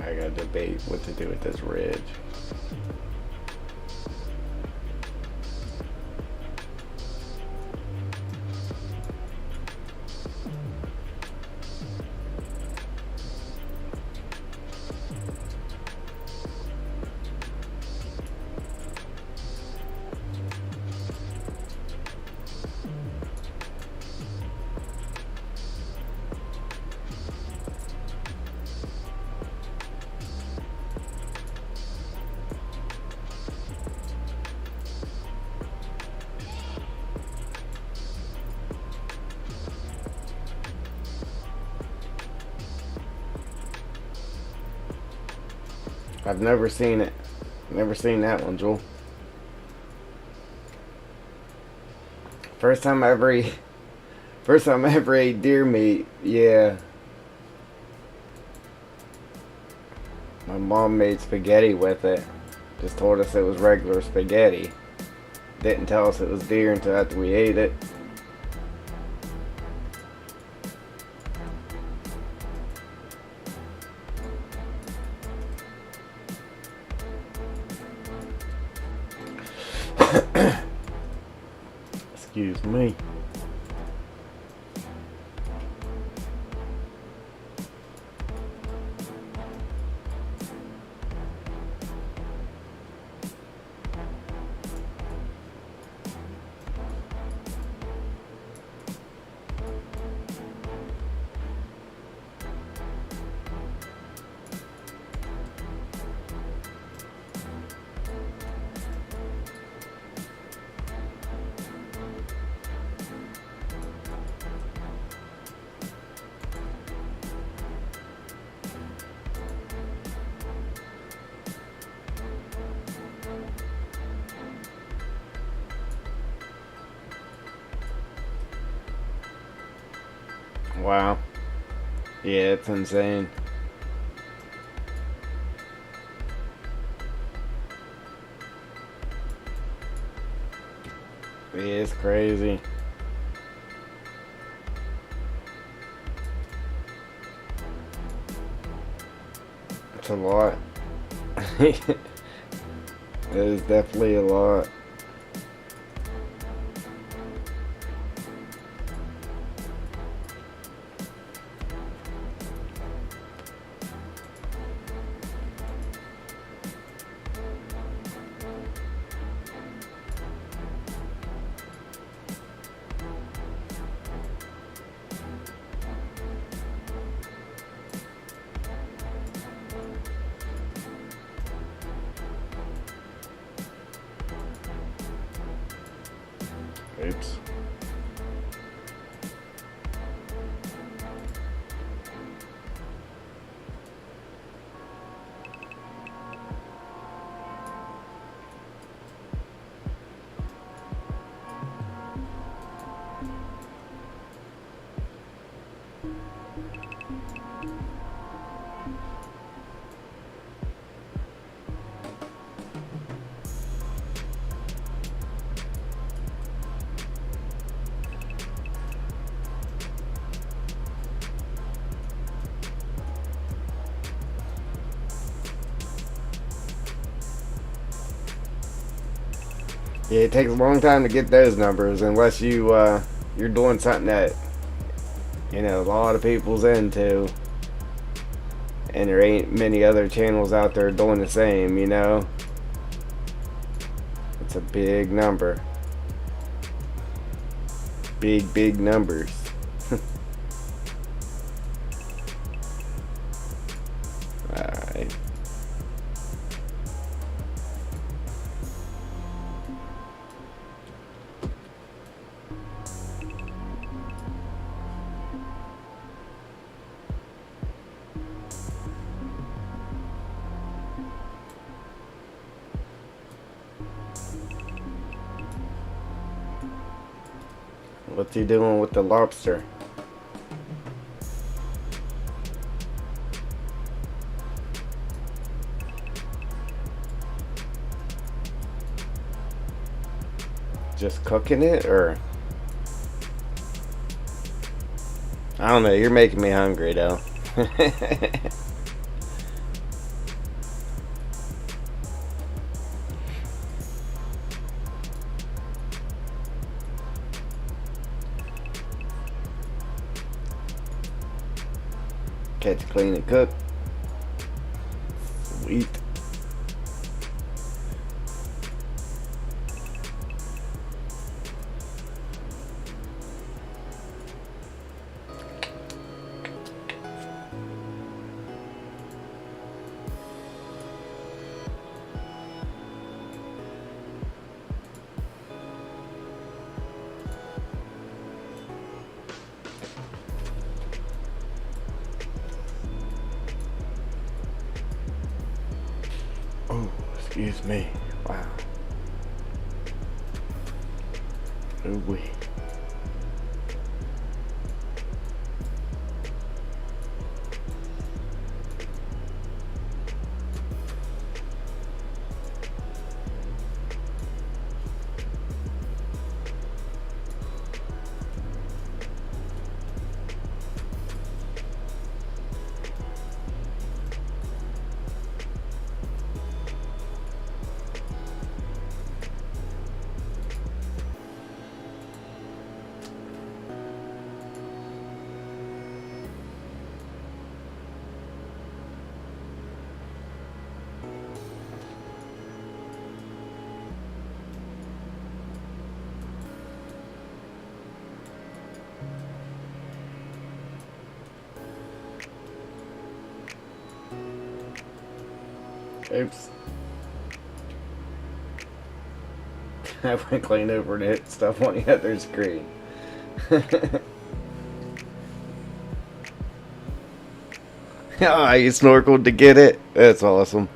I gotta debate what to do with this ridge. I've never seen it. Never seen that one, Joel. First time I ever ate, first time I ever ate deer meat. Yeah, my mom made spaghetti with it. Just told us it was regular spaghetti. Didn't tell us it was deer until after we ate it. Excuse me. Wow. Yeah, it's insane. Yeah, it's crazy. It's a lot. It is definitely a lot. Oops. Yeah, it takes a long time to get those numbers unless you're doing something that a lot of people's into, and there ain't many other channels out there doing the same. It's a big number, big numbers. All right. What's he doing with the lobster? Just cooking it, or I don't know. You're making me hungry though. Catch, clean, and cook. Sweet. Oh, excuse me. Wow. Ooh wee. Oops. I went clean over and hit stuff on the other screen. Ah, you snorkeled to get it? That's awesome.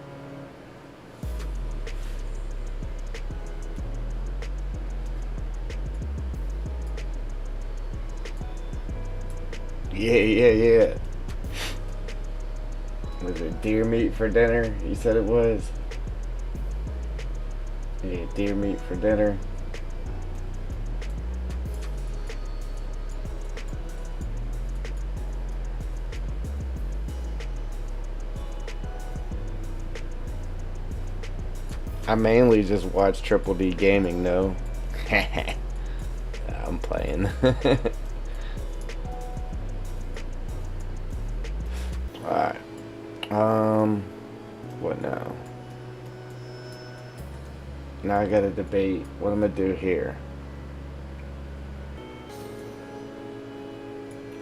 Yeah. Was it deer meat for dinner? You said it was? Yeah, deer meat for dinner. I mainly just watch Triple D Gaming though. I'm playing. Alright. What now? Now I gotta debate what I'm gonna do here.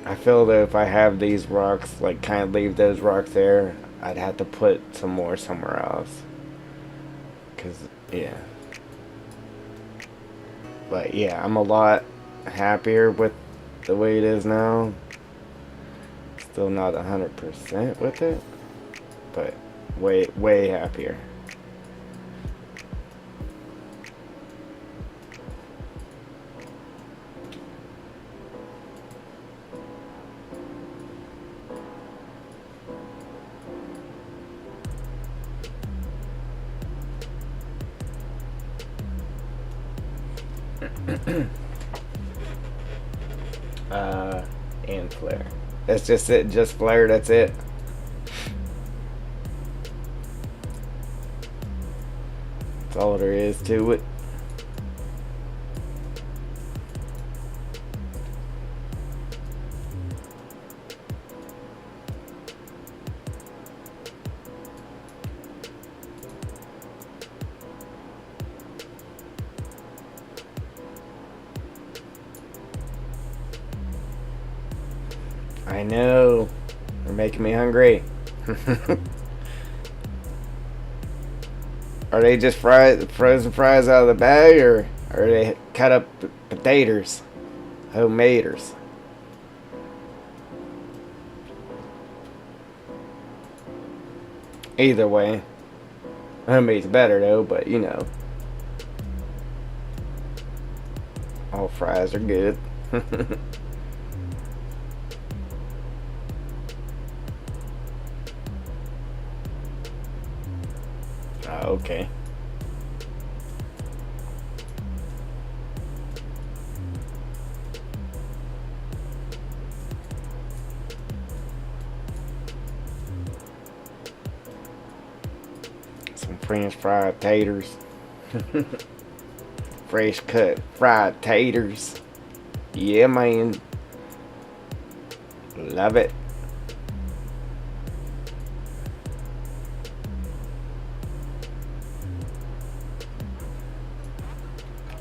I feel that if I have these rocks, like kind of leave those rocks there, I'd have to put some more somewhere else. Cause, yeah. But yeah, I'm a lot happier with the way it is now. Still not 100% with it, but way happier. And flare. That's just it. Just flare. That's it. That's all there is to it. I know. They're making me hungry. Are they just frozen fries out of the bag, or are they cut up potatoes? Homemaders. Either way. Homemade's better though, but you know. All fries are good. Okay. Some French fried taters. Fresh cut fried taters. Yeah, man. Love it.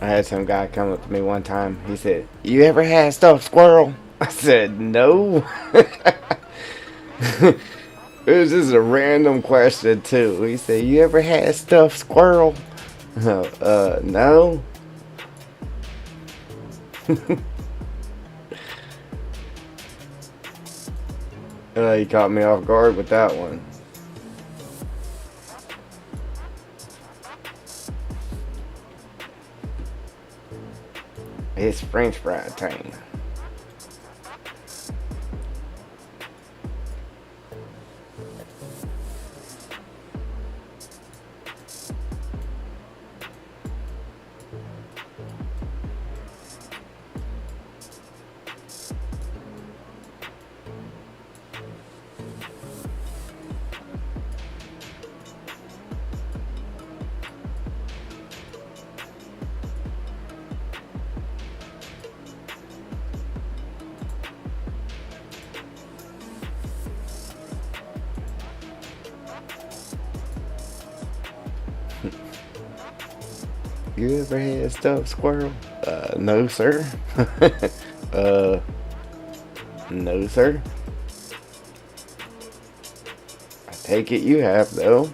I had some guy come up to me one time. He said, "You ever had stuffed squirrel?" I said, "No." It was just a random question too. He said, "You ever had stuffed squirrel?" No. He caught me off guard with that one. It's French fry time. You ever had stuffed squirrel? No, sir. uh, no, sir. I take it you have, though.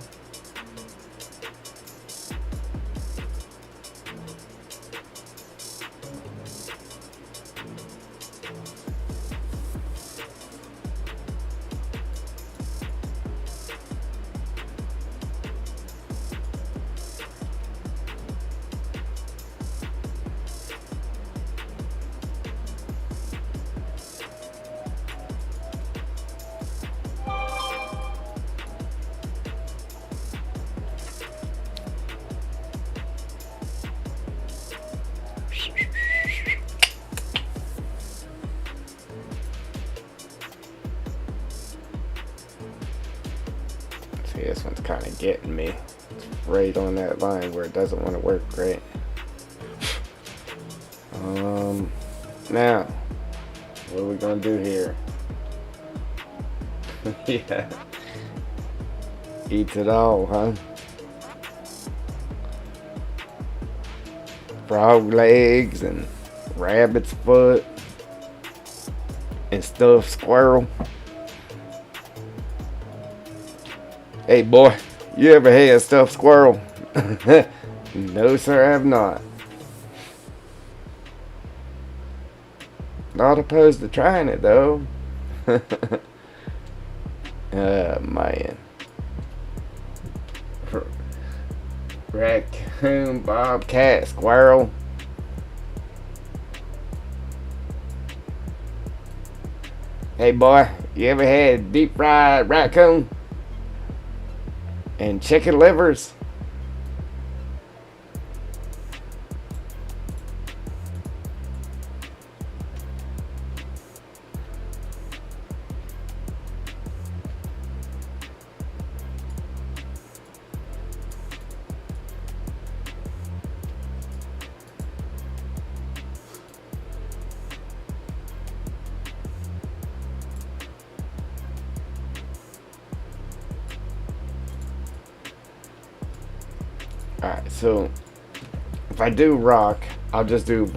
See, this one's kind of getting me. It's right on that line where it doesn't want to work right. Now, what are we gonna do here? Yeah. Eats it all, huh? Frog legs and rabbit's foot and stuffed squirrel. Hey boy, you ever had a stuffed squirrel? No sir, I have not. Not opposed to trying it though. Man. Raccoon, bobcat, squirrel. Hey boy, you ever had deep fried raccoon? And chicken livers? Alright, so if I do rock, I'll just do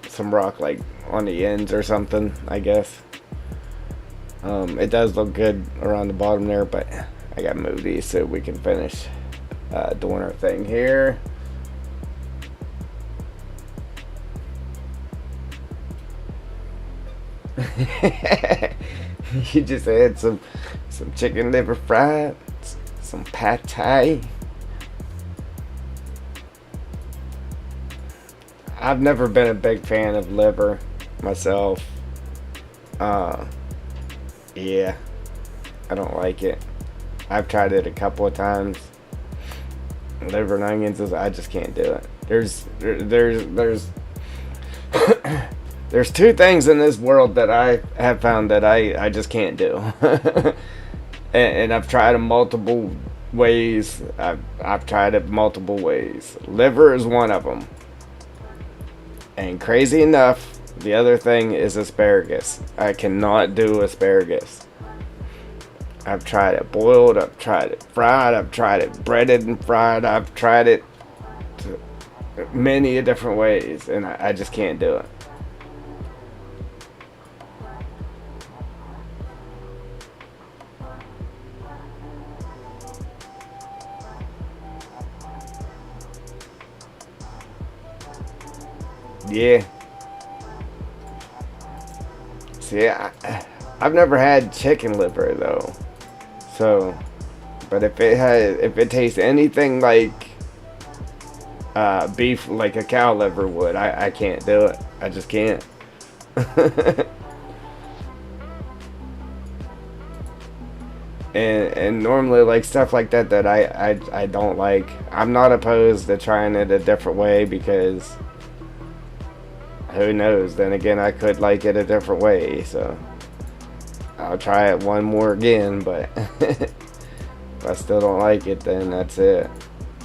some rock like on the ends or something, I guess. It does look good around the bottom there, but I gotta move these so we can finish doing our thing here. You just had some chicken liver fried, some pad thai. I've never been a big fan of liver myself. Uh, yeah, I don't like it. I've tried it a couple of times. Liver and onions I just can't do it. There's two things in this world that I have found that I just can't do. And I've tried them multiple ways. I've tried it multiple ways. Liver is one of them. And crazy enough, the other thing is asparagus. I cannot do asparagus. I've tried it boiled, I've tried it fried, I've tried it breaded and fried, I've tried it many different ways, and I just can't do it. Yeah. See, I've never had chicken liver though. So, but if it tastes anything like beef, like a cow liver would, I can't do it. I just can't. And normally like stuff like that I don't like. I'm not opposed to trying it a different way because who knows? Then again, I could like it a different way. So I'll try it one more again, but if I still don't like it, then that's it.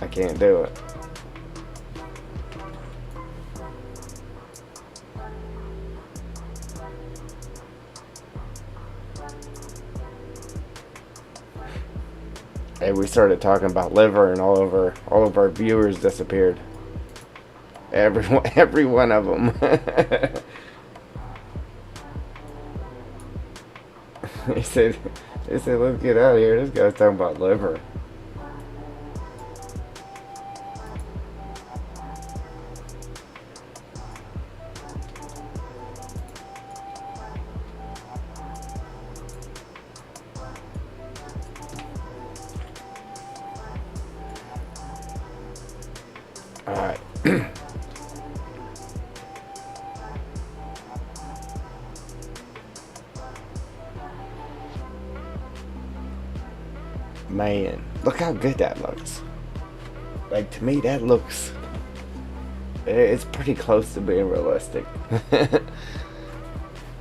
I can't do it. And we started talking about liver, and all of our viewers disappeared. Every one of them. He said, let's get out of here. This guy's talking about liver. All right. Man, look how good that looks. Like, to me, that looks... It's pretty close to being realistic.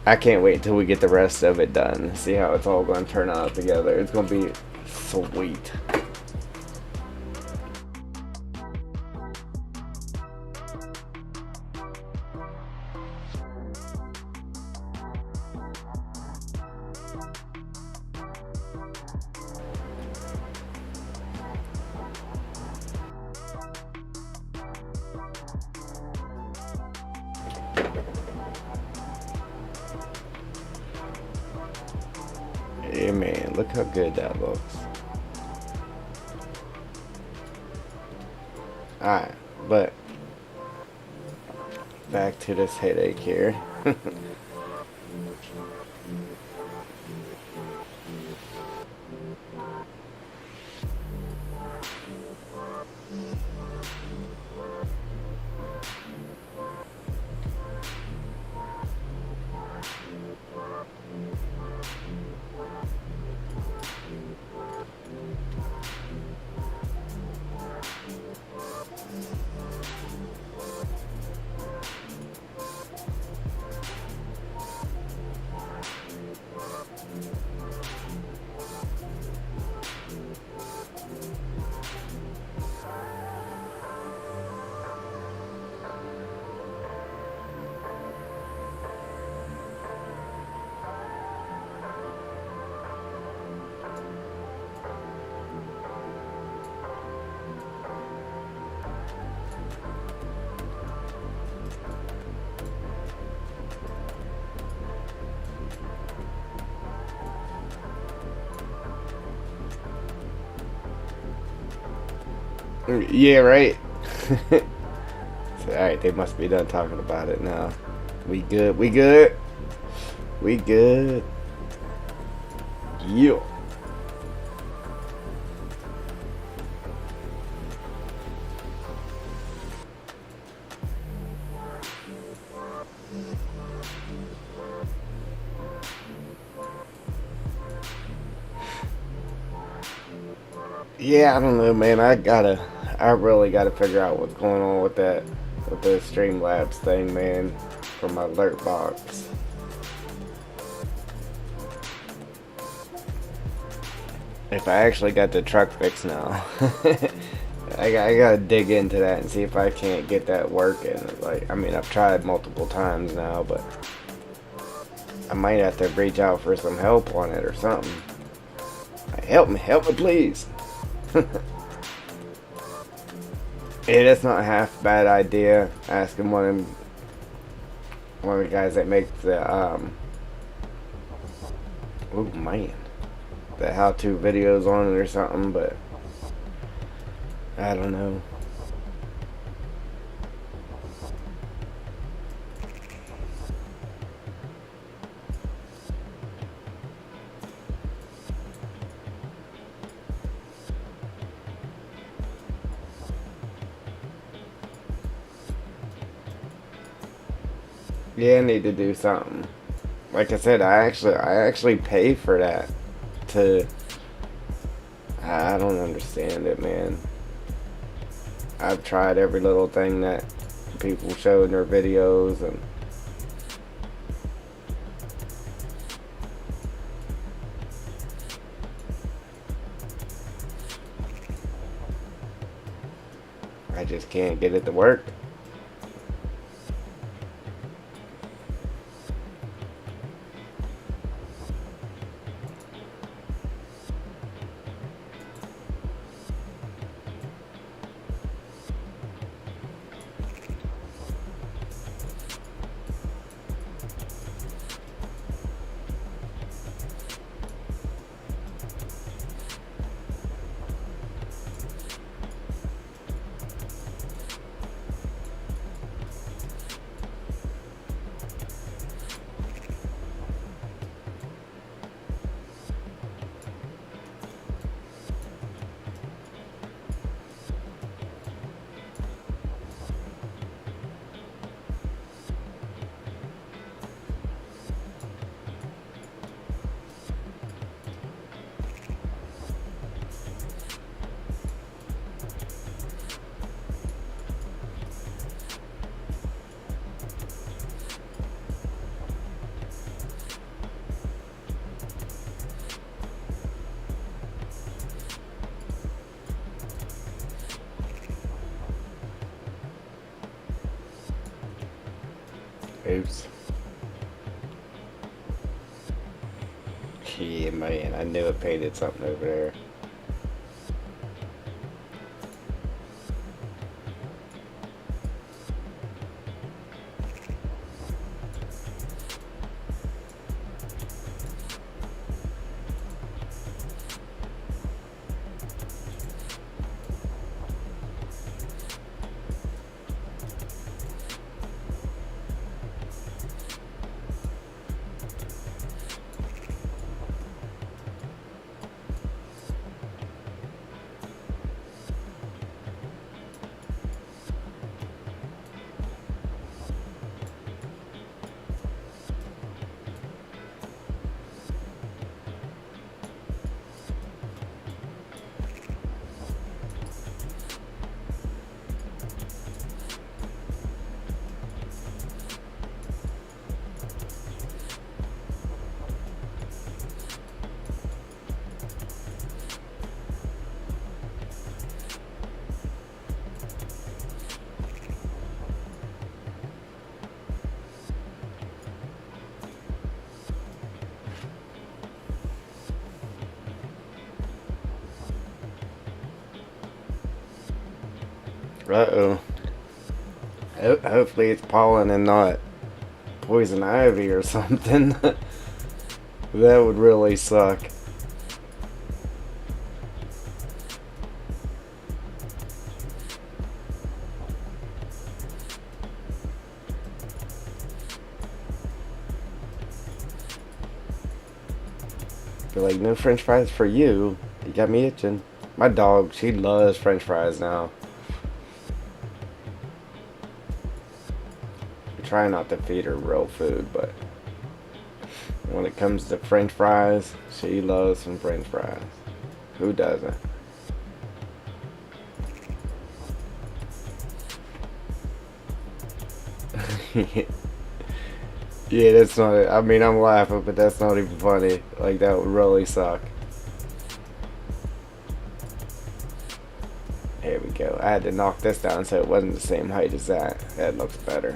I can't wait until we get the rest of it done. See how it's all going to turn out together. It's going to be sweet. Yeah, man, look how good that looks. Alright, but back to this headache here. Yeah, right. So, alright, they must be done talking about it now. We good, we good, we good. Yeah. Yeah, I don't know, man. I really gotta figure out what's going on with that, with the Streamlabs thing, man, for my alert box. If I actually got the truck fixed now, I gotta dig into that and see if I can't get that working. Like, I mean, I've tried multiple times now, but I might have to reach out for some help on it or something. Like, help me, please. Yeah, that's not a half bad idea. Asking one of the guys that make the oh man, the how-to videos on it or something, but I don't know. Yeah, I need to do something. Like I said, I actually pay for that to. I don't understand it, man. I've tried every little thing that people show in their videos, and I just can't get it to work. Oops. Yeah, man, I knew it painted something over there. Uh-oh. Hopefully it's pollen and not poison ivy or something. That would really suck. Be like, no French fries for you. You got me itching. My dog, she loves French fries now. I try not to feed her real food, but when it comes to French fries, she loves some French fries. Who doesn't? Yeah, that's not it. I mean, I'm laughing, but that's not even funny. Like, that would really suck. There we go. I had to knock this down so it wasn't the same height as that. That looks better.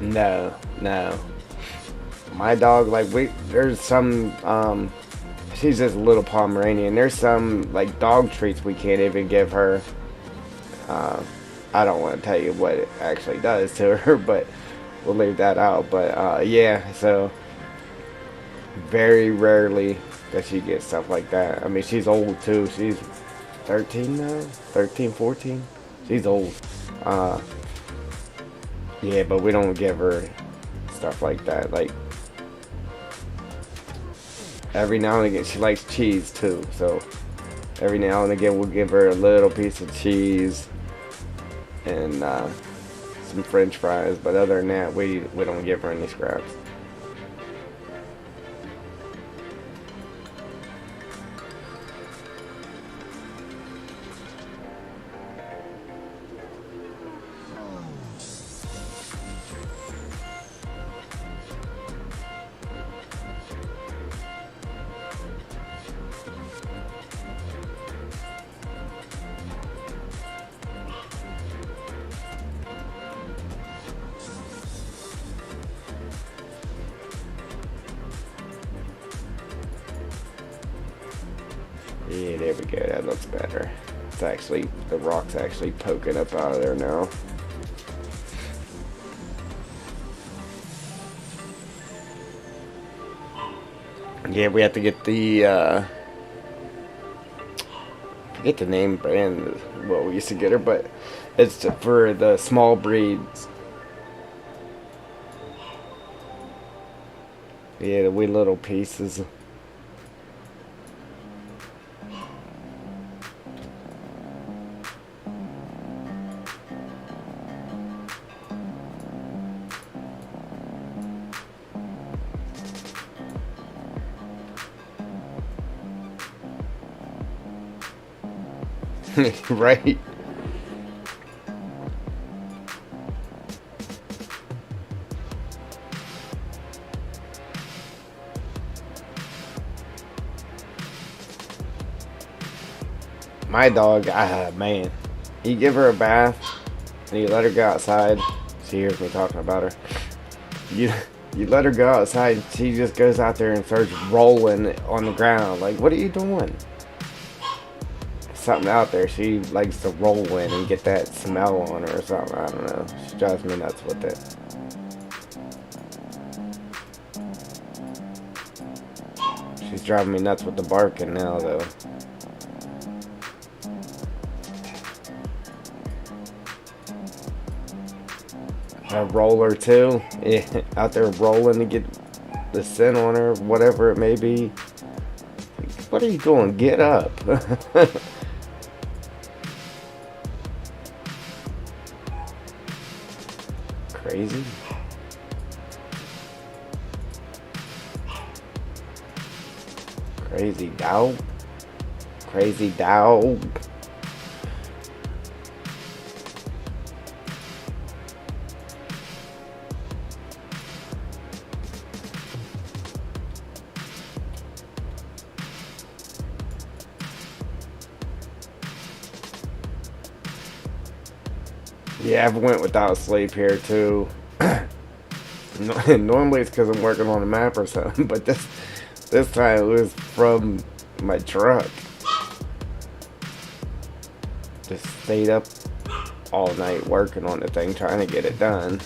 No, no. My dog, like, there's some, she's just a little Pomeranian. There's some, like, dog treats we can't even give her. I don't want to tell you what it actually does to her, but we'll leave that out. But, yeah, so very rarely does she get stuff like that. I mean, she's old, too. She's 13 now? 13, 14? She's old. Uh, yeah, but we don't give her stuff like that. Like, every now and again, she likes cheese too, so every now and again we'll give her a little piece of cheese and some French fries. But other than that, we don't give her any scraps. Yeah, there we go. That looks better. It's actually, the rock's actually poking up out of there now. Yeah, we have to get the, I forget the name brand, what we used to get her, but it's for the small breeds. Yeah, the wee little pieces. Right? My dog, man, you give her a bath and you let her go outside. She hears me talking about her. You you let her go outside. She just goes out there and starts rolling on the ground. Like, what are you doing? Something out there. She likes to roll in and get that smell on her or something. I don't know. She drives me nuts with it. She's driving me nuts with the barking now, though. A roller too. Yeah, out there rolling to get the scent on her, whatever it may be. What are you doing? Get up. Crazy. Crazy dog. Crazy dog. Yeah, I've went without sleep here too. Normally it's because I'm working on a map or something, but this time it was from my truck. Just stayed up all night working on the thing, trying to get it done.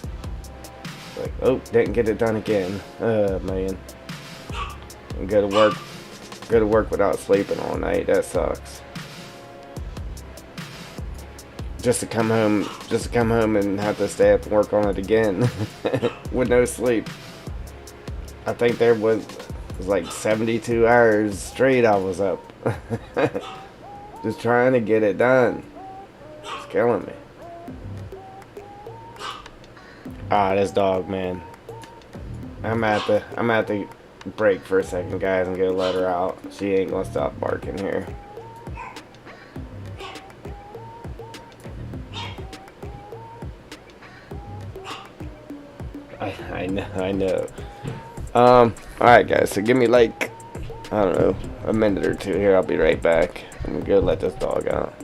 Like, oh, didn't get it done again. Man. And go to work without sleeping all night. That sucks. just to come home and have to stay up and work on it again with no sleep. I think was like 72 hours straight I was up. Just trying to get it done. It's killing me. Ah, this dog, man. I'm at the break for a second, guys, and go let her out. She ain't gonna stop barking here. I know, I know. Alright, guys, so give me like, I don't know, a minute or two here. I'll be right back. I'm gonna go let this dog out.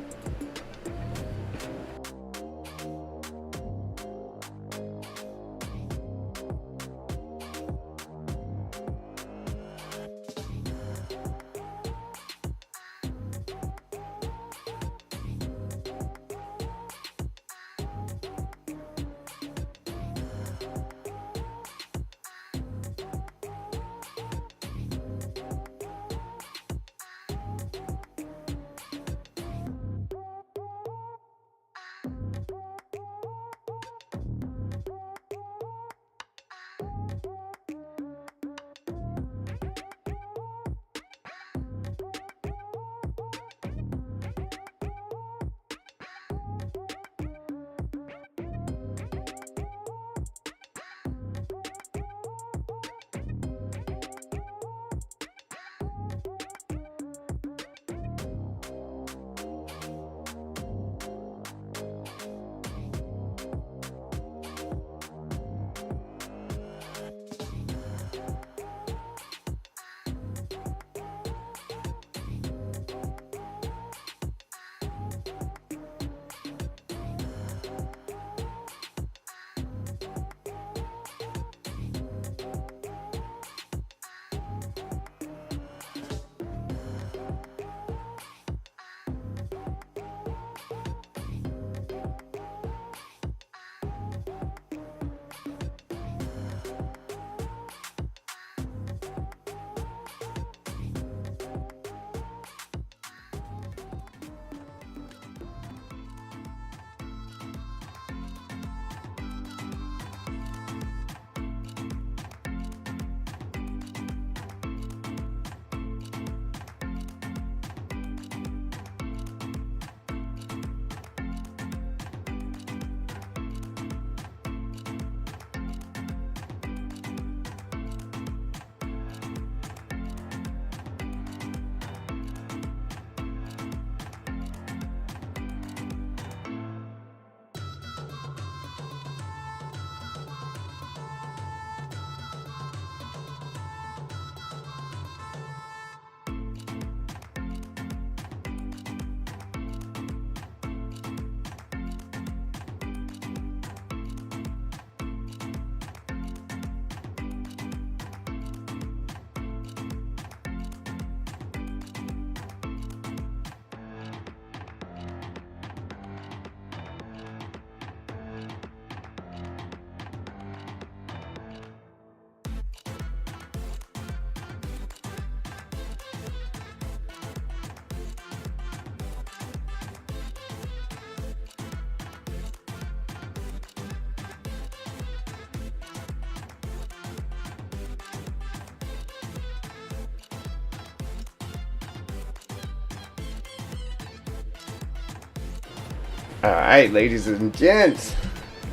Alright, ladies and gents,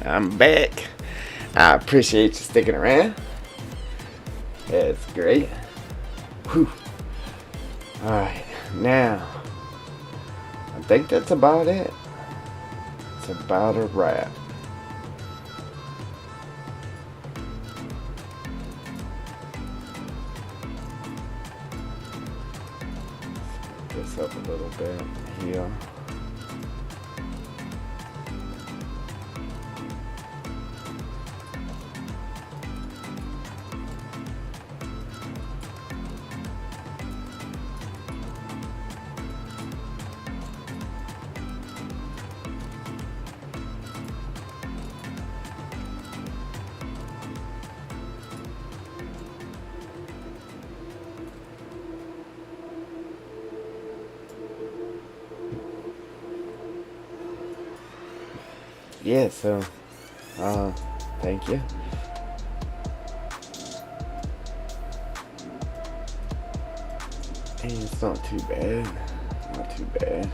I'm back. I appreciate you sticking around. It's great. Whew. Alright, now, I think that's about it. It's about a wrap. This up a little bit here. yeah, so thank you. And it's not too bad. Not too bad.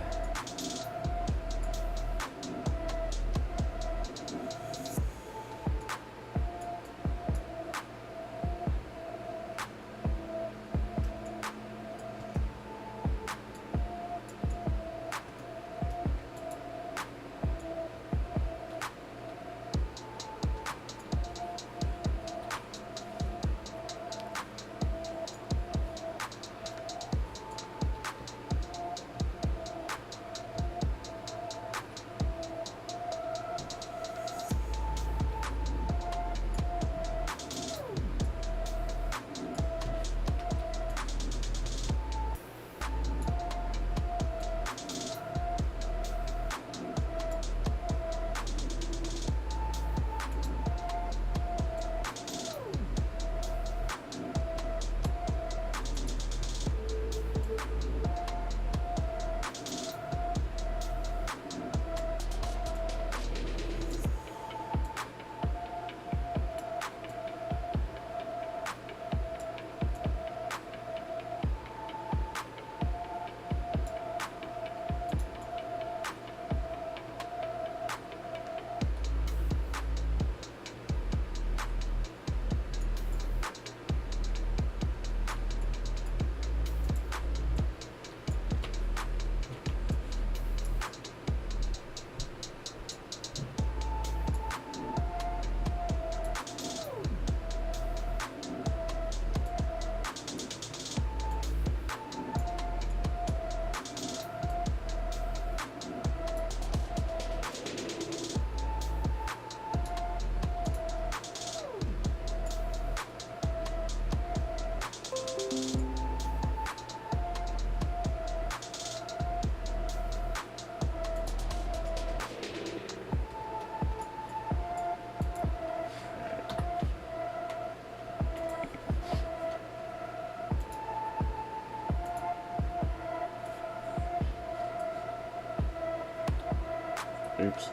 Oops.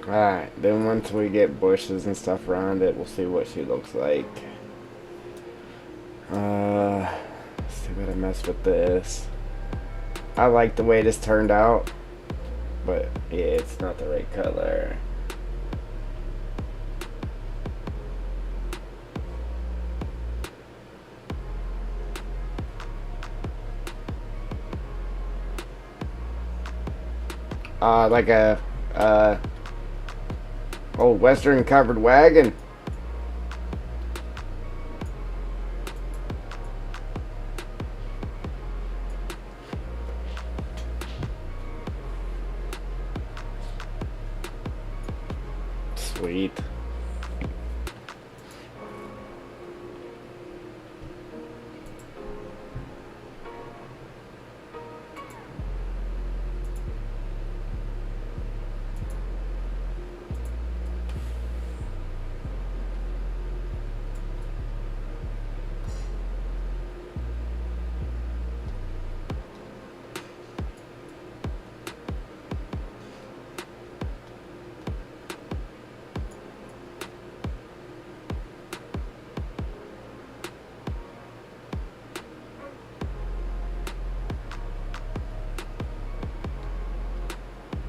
Alright, then once we get bushes and stuff around it, we'll see what she looks like. Let's see what I mess with this. I like the way this turned out, but yeah, it's not the right color. Like a old western covered wagon. Sweet.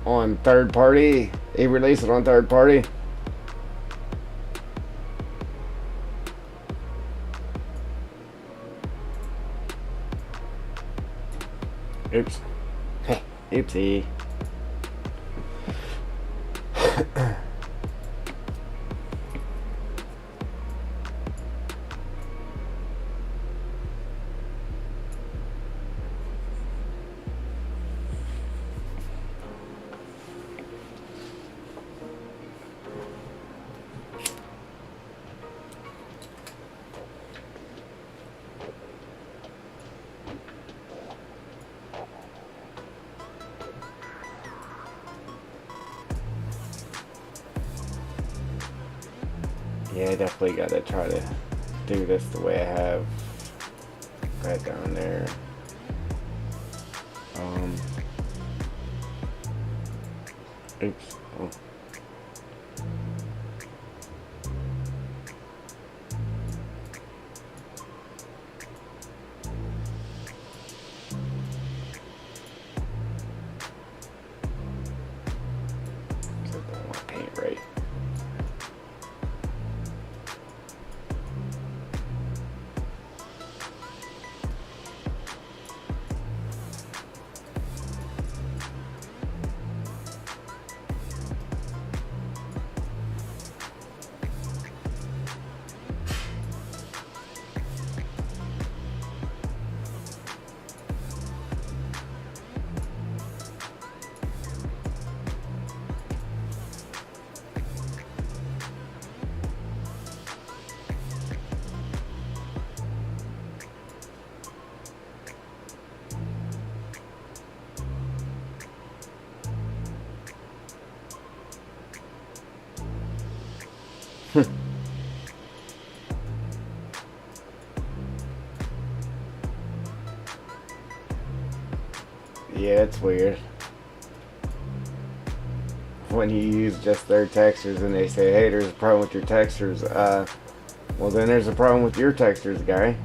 On third party, he released it on third party. Oops. Oopsie. Yeah, I definitely gotta try to do this the way I have that down there. Oops. Oh. Don't want to paint right. Yeah, it's weird when you use just their textures and they say, hey, there's a problem with your textures. Well, then there's a problem with your textures, guy.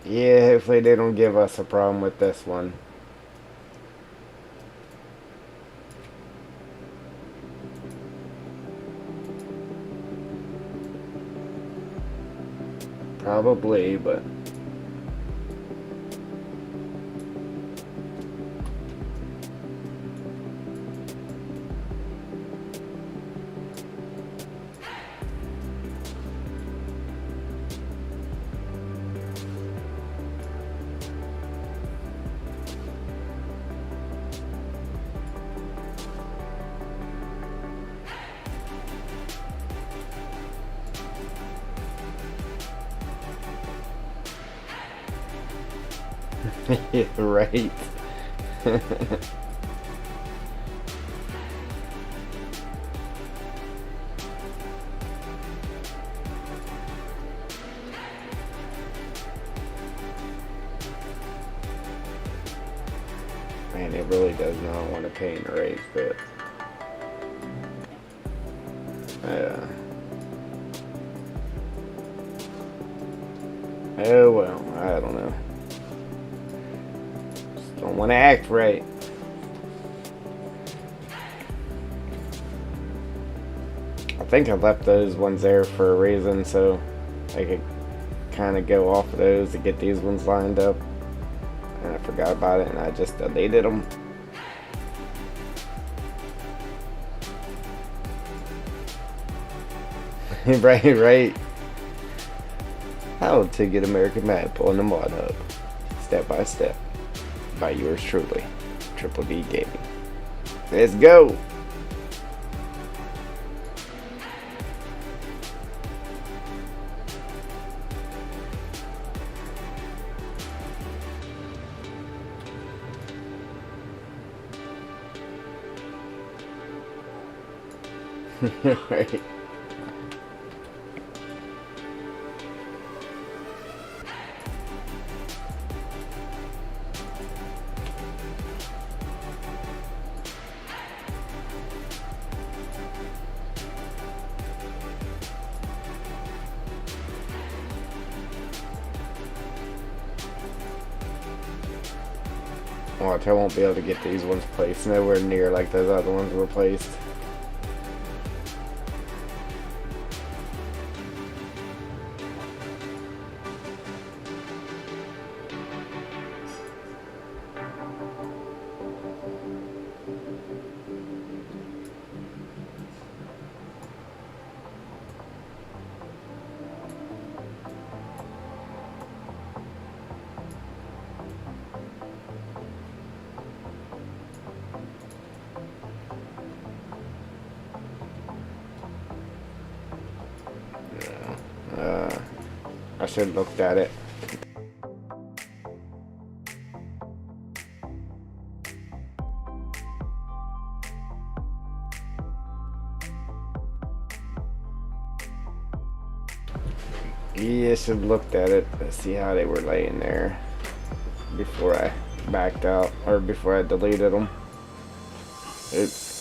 Yeah, hopefully they don't give us a problem with this one. Probably, but yeah, right. Man, it really does not want to pay in a raise, but oh well, I don't know. Just don't want to act right. I think I left those ones there for a reason, so I could kind of go off of those to get these ones lined up. And I forgot about it, and I just deleted them. right. How to get American map on the mod hub, step by step, by yours truly, Triple D Gaming. Let's go. Right. Watch, I won't be able to get these ones placed nowhere near like those other ones were placed. I should have looked at it. Yeah, I should have looked at it to see how they were laying there before I backed out, or before I deleted them. Oops.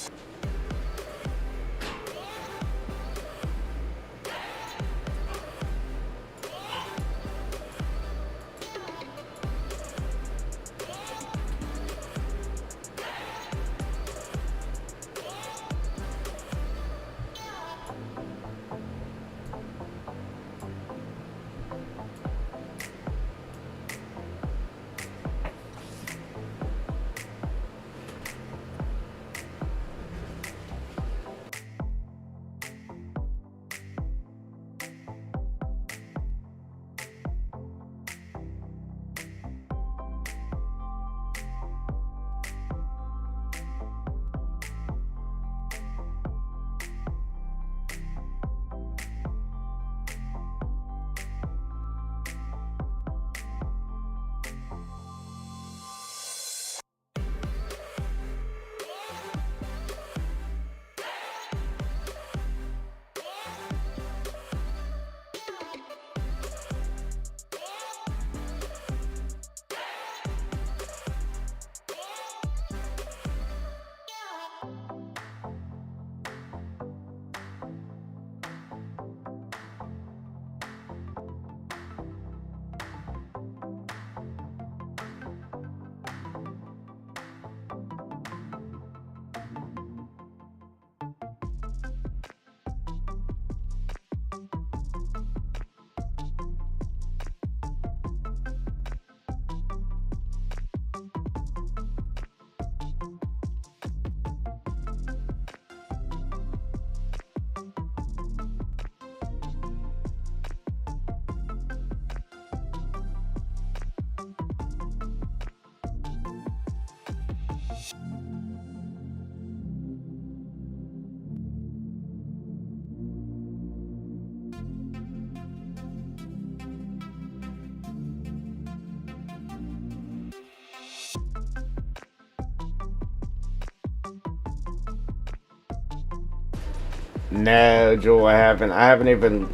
No, Joel, I haven't. I haven't even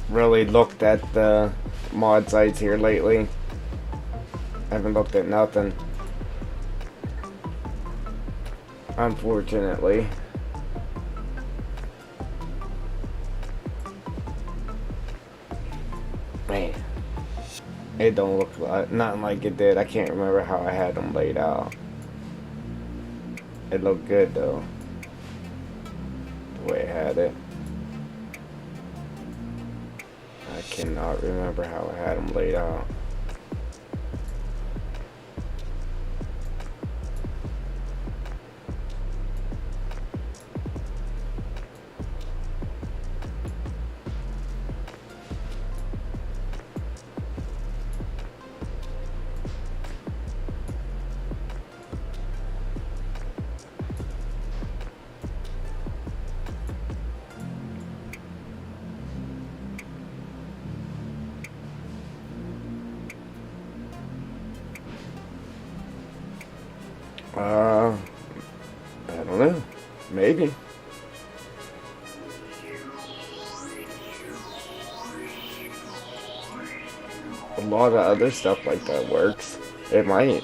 really looked at the mod sites here lately. I haven't looked at nothing. unfortunately. Man, it don't look like nothing like it did. I can't remember how I had them laid out. It looked good though, the way I had it. I cannot remember how I had them laid out. I don't know. Maybe. A lot of other stuff like that works. It might.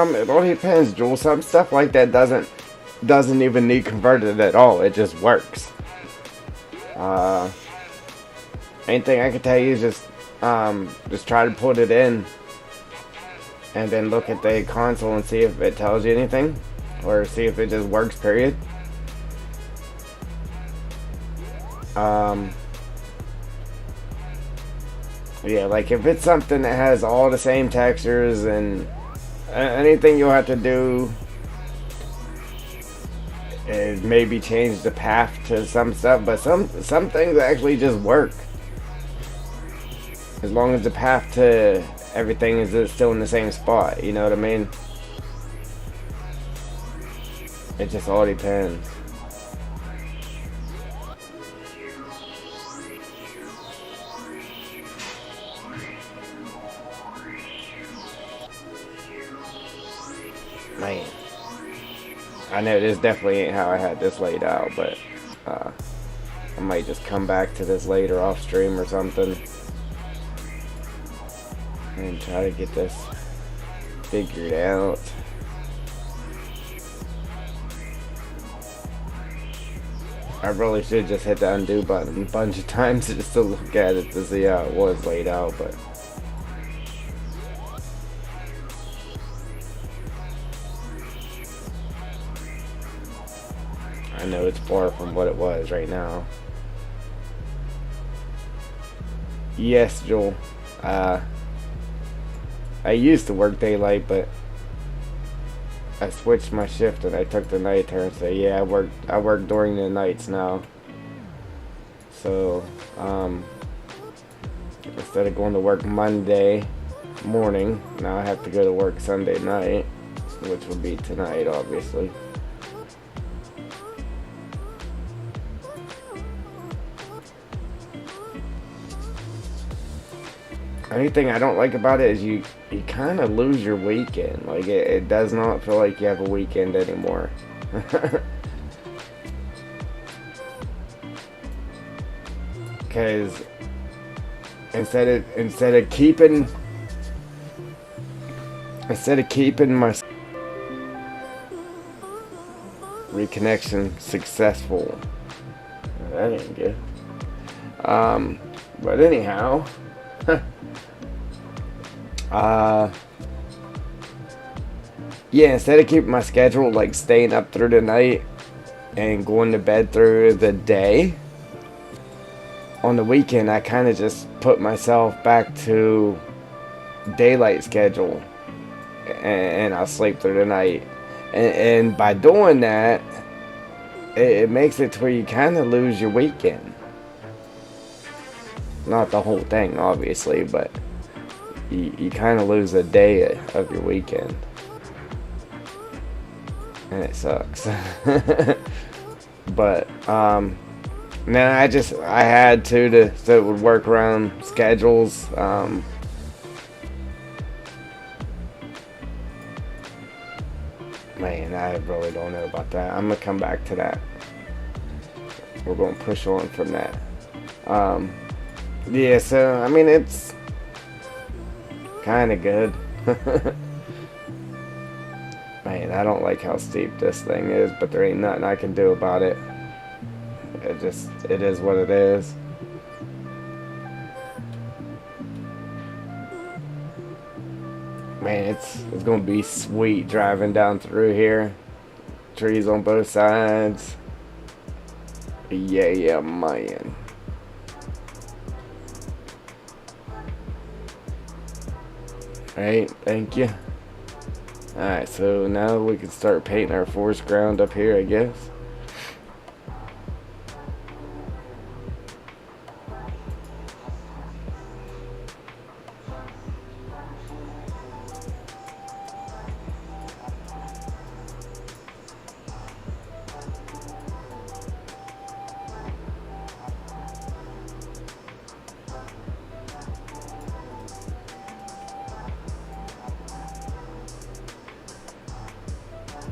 It all depends, Joel. Some stuff like that doesn't even need converted at all. It just works. Uh, Anything I can tell you is just try to put it in, and then look at the console and see if it tells you anything, or see if it just works. Period. Yeah, like if it's something that has all the same textures and anything you'll have to do is maybe change the path to some stuff, but some things actually just work as long as the path to everything is still in the same spot. You know what I mean? It just all depends. Man, I know this definitely ain't how I had this laid out, but I might just come back to this later off stream or something and try to get this figured out. I really should just hit the undo button a bunch of times just to look at it to see how it was laid out, but I know it's far from what it was right now. Yes, Joel. I used to work daylight, but I switched my shift and I took the night turn. So yeah, I work during the nights now. So instead of going to work Monday morning, now I have to go to work Sunday night, which would be tonight, obviously. Anything I don't like about it is you kind of lose your weekend. Like it does not feel like you have a weekend anymore. Because instead of keeping my reconnection successful, that ain't good. But anyhow. Yeah, instead of keeping my schedule like staying up through the night and going to bed through the day, on the weekend I kind of just put myself back to daylight schedule, and I'll sleep through the night. And by doing that, it makes it to where you kind of lose your weekend. Not the whole thing, obviously, but you kind of lose a day of your weekend. And it sucks. But, then I had to so it would work around schedules. Man, I really don't know about that. I'm gonna come back to that. We're gonna push on from that. Yeah, so I mean it's kind of good. Man, I don't like how steep this thing is, but there ain't nothing I can do about it. It is what it is. Man, it's gonna be sweet driving down through here. Trees on both sides. Yeah, man. Alright, thank you. Alright, so now we can start painting our forest ground up here, I guess.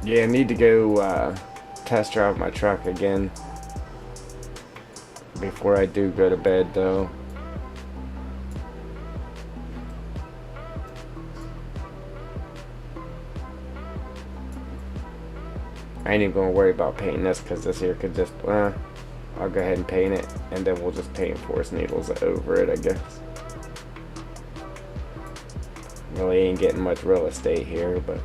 Yeah, I need to go test drive my truck again before I do go to bed, though. I ain't even gonna worry about painting this because this here could just, I'll go ahead and paint it, and then we'll just paint forest needles over it, I guess. Really ain't getting much real estate here, but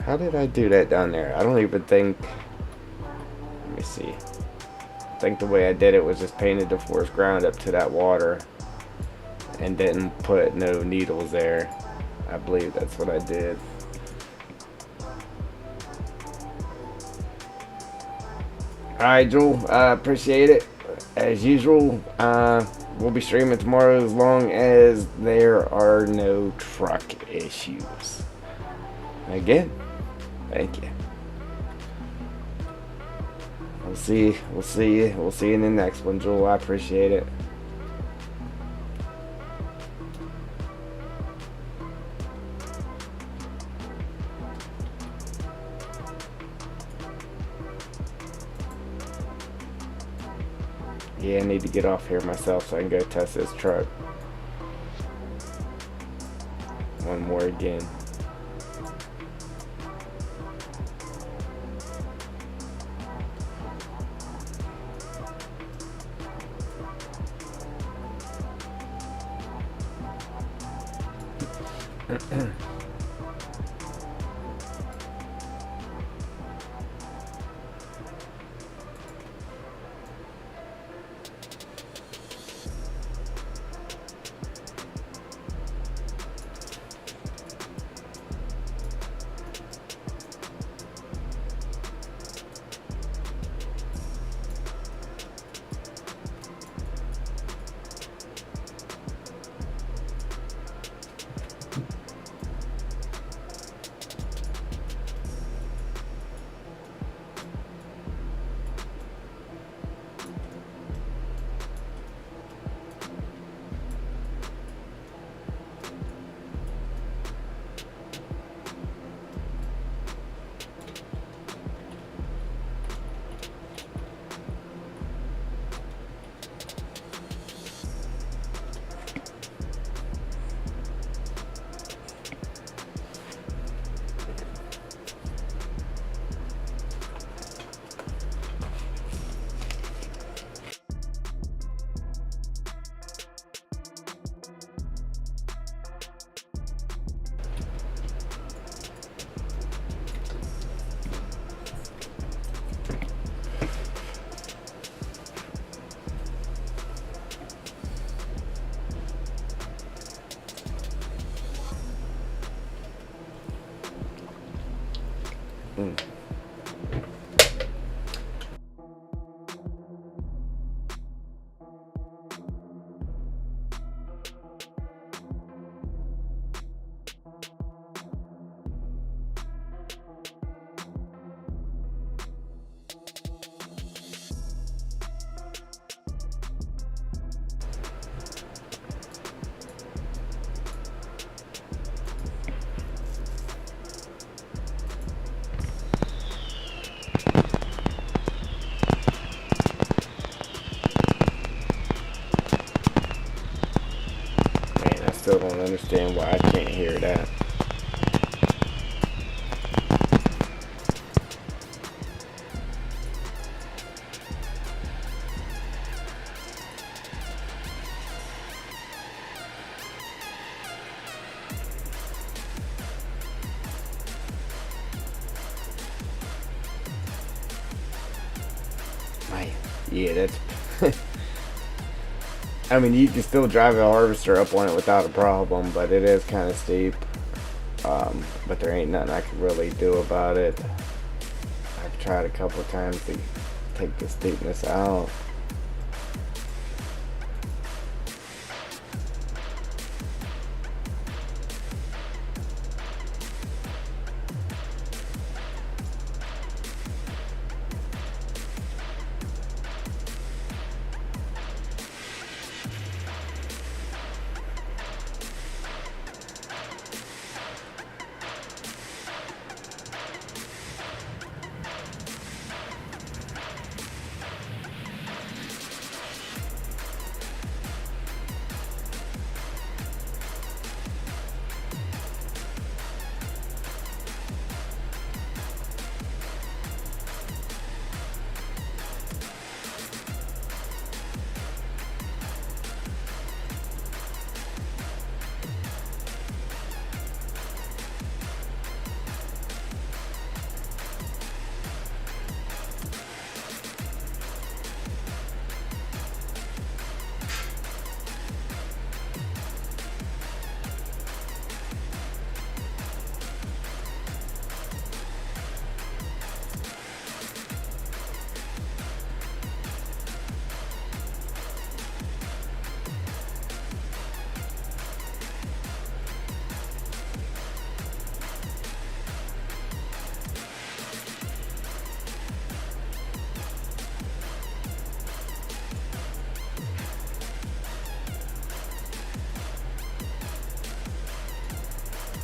how did I do that down there? I don't even think. Let me see. I think the way I did it was just painted the forest ground up to that water and didn't put no needles there. I believe that's what I did. Alright, Joel. I appreciate it. As usual, we'll be streaming tomorrow as long as there are no truck issues. Again, thank you. We'll see you in the next one, Joel. I appreciate it. Yeah, I need to get off here myself so I can go test this truck. One more again. Mm. Man, I still don't understand why I can't hear that. Man, yeah, that's. I mean, you can still drive a harvester up on it without a problem, but it is kind of steep. But there ain't nothing I can really do about it. I've tried a couple of times to take the steepness out.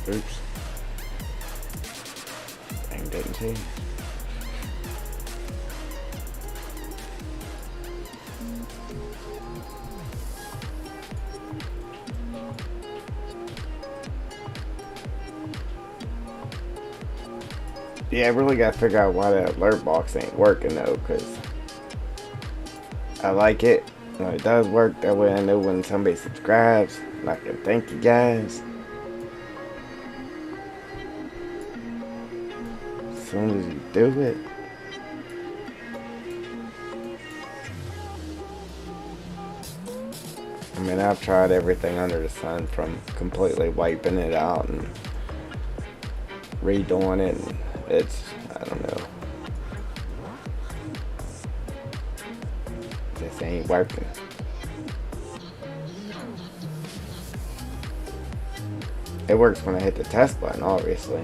Oops. Thing didn't change. Yeah, I really gotta figure out why that alert box ain't working though, because I like it when it does work. That way I know when somebody subscribes, and I can thank you guys. As soon as you do it. I mean, I've tried everything under the sun, from completely wiping it out and redoing it, and it's, I don't know, this ain't working. It works when I hit the test button, obviously.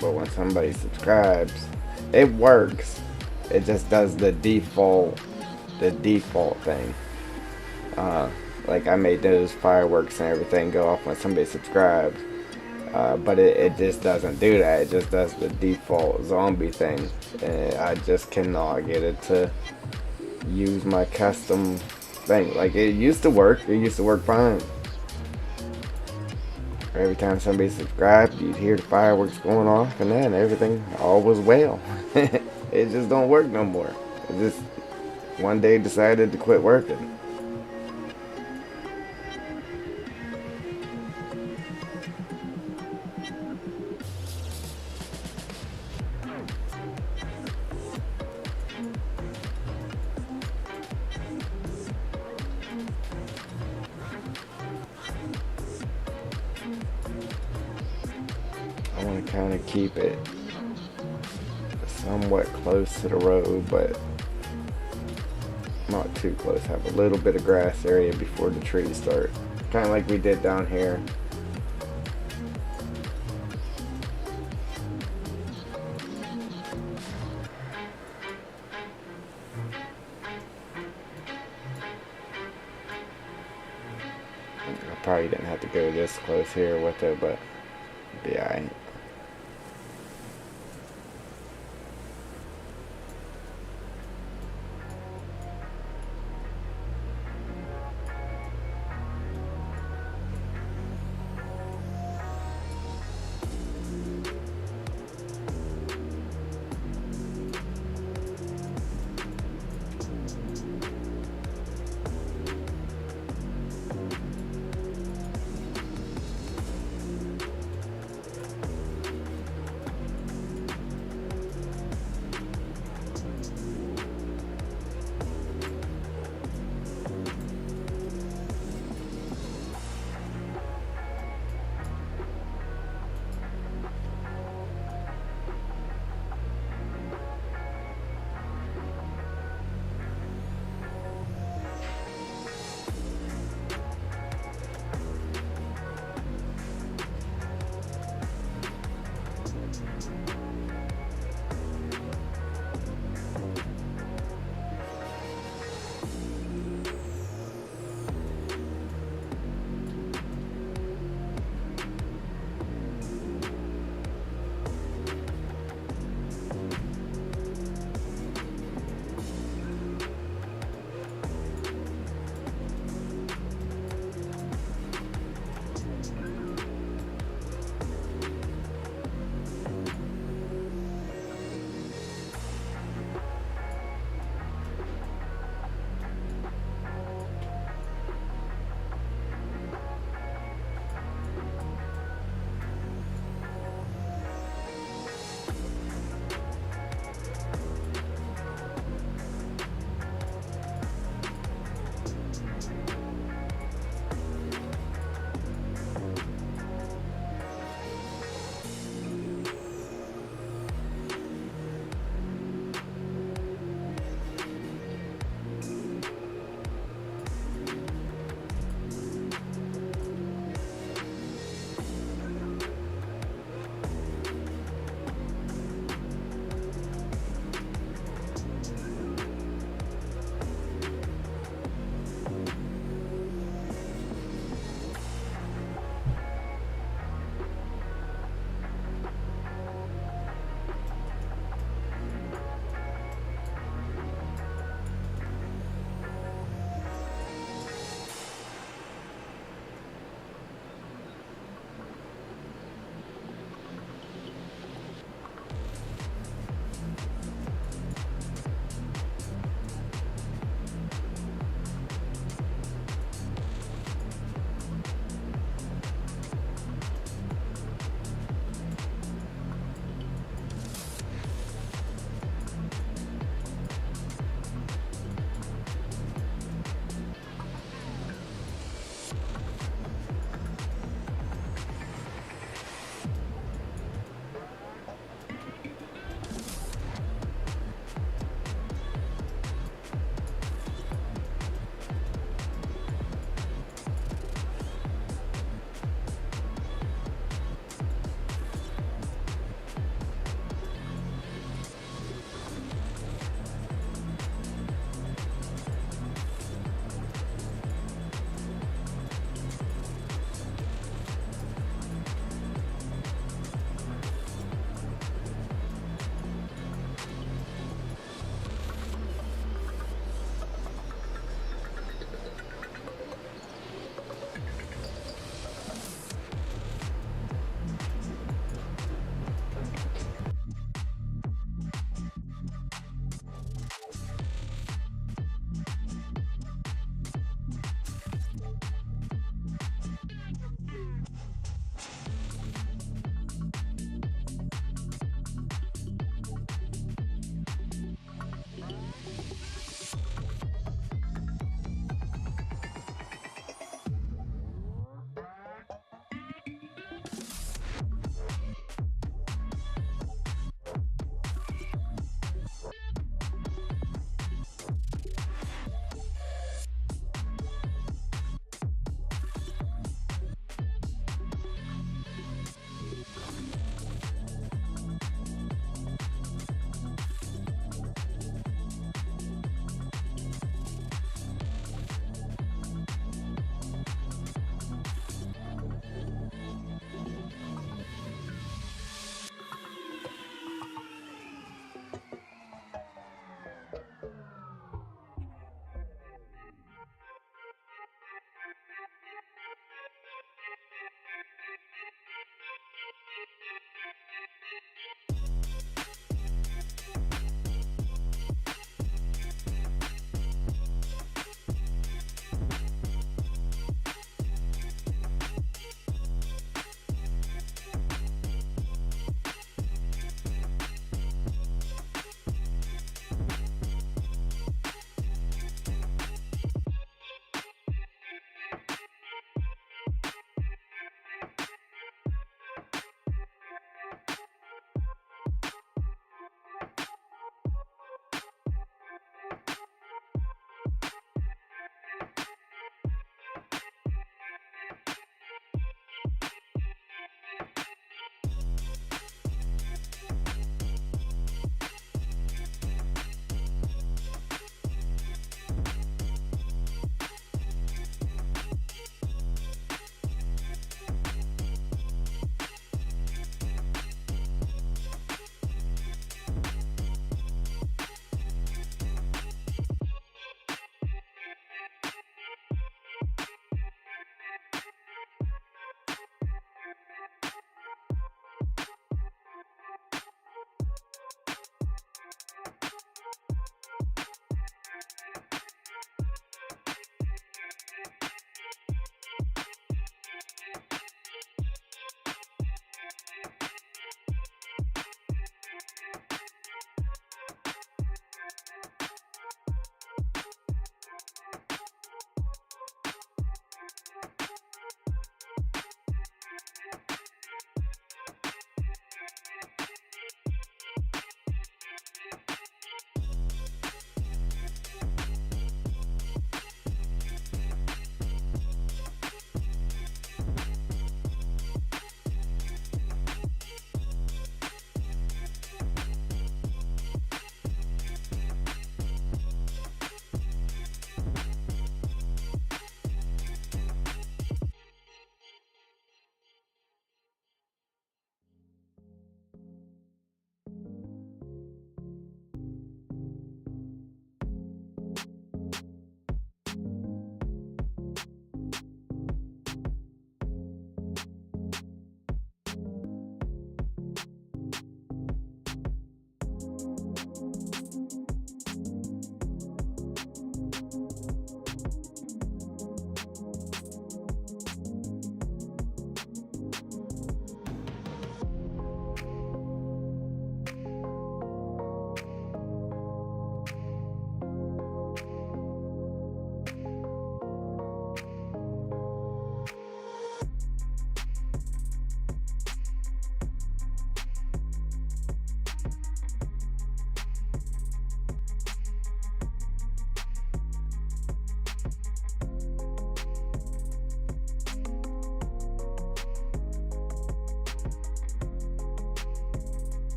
But when somebody subscribes, it works. It just does the default thing. Like I made those fireworks and everything go off when somebody subscribes. But it just doesn't do that. It just does the default zombie thing. And I just cannot get it to use my custom thing. Like it used to work. It used to work fine. Every time somebody subscribed, you'd hear the fireworks going off, and then everything all was well. It just don't work no more. It just one day decided to quit working. I want to kind of keep it somewhat close to the road, but not too close. Have a little bit of grass area before the trees start. Kind of like we did down here. I probably didn't have to go this close here with it, but it'd be alright.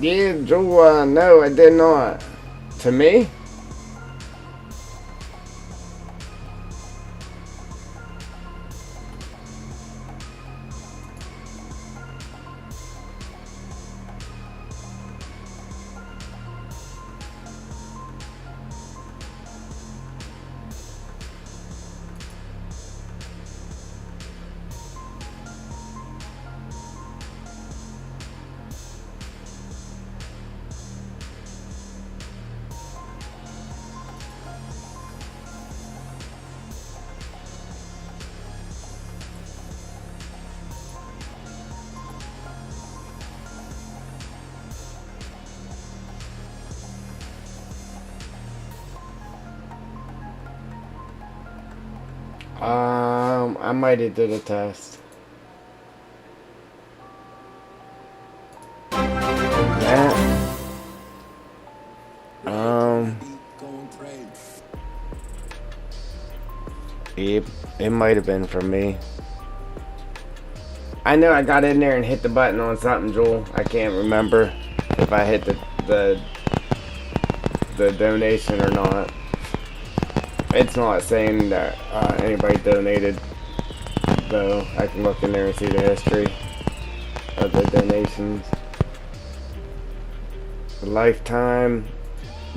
Yeah, Joel, no, I did not. To me? I might have did a test. That, um, it might have been for me. I know I got in there and hit the button on something, Joel. I can't remember if I hit the donation or not. It's not saying that anybody donated, though. I can look in there and see the history of the donations. Lifetime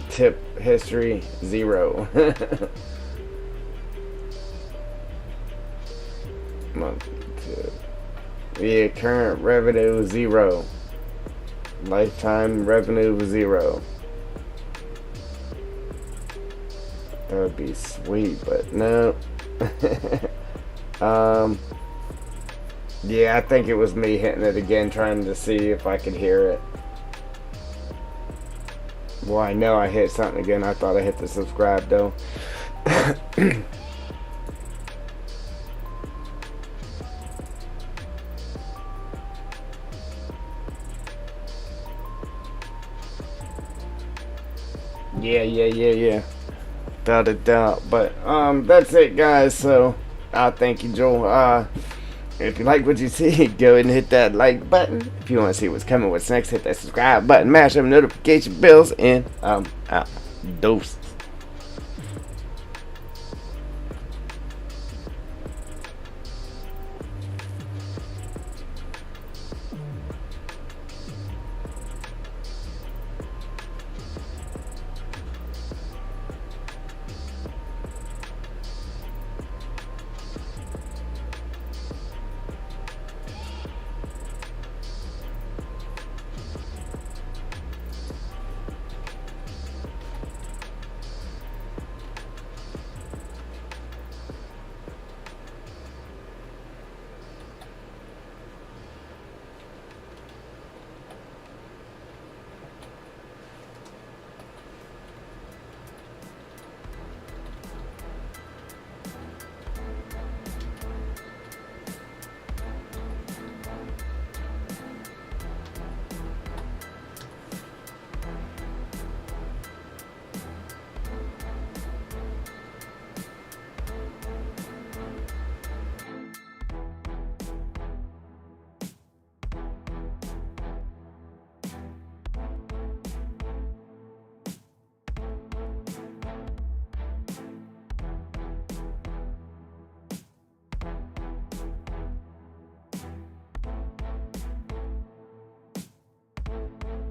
tip history 0. Month two. Yeah, current revenue 0. Lifetime revenue 0. That would be sweet, but no. Yeah, I think it was me hitting it again, trying to see if I could hear it. Well, I know I hit something again. I thought I hit the subscribe, though. Yeah. Without a doubt. But that's it, guys. So thank you, Joel. If you like what you see, go ahead and hit that like button. If you want to see what's coming, what's next, hit that subscribe button, mash them notification bells, and out. Dose.